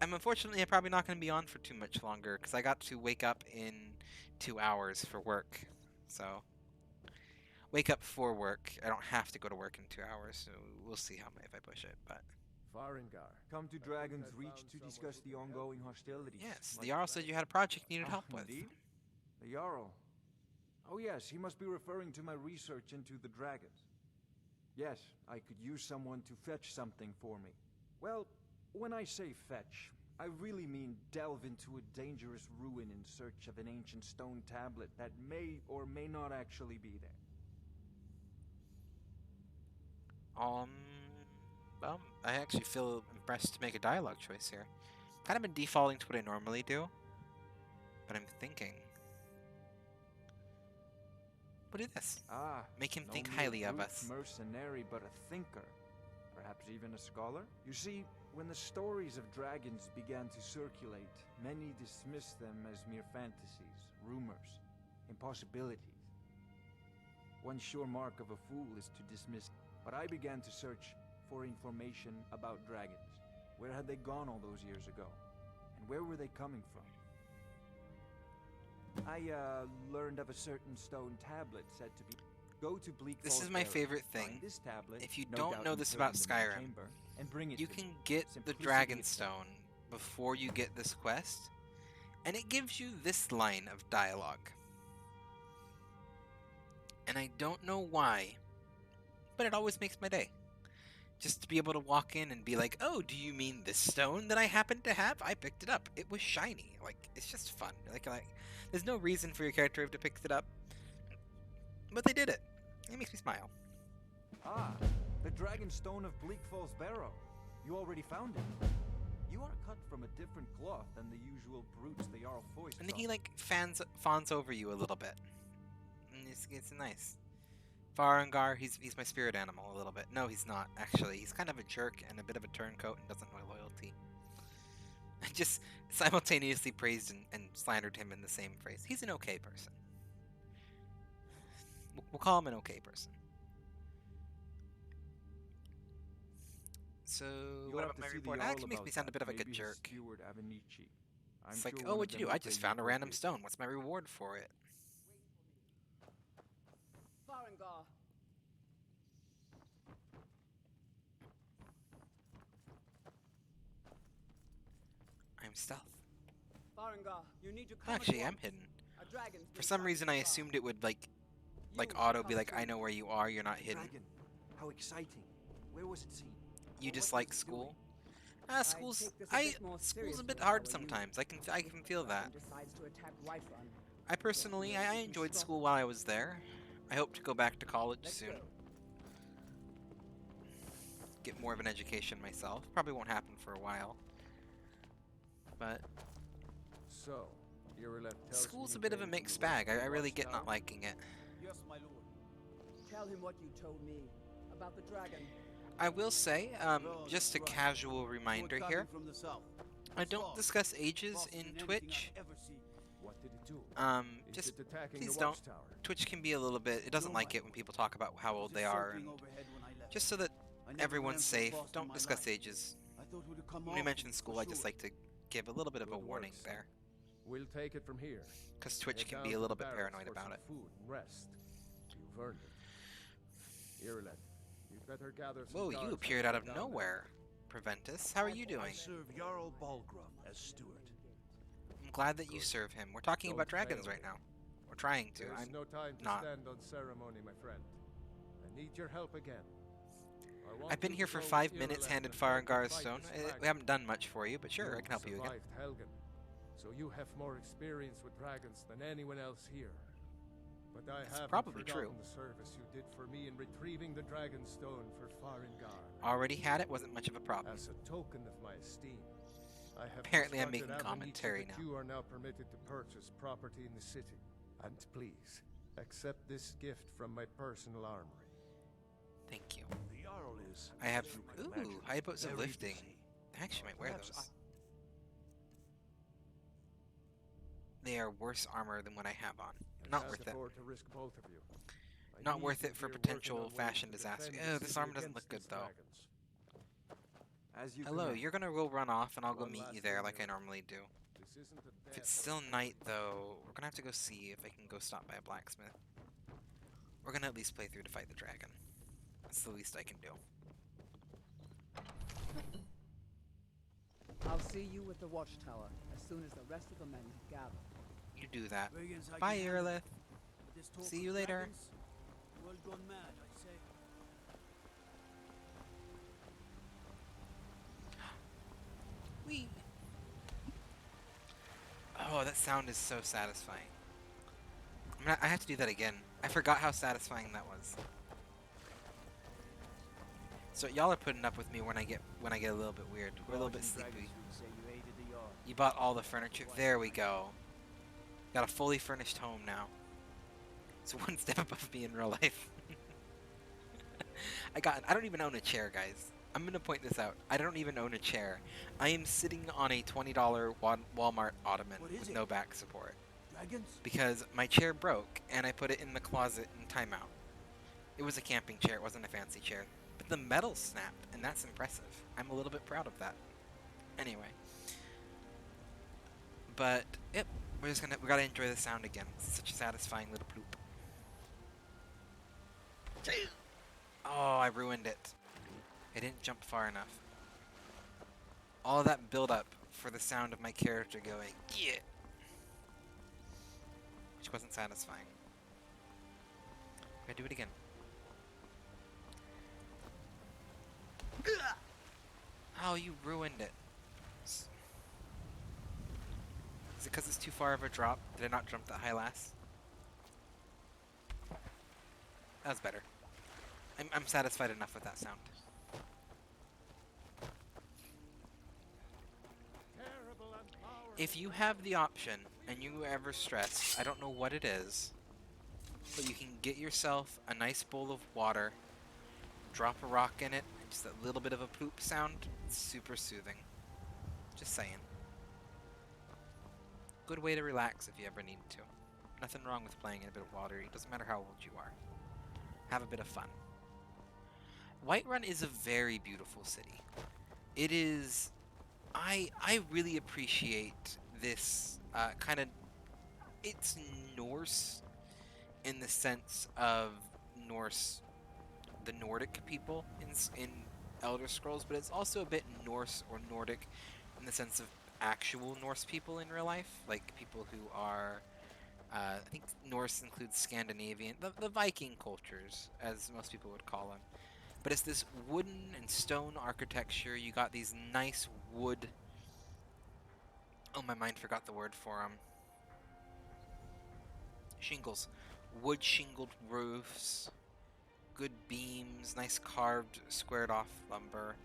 [SPEAKER 1] I'm unfortunately probably not going to be on for too much longer because I got to wake up in 2 hours for work. So, wake up for work. I don't have to go to work in 2 hours, so we'll see how if I push it. But
[SPEAKER 2] Farengar.
[SPEAKER 11] Come to Dragon's Reach to discuss the ongoing hostilities.
[SPEAKER 1] yes, the Jarl said you had a project you needed help with.
[SPEAKER 11] Indeed? The Jarl? Oh yes, he must be referring to my research into the dragons. Yes, I could use someone to fetch something for me. Well, when I say fetch, I really mean delve into a dangerous ruin in search of an ancient stone tablet that may or may not actually be there.
[SPEAKER 1] Well, I actually feel impressed to make a dialogue choice here. Kind of been defaulting to what I normally do, but I'm thinking. We'll do this.
[SPEAKER 11] Ah,
[SPEAKER 1] Make him
[SPEAKER 11] no
[SPEAKER 1] think
[SPEAKER 11] mere
[SPEAKER 1] highly of
[SPEAKER 11] brute
[SPEAKER 1] us.
[SPEAKER 11] mercenary, but a thinker. Perhaps even a scholar? You see, when the stories of dragons began to circulate, many dismissed them as mere fantasies, rumors, impossibilities. One sure mark of a fool is to dismiss. But I began to search for information about dragons. Where had they gone all those years ago? And where were they coming from? I learned of a certain stone tablet said to be... Go to Bleak
[SPEAKER 1] This
[SPEAKER 11] Falls
[SPEAKER 1] is my
[SPEAKER 11] Barrow,
[SPEAKER 1] favorite
[SPEAKER 11] find
[SPEAKER 1] thing.
[SPEAKER 11] this tablet,
[SPEAKER 1] If you
[SPEAKER 11] no
[SPEAKER 1] don't
[SPEAKER 11] doubt
[SPEAKER 1] know this
[SPEAKER 11] interred
[SPEAKER 1] about
[SPEAKER 11] in the main
[SPEAKER 1] Skyrim,
[SPEAKER 11] chamber, and bring it
[SPEAKER 1] you
[SPEAKER 11] to
[SPEAKER 1] can
[SPEAKER 11] me.
[SPEAKER 1] get the
[SPEAKER 11] Simplicity
[SPEAKER 1] Dragon
[SPEAKER 11] is-
[SPEAKER 1] Stone before you get this quest, and it gives you this line of dialogue. And I don't know why, but it always makes my day. Just to be able to walk in and be like, oh, do you mean this stone that I happen to have? I picked it up. It was shiny. Like, it's just fun. Like, there's no reason for your character to have picked it up, but they did it. It makes me smile.
[SPEAKER 11] Ah, the Dragon Stone of Bleak Falls Barrow. You already found it. You are cut from a different cloth than the usual brutes the Jarl foists
[SPEAKER 1] And then
[SPEAKER 11] on.
[SPEAKER 1] he like fawns over you a little bit. And it's nice. Farengar, he's my spirit animal a little bit. No, he's not, actually. He's kind of a jerk and a bit of a turncoat and doesn't know loyalty. I just simultaneously praised and slandered him in the same phrase. He's an okay person. We'll call him an okay person. So,
[SPEAKER 11] You'll
[SPEAKER 1] what
[SPEAKER 11] have
[SPEAKER 1] about
[SPEAKER 11] to
[SPEAKER 1] my
[SPEAKER 11] see the
[SPEAKER 1] report? That
[SPEAKER 11] Jarl
[SPEAKER 1] actually makes me
[SPEAKER 11] about
[SPEAKER 1] sound a
[SPEAKER 11] that.
[SPEAKER 1] bit of a good
[SPEAKER 11] Maybe his
[SPEAKER 1] jerk.
[SPEAKER 11] steward Avenici. I'm
[SPEAKER 1] It's like,
[SPEAKER 11] sure
[SPEAKER 1] oh,
[SPEAKER 11] one
[SPEAKER 1] what'd
[SPEAKER 11] of
[SPEAKER 1] you
[SPEAKER 11] them
[SPEAKER 1] do? I
[SPEAKER 11] will
[SPEAKER 1] just
[SPEAKER 11] pay you
[SPEAKER 1] found a random
[SPEAKER 11] appropriately.
[SPEAKER 1] stone. What's my reward for it?
[SPEAKER 10] Farengar.
[SPEAKER 1] I'm stealth.
[SPEAKER 10] Farengar, you need to come
[SPEAKER 1] Actually,
[SPEAKER 10] at
[SPEAKER 1] I'm
[SPEAKER 10] once.
[SPEAKER 1] hidden.
[SPEAKER 10] A dragon's
[SPEAKER 1] For
[SPEAKER 10] been
[SPEAKER 1] some
[SPEAKER 10] trapped
[SPEAKER 1] reason,
[SPEAKER 10] in
[SPEAKER 1] I
[SPEAKER 10] the bar.
[SPEAKER 1] assumed it would like
[SPEAKER 10] You
[SPEAKER 1] auto
[SPEAKER 10] come
[SPEAKER 1] be like, I
[SPEAKER 10] soon.
[SPEAKER 1] know where you are. You're not hidden.
[SPEAKER 11] Dragon. How exciting. Where was it seen?
[SPEAKER 1] You
[SPEAKER 11] What
[SPEAKER 1] dislike
[SPEAKER 11] was it
[SPEAKER 1] school?
[SPEAKER 11] doing?
[SPEAKER 1] School's
[SPEAKER 10] take this a bit more
[SPEAKER 1] school's a
[SPEAKER 10] seriously
[SPEAKER 1] bit
[SPEAKER 10] if I
[SPEAKER 1] hard
[SPEAKER 10] were you.
[SPEAKER 1] sometimes. I can feel that.
[SPEAKER 10] Dragon decides to attack Whiterun.
[SPEAKER 1] I personally, I enjoyed school while I was there. I hope to go back to college
[SPEAKER 10] Let's
[SPEAKER 1] soon.
[SPEAKER 10] go.
[SPEAKER 1] Get more of an education myself. Probably won't happen for a while. But
[SPEAKER 2] So, Irileth tells
[SPEAKER 1] school's
[SPEAKER 2] me
[SPEAKER 1] a
[SPEAKER 2] you
[SPEAKER 1] bit of a
[SPEAKER 2] came from
[SPEAKER 1] mixed
[SPEAKER 2] the
[SPEAKER 1] bag. I
[SPEAKER 2] Western
[SPEAKER 1] really get not
[SPEAKER 2] Watchtower?
[SPEAKER 1] liking it.
[SPEAKER 5] Yes, my lord.
[SPEAKER 10] Tell him what you told me about the dragon.
[SPEAKER 1] I will say,
[SPEAKER 5] Well,
[SPEAKER 1] just a
[SPEAKER 5] right.
[SPEAKER 1] casual reminder
[SPEAKER 5] You're
[SPEAKER 1] here.
[SPEAKER 5] coming from the south.
[SPEAKER 1] I don't discuss ages in Twitch.
[SPEAKER 2] What did it do? Is
[SPEAKER 1] Just
[SPEAKER 2] it attacking
[SPEAKER 1] please
[SPEAKER 2] the
[SPEAKER 1] don't.
[SPEAKER 2] watchtower?
[SPEAKER 1] Twitch can be a little bit. It doesn't like it when people talk about how old they are. And just so that everyone's safe, don't discuss ages. When we mention school, I just like to give a little bit of a
[SPEAKER 2] Good
[SPEAKER 1] warning
[SPEAKER 2] work,
[SPEAKER 1] there,
[SPEAKER 2] We'll take it from here.
[SPEAKER 1] because Twitch
[SPEAKER 2] Head
[SPEAKER 1] can
[SPEAKER 2] down
[SPEAKER 1] be
[SPEAKER 2] to
[SPEAKER 1] a
[SPEAKER 2] the
[SPEAKER 1] little bit
[SPEAKER 2] barracks
[SPEAKER 1] paranoid
[SPEAKER 2] for
[SPEAKER 1] about
[SPEAKER 2] some
[SPEAKER 1] it.
[SPEAKER 2] Food and rest. You've earned it. Irileth, you'd better gather some
[SPEAKER 1] Whoa,
[SPEAKER 2] guards
[SPEAKER 1] you
[SPEAKER 2] and
[SPEAKER 1] appeared
[SPEAKER 2] head
[SPEAKER 1] out of
[SPEAKER 2] down there.
[SPEAKER 1] nowhere, Preventus. How are you
[SPEAKER 3] I
[SPEAKER 1] doing?
[SPEAKER 3] serve Jarl Balgruff as steward.
[SPEAKER 1] I'm glad that you serve him. We're talking about
[SPEAKER 2] Don't
[SPEAKER 1] dragons
[SPEAKER 2] fail
[SPEAKER 1] right
[SPEAKER 2] me.
[SPEAKER 1] now. We're trying to.
[SPEAKER 2] There's
[SPEAKER 1] I'm
[SPEAKER 2] no time to
[SPEAKER 1] not.
[SPEAKER 2] stand on ceremony, my friend. I need your help again. I want
[SPEAKER 1] I've been
[SPEAKER 2] you
[SPEAKER 1] here
[SPEAKER 2] to
[SPEAKER 1] for
[SPEAKER 2] go
[SPEAKER 1] 5
[SPEAKER 2] with
[SPEAKER 1] minutes,
[SPEAKER 2] Irileth
[SPEAKER 1] handed
[SPEAKER 2] and help
[SPEAKER 1] Farengar's
[SPEAKER 2] fight
[SPEAKER 1] stone.
[SPEAKER 2] this
[SPEAKER 1] We
[SPEAKER 2] dragon.
[SPEAKER 1] haven't done much for you, but sure, I can help you again.
[SPEAKER 2] survived Helgen, so you have more experience with dragons than anyone else here. But I
[SPEAKER 1] That's
[SPEAKER 2] haven't
[SPEAKER 1] probably
[SPEAKER 2] forgotten
[SPEAKER 1] true.
[SPEAKER 2] the service you did for me in retrieving the dragon stone for Farengar.
[SPEAKER 1] Already had it, wasn't much of a problem.
[SPEAKER 2] As a token of my esteem, I have
[SPEAKER 1] Apparently I'm
[SPEAKER 2] instructed
[SPEAKER 1] making
[SPEAKER 2] Avenici
[SPEAKER 1] commentary
[SPEAKER 2] that
[SPEAKER 1] now.
[SPEAKER 2] You are now permitted to purchase property in the city. And please, Accept this gift from my personal armory.
[SPEAKER 1] Thank you.
[SPEAKER 3] The Jarl is,
[SPEAKER 1] I have
[SPEAKER 3] as you can imagine,
[SPEAKER 1] high boats of
[SPEAKER 3] very
[SPEAKER 1] lifting.
[SPEAKER 3] busy.
[SPEAKER 1] I actually might wear
[SPEAKER 11] Perhaps
[SPEAKER 1] those. They are worse armor than what I have on.
[SPEAKER 2] I
[SPEAKER 1] Not
[SPEAKER 2] can't
[SPEAKER 1] worth it.
[SPEAKER 2] afford to risk both of you. I
[SPEAKER 1] Not
[SPEAKER 2] need
[SPEAKER 1] worth
[SPEAKER 2] you
[SPEAKER 1] it for
[SPEAKER 2] here
[SPEAKER 1] potential
[SPEAKER 2] working away
[SPEAKER 1] fashion
[SPEAKER 2] to
[SPEAKER 1] disaster.
[SPEAKER 2] defend the
[SPEAKER 1] Oh, this
[SPEAKER 2] city
[SPEAKER 1] armor doesn't
[SPEAKER 2] against
[SPEAKER 1] look good
[SPEAKER 2] these
[SPEAKER 1] though.
[SPEAKER 2] dragons.
[SPEAKER 11] As you
[SPEAKER 1] Hello,
[SPEAKER 11] command.
[SPEAKER 1] you're gonna go run off and I'll go
[SPEAKER 2] One
[SPEAKER 1] meet
[SPEAKER 2] last
[SPEAKER 1] you there
[SPEAKER 2] thing,
[SPEAKER 1] like I
[SPEAKER 2] Hero.
[SPEAKER 1] normally do.
[SPEAKER 2] This isn't a
[SPEAKER 1] If
[SPEAKER 2] death
[SPEAKER 1] it's still night though, we're gonna have to go see if I can go stop by a blacksmith. We're gonna at least play through to fight the dragon. That's the least I can do.
[SPEAKER 10] I'll see you at the watchtower as soon as the rest of the men have gathered.
[SPEAKER 1] You do that.
[SPEAKER 5] Brigands, how
[SPEAKER 1] Bye,
[SPEAKER 5] you handle
[SPEAKER 1] Irilith.
[SPEAKER 5] it? With this talk
[SPEAKER 1] See
[SPEAKER 5] of
[SPEAKER 1] you later.
[SPEAKER 5] dragons? World gone mad, I'd say.
[SPEAKER 1] Whee! Oh, that sound is so satisfying. I have to do that again. I forgot how satisfying that was. So y'all are putting up with me when I get a little bit weird. We're a little bit
[SPEAKER 5] Dragons
[SPEAKER 1] sleepy.
[SPEAKER 5] would say you aided the Jarl.
[SPEAKER 1] You bought all the furniture. There we go. Got a fully furnished home now. It's one step above me in real life. I don't even own a chair, guys. I'm gonna point this out. I don't even own a chair. I am sitting on a $20 Walmart ottoman
[SPEAKER 5] What is
[SPEAKER 1] with
[SPEAKER 5] it?
[SPEAKER 1] no back support.
[SPEAKER 5] Dragons?
[SPEAKER 1] Because my chair broke and I put it in the closet in timeout. It was a camping chair, it wasn't a fancy chair. But the metal snapped, and that's impressive. I'm a little bit proud of that. Anyway. But, yep, we gotta enjoy the sound again. It's such a satisfying little ploop. Oh, I ruined it. I didn't jump far enough. All of that build up for the sound of my character going, yeah! Which wasn't satisfying. Gotta do it again. Oh, you ruined it. Is it because it's too far of a drop? Did I not jump that high last? That was better. I'm satisfied enough with that sound.
[SPEAKER 2] Terrible and powerful.
[SPEAKER 1] If you have the option, and you ever stress, I don't know what it is, but you can get yourself a nice bowl of water, drop a rock in it, and just a little bit of a poop sound, it's super soothing. Just saying. Good way to relax if you ever need to. Nothing wrong with playing in a bit of water, it doesn't matter how old you are. Have a bit of fun. Whiterun is a very beautiful city. It is... I really appreciate this kind of... It's Norse in the sense of Norse, the Nordic people in Elder Scrolls, but it's also a bit Norse or Nordic in the sense of actual Norse people in real life, like people who are... I think Norse includes Scandinavian, the Viking cultures, as most people would call them. But it's this wooden and stone architecture. You got these nice wood... Oh, my mind forgot the word for them. Shingles. Wood shingled roofs. Good beams. Nice carved, squared off lumber.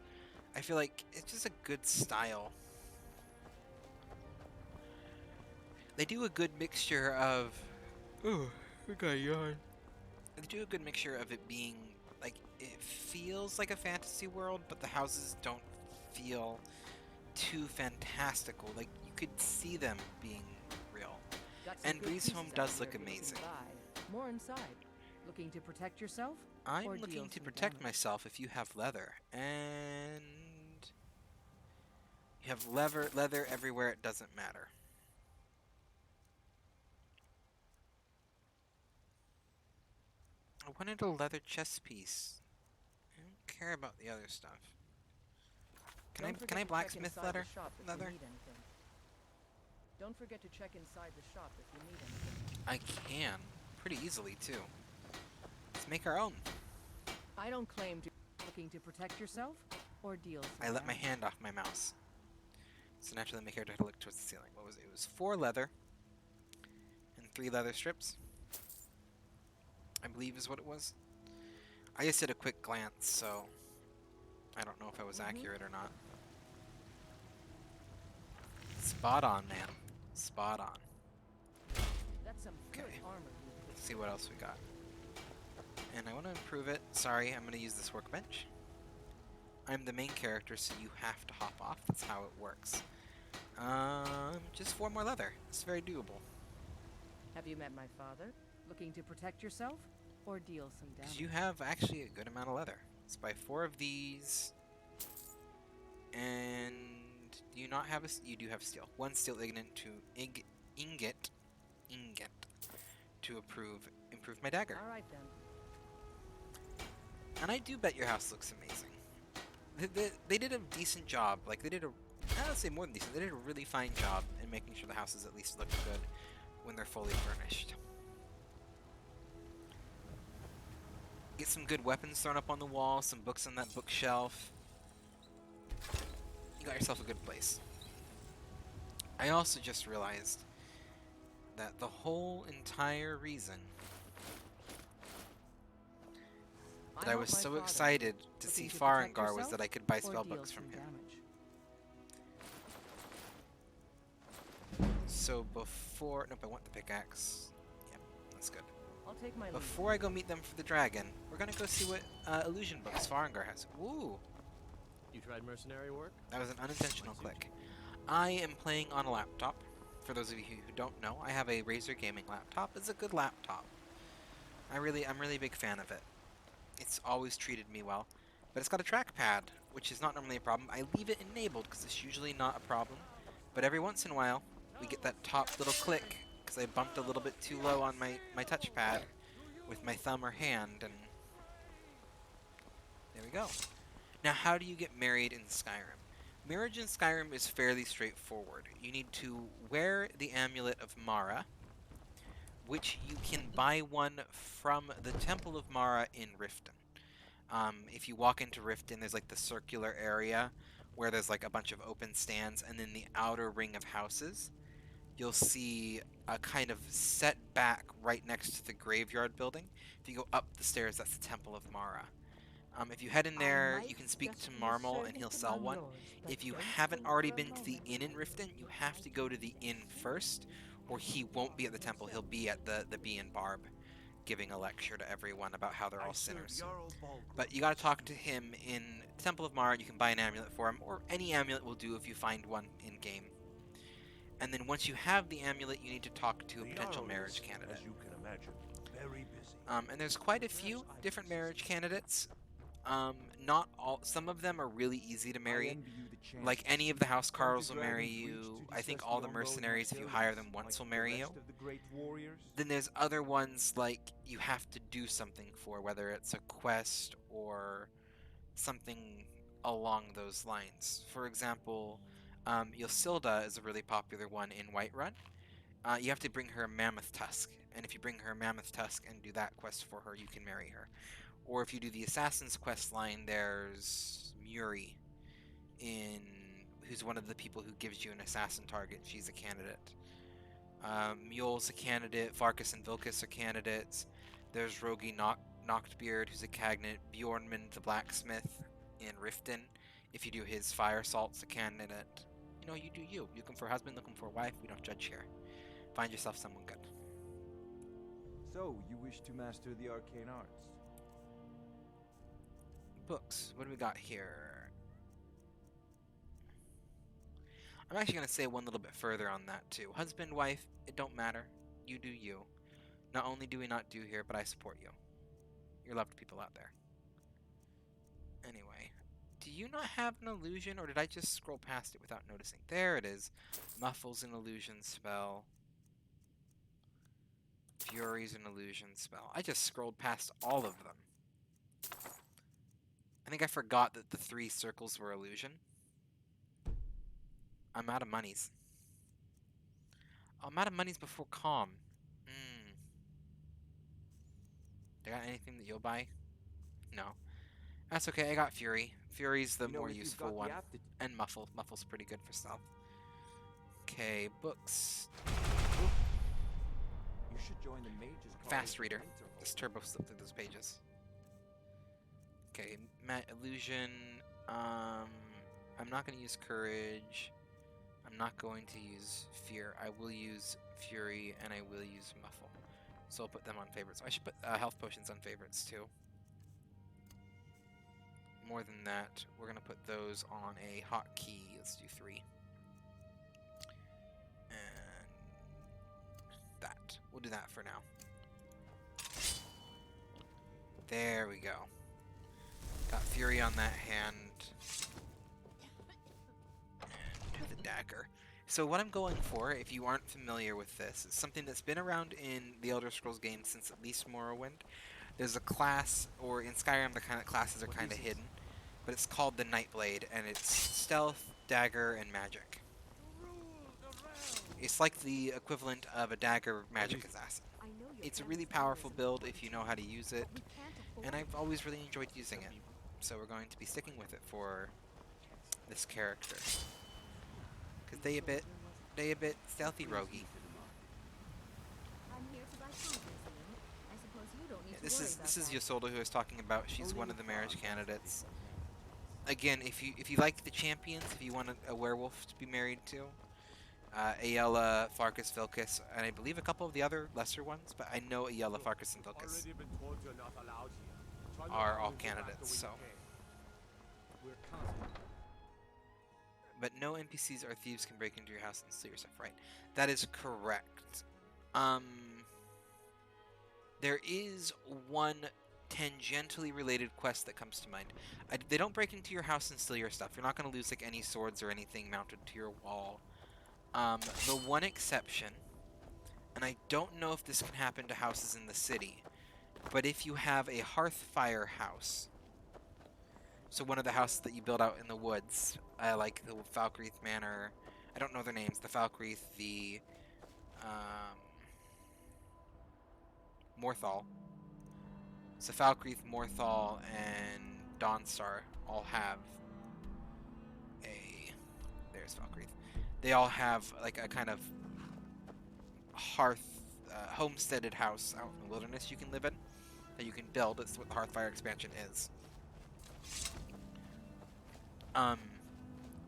[SPEAKER 1] I feel like it's just a good style. They do a good mixture of... Oh, I got a yawn. They do a good mixture of it being... Like, it feels like a fantasy world, but the houses don't feel too fantastical. Like, you could see them being real.
[SPEAKER 10] Got some
[SPEAKER 1] And
[SPEAKER 10] good
[SPEAKER 1] Breeze
[SPEAKER 10] pieces
[SPEAKER 1] Home
[SPEAKER 10] out
[SPEAKER 1] does
[SPEAKER 10] there
[SPEAKER 1] look
[SPEAKER 10] if you're looking
[SPEAKER 1] amazing.
[SPEAKER 10] to buy. More inside. Looking to protect yourself?
[SPEAKER 1] I'm
[SPEAKER 10] or
[SPEAKER 1] looking
[SPEAKER 10] deal
[SPEAKER 1] to
[SPEAKER 10] some
[SPEAKER 1] protect
[SPEAKER 10] damage?
[SPEAKER 1] myself if you have leather. And... You have leather everywhere, it doesn't matter. I wanted a leather chest piece. I don't care about the other stuff. Can
[SPEAKER 10] Don't
[SPEAKER 1] I
[SPEAKER 10] forget to check
[SPEAKER 1] blacksmith
[SPEAKER 10] inside
[SPEAKER 1] leather?
[SPEAKER 10] the shop if you need anything. Don't forget to check inside the shop if you need anything.
[SPEAKER 1] I can. Pretty easily, too. Let's make our own.
[SPEAKER 10] I don't claim to be looking to protect yourself or deal some
[SPEAKER 1] I let my
[SPEAKER 10] damage.
[SPEAKER 1] hand off my mouse. So naturally my character had to look towards the ceiling. What was it? It was 4 leather and 3 leather strips, I believe is what it was. I just did a quick glance, so I don't know if I was accurate or not. Spot on, man. Spot on.
[SPEAKER 10] That's some good
[SPEAKER 1] Okay.
[SPEAKER 10] armor you picked.
[SPEAKER 1] see what else we got. And I want to improve it. Sorry, I'm going to use this workbench. I'm the main character, so you have to hop off. That's how it works. Just 4 more leather. It's very doable.
[SPEAKER 7] Have you met my father? Looking to protect yourself? Or deal some damage?
[SPEAKER 1] You have actually a good amount of leather. Let's buy 4 of these. And do you not have a... You do have steel. 1 steel ingot to improve my dagger.
[SPEAKER 7] Alright then.
[SPEAKER 1] And I do bet your house looks amazing. They did a decent job. Like, they did a... I would say more than decent. They did a really fine job in making sure the houses at least look good when they're fully furnished. Get some good weapons thrown up on the wall, some books on that bookshelf. You got yourself a good place. I also just realized that the whole entire reason that I was so excited to see Farengar was that I could buy spellbooks from him. So before... Nope, I want the pickaxe. Yep, that's good.
[SPEAKER 7] I'll take my
[SPEAKER 1] Before I go meet them for the dragon, we're gonna go see what illusion books Farengar has. Ooh!
[SPEAKER 9] You tried mercenary work?
[SPEAKER 1] That was an unintentional click. I am playing on a laptop. For those of you who don't know, I have a Razer gaming laptop. It's a good laptop. I'm really a big fan of it. It's always treated me well. But it's got a trackpad, which is not normally a problem. I leave it enabled because it's usually not a problem. But every once in a while, we get that top little click because I bumped a little bit too low on my touchpad with my thumb or hand, and there we go. Now, how do you get married in Skyrim? Marriage in Skyrim is fairly straightforward. You need to wear the Amulet of Mara, which you can buy one from the Temple of Mara in Riften. If you walk into Riften, there's like the circular area where there's like a bunch of open stands, and then the outer ring of houses, you'll see a kind of set back right next to the graveyard building. If you go up the stairs, that's the Temple of Mara. If you head in there, you can speak to Marmol and he'll sell one. If you haven't already been to the inn in Riften, you have to go to the inn first, or he won't be at the temple. He'll be at the Bee and Barb, giving a lecture to everyone about how they're all sinners. But you gotta talk to him in Temple of Mara. You can buy an amulet for him, or any amulet will do if you find one in-game. And then once you have the amulet, you need to talk to a potential marriage candidate.
[SPEAKER 3] As you can imagine, very busy.
[SPEAKER 1] And there's quite a few different marriage candidates. Not all. Some of them are really easy to marry. Like any of the Housecarls will marry you. I think all the mercenaries, if you hire them once, will marry you. Then there's other ones like you have to do something for, whether it's a quest or something along those lines. For example, Yosilda is a really popular one in Whiterun. You have to bring her a mammoth tusk, and if you bring her a mammoth tusk and do that quest for her, you can marry her. Or if you do the Assassin's Quest line, there's Muri, who's one of the people who gives you an assassin target. She's a candidate. Mjoll's a candidate. Varkas and Vilkas are candidates. There's Rogi Noctbeard, who's a candidate. Bjornmund the blacksmith in Riften. If you do his fire salt's a candidate. You know, you do you. Looking for a husband, looking for a wife. We don't judge here. Find yourself someone good.
[SPEAKER 11] So, you wish to master the arcane arts?
[SPEAKER 1] Books. What do we got here? I'm actually going to say one little bit further on that too. Husband, wife, it don't matter. You do you. Not only do we not do here, but I support you. You're loved people out there. Anyway, do you not have an illusion, or did I just scroll past it without noticing? There it is. Muffle's an illusion spell. Fury's an illusion spell. I just scrolled past all of them. I think I forgot that the 3 circles were illusion. I'm out of monies. I'm out of monies before calm. Do I got anything that you'll buy? No. That's okay, I got Fury. Fury's the more useful one. And Muffle. Muffle's pretty good for stealth. Okay, books.
[SPEAKER 11] You should join the mages.
[SPEAKER 1] Fast reader. Just turbo flip through those pages. Okay, illusion. I'm not going to use courage. I'm not going to use fear. I will use fury, and I will use muffle. So I'll put them on favorites. I should put health potions on favorites too. More than that, we're gonna put those on a hotkey. Let's do 3. And that. We'll do that for now. There we go. Got Fury on that hand. And the dagger. So what I'm going for, if you aren't familiar with this, is something that's been around in the Elder Scrolls games since at least Morrowind. There's a class, or in Skyrim the kind of classes are kind of hidden, but it's called the Nightblade, and it's stealth, dagger, and magic. It's like the equivalent of a dagger magic assassin. It's a really powerful build if you know how to use it, and I've always really enjoyed using it. So we're going to be sticking with it for this character. Because they a bit stealthy roguey. Yeah, this is Ysolda who I was talking about. She's one of the marriage candidates. Again, if you like the champions, if you want a werewolf to be married to, Aella, Farkas, Vilkas, and I believe a couple of the other lesser ones, but I know Aella, Farkas, and Vilkas are all candidates, so. But no NPCs or thieves can break into your house and steal your stuff, right? That is correct. There is one tangentially related quest that comes to mind. They don't break into your house and steal your stuff. You're not going to lose like any swords or anything mounted to your wall. The one exception, and I don't know if this can happen to houses in the city, but if you have a hearthfire house, so one of the houses that you build out in the woods, like the Falkreath Manor, I don't know their names, the Falkreath, the Morthal. So Falkreath, Morthal, and Dawnstar all have there's Falkreath. They all have like a kind of hearth, homesteaded house out in the wilderness you can live in, that you can build. That's what the Hearthfire expansion is.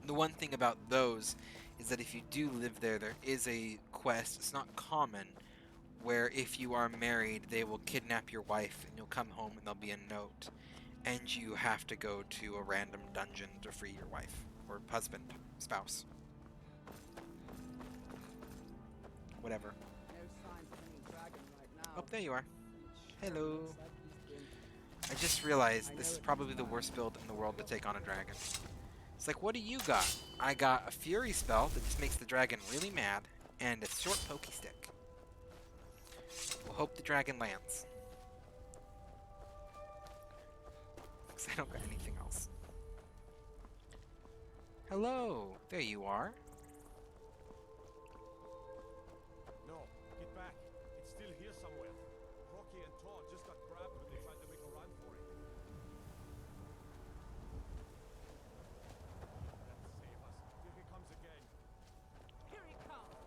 [SPEAKER 1] The one thing about those is that if you do live there, there is a quest, it's not common, where if you are married, they will kidnap your wife and you'll come home and there'll be a note, and you have to go to a random dungeon to free your wife, or husband, spouse. Whatever. Oh, there you are. Hello. I just realized this is probably the worst build in the world to take on a dragon. It's like, what do you got? I got a fury spell that just makes the dragon really mad, and a short pokey stick. We'll hope the dragon lands. Because I don't got anything else. Hello! There you are.
[SPEAKER 2] No, get back. It's still here somewhere. Rocky and Todd just got grabbed when they tried to make a run for it. Let's save us. Here he comes again.
[SPEAKER 10] Here he comes.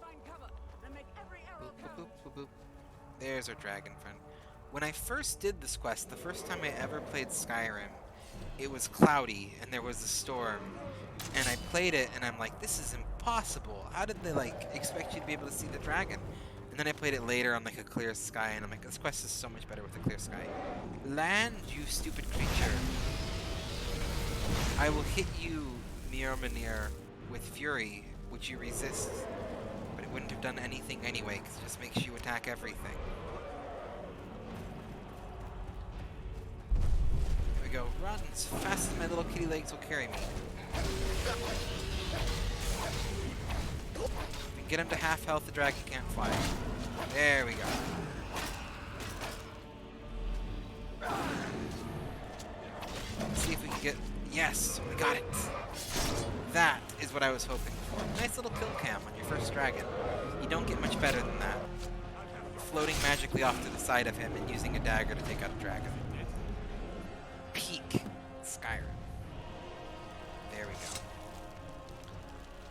[SPEAKER 10] Find cover and make every arrow count.
[SPEAKER 1] Boop, boop, boop, boop. There's our dragon friend. When I first did this quest, the first time I ever played Skyrim, it was cloudy and there was a storm. And I played it and I'm like, this is impossible. How did they like expect you to be able to see the dragon? And then I played it later on like a clear sky and I'm like, this quest is so much better with a clear sky. Land, you stupid creature. I will hit you, Mjolnir, with fury, which you resist. But it wouldn't have done anything anyway, because it just makes you attack everything. Here we go. Run as fast as my little kitty legs will carry me. If we get him to half health, the dragon can't fly. There we go. Let's see if we can get... Yes! We got it! That is what I was hoping for. Nice little kill cam on your first dragon. You don't get much better than that. Floating magically off to the side of him and using a dagger to take out a dragon. Peak Skyrim. There we go.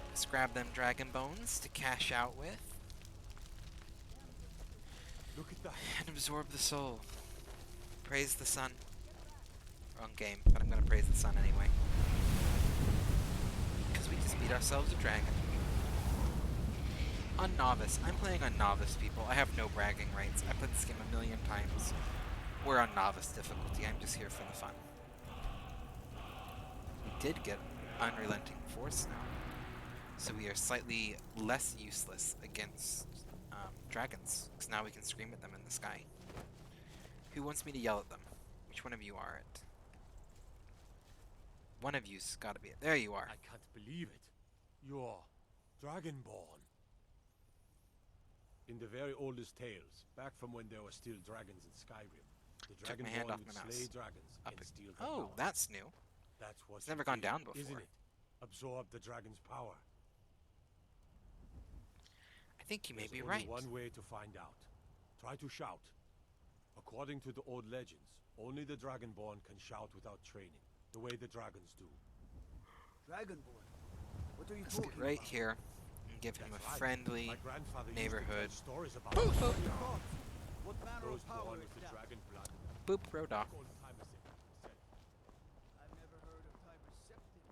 [SPEAKER 1] Let's grab them dragon bones to cash out with.
[SPEAKER 2] Look at that.
[SPEAKER 1] And absorb the soul. Praise the sun. Wrong game, but I'm gonna praise the sun anyway. Because we just beat ourselves a dragon. On novice. I'm playing on novice, people. I have no bragging rights. I played this game a million times. We're on novice difficulty. I'm just here for the fun. We did get Unrelenting Force now. So we are slightly less useless against dragons. Because now we can scream at them in the sky. Who wants me to yell at them? Which one of you are it? One of you's gotta be it. There you are.
[SPEAKER 2] I can't believe it. You're Dragonborn. In the very oldest tales, back from when there were still dragons in Skyrim, the
[SPEAKER 1] Took my hand
[SPEAKER 2] Dragonborn
[SPEAKER 1] off
[SPEAKER 2] would
[SPEAKER 1] my mouse.
[SPEAKER 2] slay dragons
[SPEAKER 1] Up
[SPEAKER 2] and
[SPEAKER 1] it.
[SPEAKER 2] steal their
[SPEAKER 1] Oh,
[SPEAKER 2] power.
[SPEAKER 1] that's new.
[SPEAKER 2] That's what
[SPEAKER 1] It's never gone down before.
[SPEAKER 2] isn't it? Absorb the dragon's power.
[SPEAKER 1] I think you may
[SPEAKER 2] There's
[SPEAKER 1] be
[SPEAKER 2] only
[SPEAKER 1] right.
[SPEAKER 2] one way to find out. Try to shout. According to the old legends, only the Dragonborn can shout without training, the way the dragons do.
[SPEAKER 5] Dragonborn? What are you
[SPEAKER 1] Let's
[SPEAKER 5] talking
[SPEAKER 1] get right
[SPEAKER 5] about?
[SPEAKER 1] here and give him
[SPEAKER 2] That's
[SPEAKER 1] a
[SPEAKER 2] right.
[SPEAKER 1] friendly
[SPEAKER 2] My grandfather used to
[SPEAKER 1] neighborhood.
[SPEAKER 2] tell stories about
[SPEAKER 1] Boop, boop.
[SPEAKER 5] What manner
[SPEAKER 2] those
[SPEAKER 5] of power
[SPEAKER 2] born
[SPEAKER 5] is
[SPEAKER 2] with the
[SPEAKER 5] that?
[SPEAKER 2] dragon blood.
[SPEAKER 1] Boop, Roda.
[SPEAKER 2] Old timers said.
[SPEAKER 5] I've never heard of timers septic.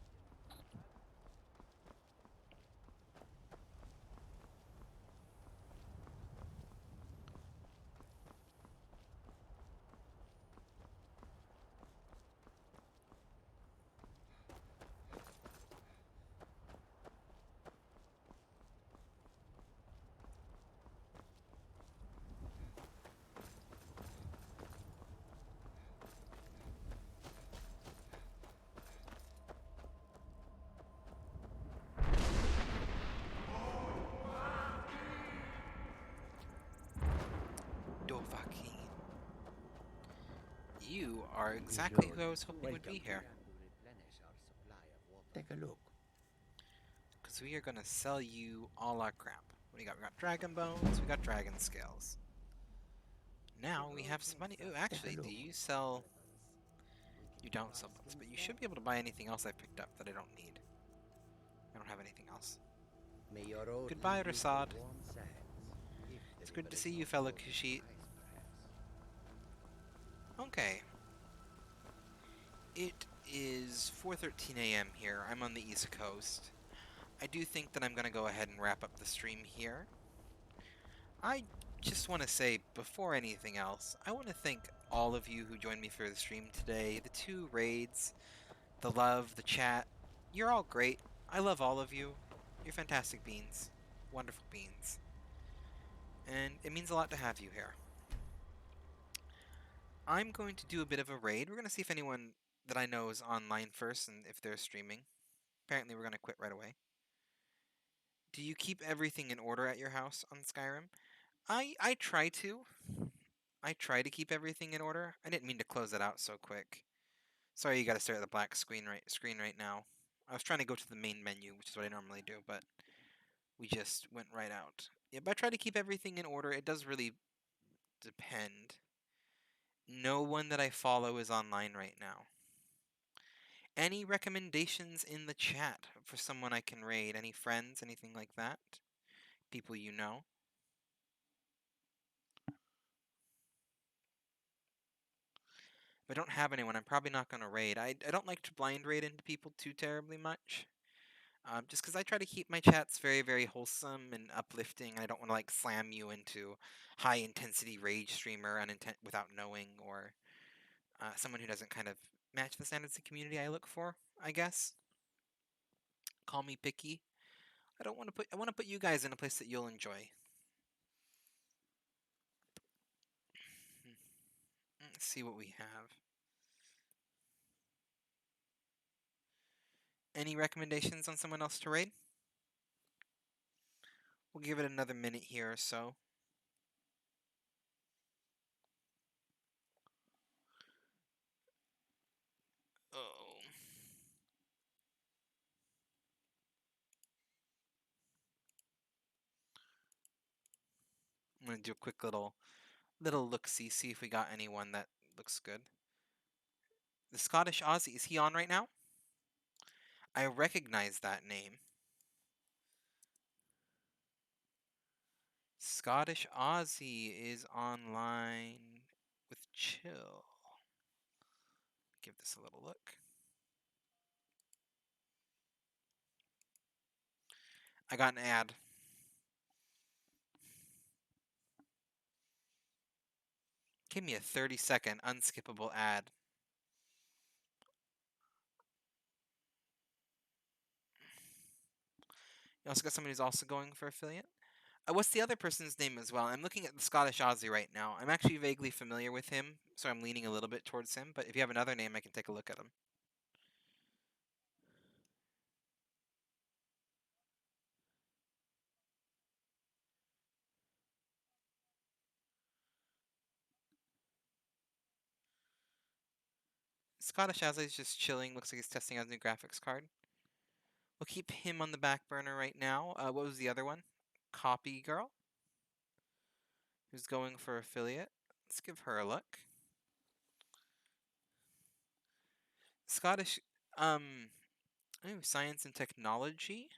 [SPEAKER 1] Dovahkiin. You are exactly who I was hoping would be here.
[SPEAKER 8] Take a look.
[SPEAKER 1] Because we are going to sell you all our crap. What do you got? We got dragon bones, we got dragon scales. Now we have some money. Ooh, actually, do you sell... You don't sell books, but you should be able to buy anything else I picked up that I don't need. I don't have anything else. Goodbye, Rasad. It's good to see you, fellow Kushite. Okay. It is 4:13 a.m. here. I'm on the East Coast. I do think that I'm going to go ahead and wrap up the stream here. I just want to say, before anything else, I want to thank all of you who joined me for the stream today. The 2 raids, the love, the chat. You're all great. I love all of you. You're fantastic beans. Wonderful beans. And it means a lot to have you here. I'm going to do a bit of a raid. We're going to see if anyone that I know is online first and if they're streaming. Apparently we're going to quit right away. Do you keep everything in order at your house on Skyrim? I try to. I try to keep everything in order. I didn't mean to close that out so quick. Sorry you gotta stare at the black screen right now. I was trying to go to the main menu, which is what I normally do, but we just went right out. Yeah, but I try to keep everything in order. It does really depend. No one that I follow is online right now. Any recommendations in the chat for someone I can raid? Any friends, anything like that? People you know? If I don't have anyone, I'm probably not going to raid. I don't like to blind raid into people too terribly much. Just because I try to keep my chats very, very wholesome and uplifting, and I don't want to like slam you into high-intensity rage streamer without knowing, or someone who doesn't kind of match the standards of community I look for, I guess. Call me picky. I want to put you guys in a place that you'll enjoy. Let's see what we have. Any recommendations on someone else to raid? We'll give it another minute here or so. Oh. I'm gonna do a quick little look-see, see if we got anyone that looks good. The Scottish Aussie, is he on right now? I recognize that name. Scottish Aussie is online with Chill. Give this a little look. I got an ad. Give me a 30-second unskippable ad. You also got somebody who's also going for affiliate. What's the other person's name as well? I'm looking at the Scottish Aussie right now. I'm actually vaguely familiar with him, so I'm leaning a little bit towards him. But if you have another name, I can take a look at him. Scottish Aussie is just chilling. Looks like he's testing out his new graphics card. We'll keep him on the back burner right now. What was the other one? Copy Girl, who's going for affiliate. Let's give her a look. Scottish, science and technology.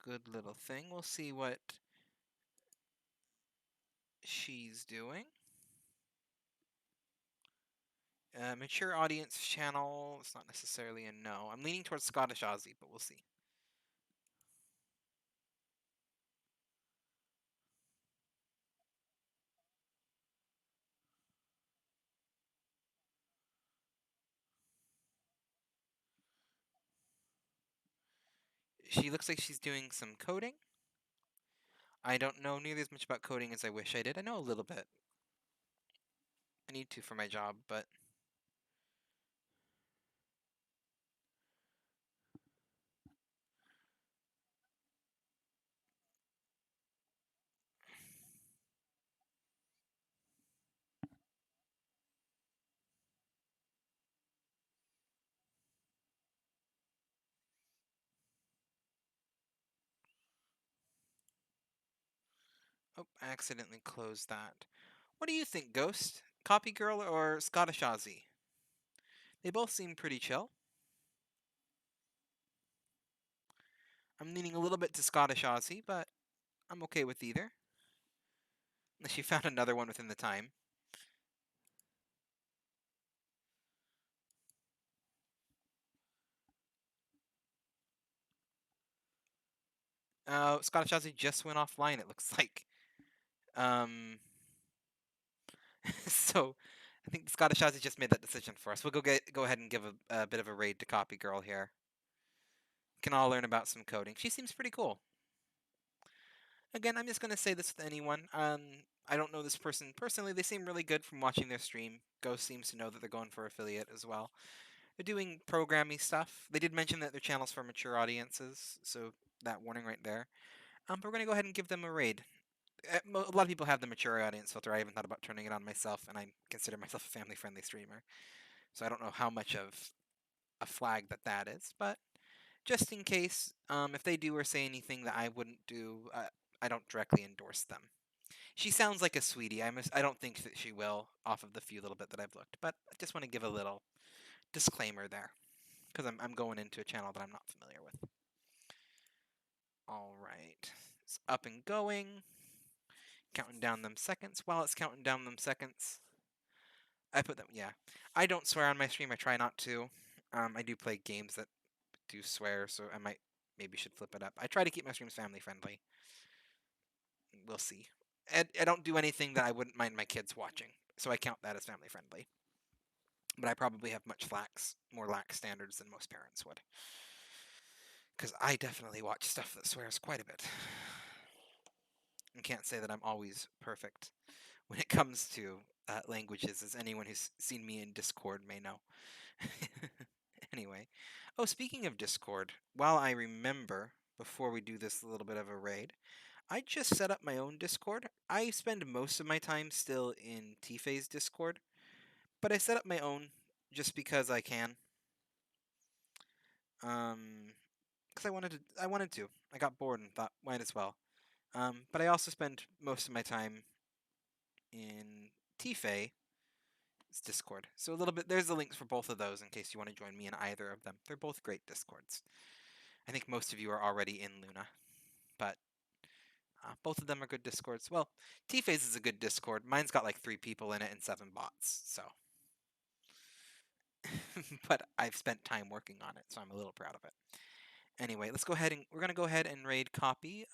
[SPEAKER 1] Good little thing. We'll see what she's doing. Mature audience channel. It's not necessarily a no. I'm leaning towards Scottish Aussie, but we'll see. She looks like she's doing some coding. I don't know nearly as much about coding as I wish I did. I know a little bit. I need to for my job, but oh, I accidentally closed that. What do you think, Ghost? Copy Girl or Scottish Aussie? They both seem pretty chill. I'm leaning a little bit to Scottish Aussie, but I'm okay with either. Unless you found another one within the time. Scottish Aussie just went offline, it looks like. Um, so I think Scottish Aussie just made that decision for us. We'll go ahead and give a bit of a raid to Copy Girl here. Can all learn about some coding. She seems pretty cool. Again, I'm just gonna say this with anyone. I don't know this person personally. They seem really good from watching their stream. Ghost seems to know that they're going for affiliate as well. They're doing programming stuff. They did mention that their channel's for mature audiences, so that warning right there. But we're gonna go ahead and give them a raid. A lot of people have the mature audience filter. I haven't thought about turning it on myself, and I consider myself a family-friendly streamer. So I don't know how much of a flag that is, but just in case, if they do or say anything that I wouldn't do, I don't directly endorse them. She sounds like a sweetie. I don't think that she will, off of the few little bit that I've looked. But I just want to give a little disclaimer there, because I'm going into a channel that I'm not familiar with. All right, it's up and going. Counting down them seconds. While it's counting down them seconds, I put them. Yeah, I don't swear on my stream. I try not to. I do play games that do swear, so I maybe should flip it up. I try to keep my streams family friendly. We'll see. I don't do anything that I wouldn't mind my kids watching, so I count that as family friendly. But I probably have much more lax standards than most parents would, because I definitely watch stuff that swears quite a bit. And can't say that I'm always perfect when it comes to languages, as anyone who's seen me in Discord may know. Anyway. Oh, speaking of Discord, while I remember, before we do this little bit of a raid, I just set up my own Discord. I spend most of my time still in T-Phase Discord, but I set up my own just because I can. Because I wanted to. I got bored and thought, might as well. But I also spend most of my time in T-Phase Discord. So a little bit, there's the links for both of those in case you want to join me in either of them. They're both great Discords. I think most of you are already in Luna, but both of them are good Discords. Well, T-Phase is a good Discord. Mine's got like 3 people in it and 7 bots, so. But I've spent time working on it, so I'm a little proud of it. Anyway, we're gonna go ahead and raid Copy.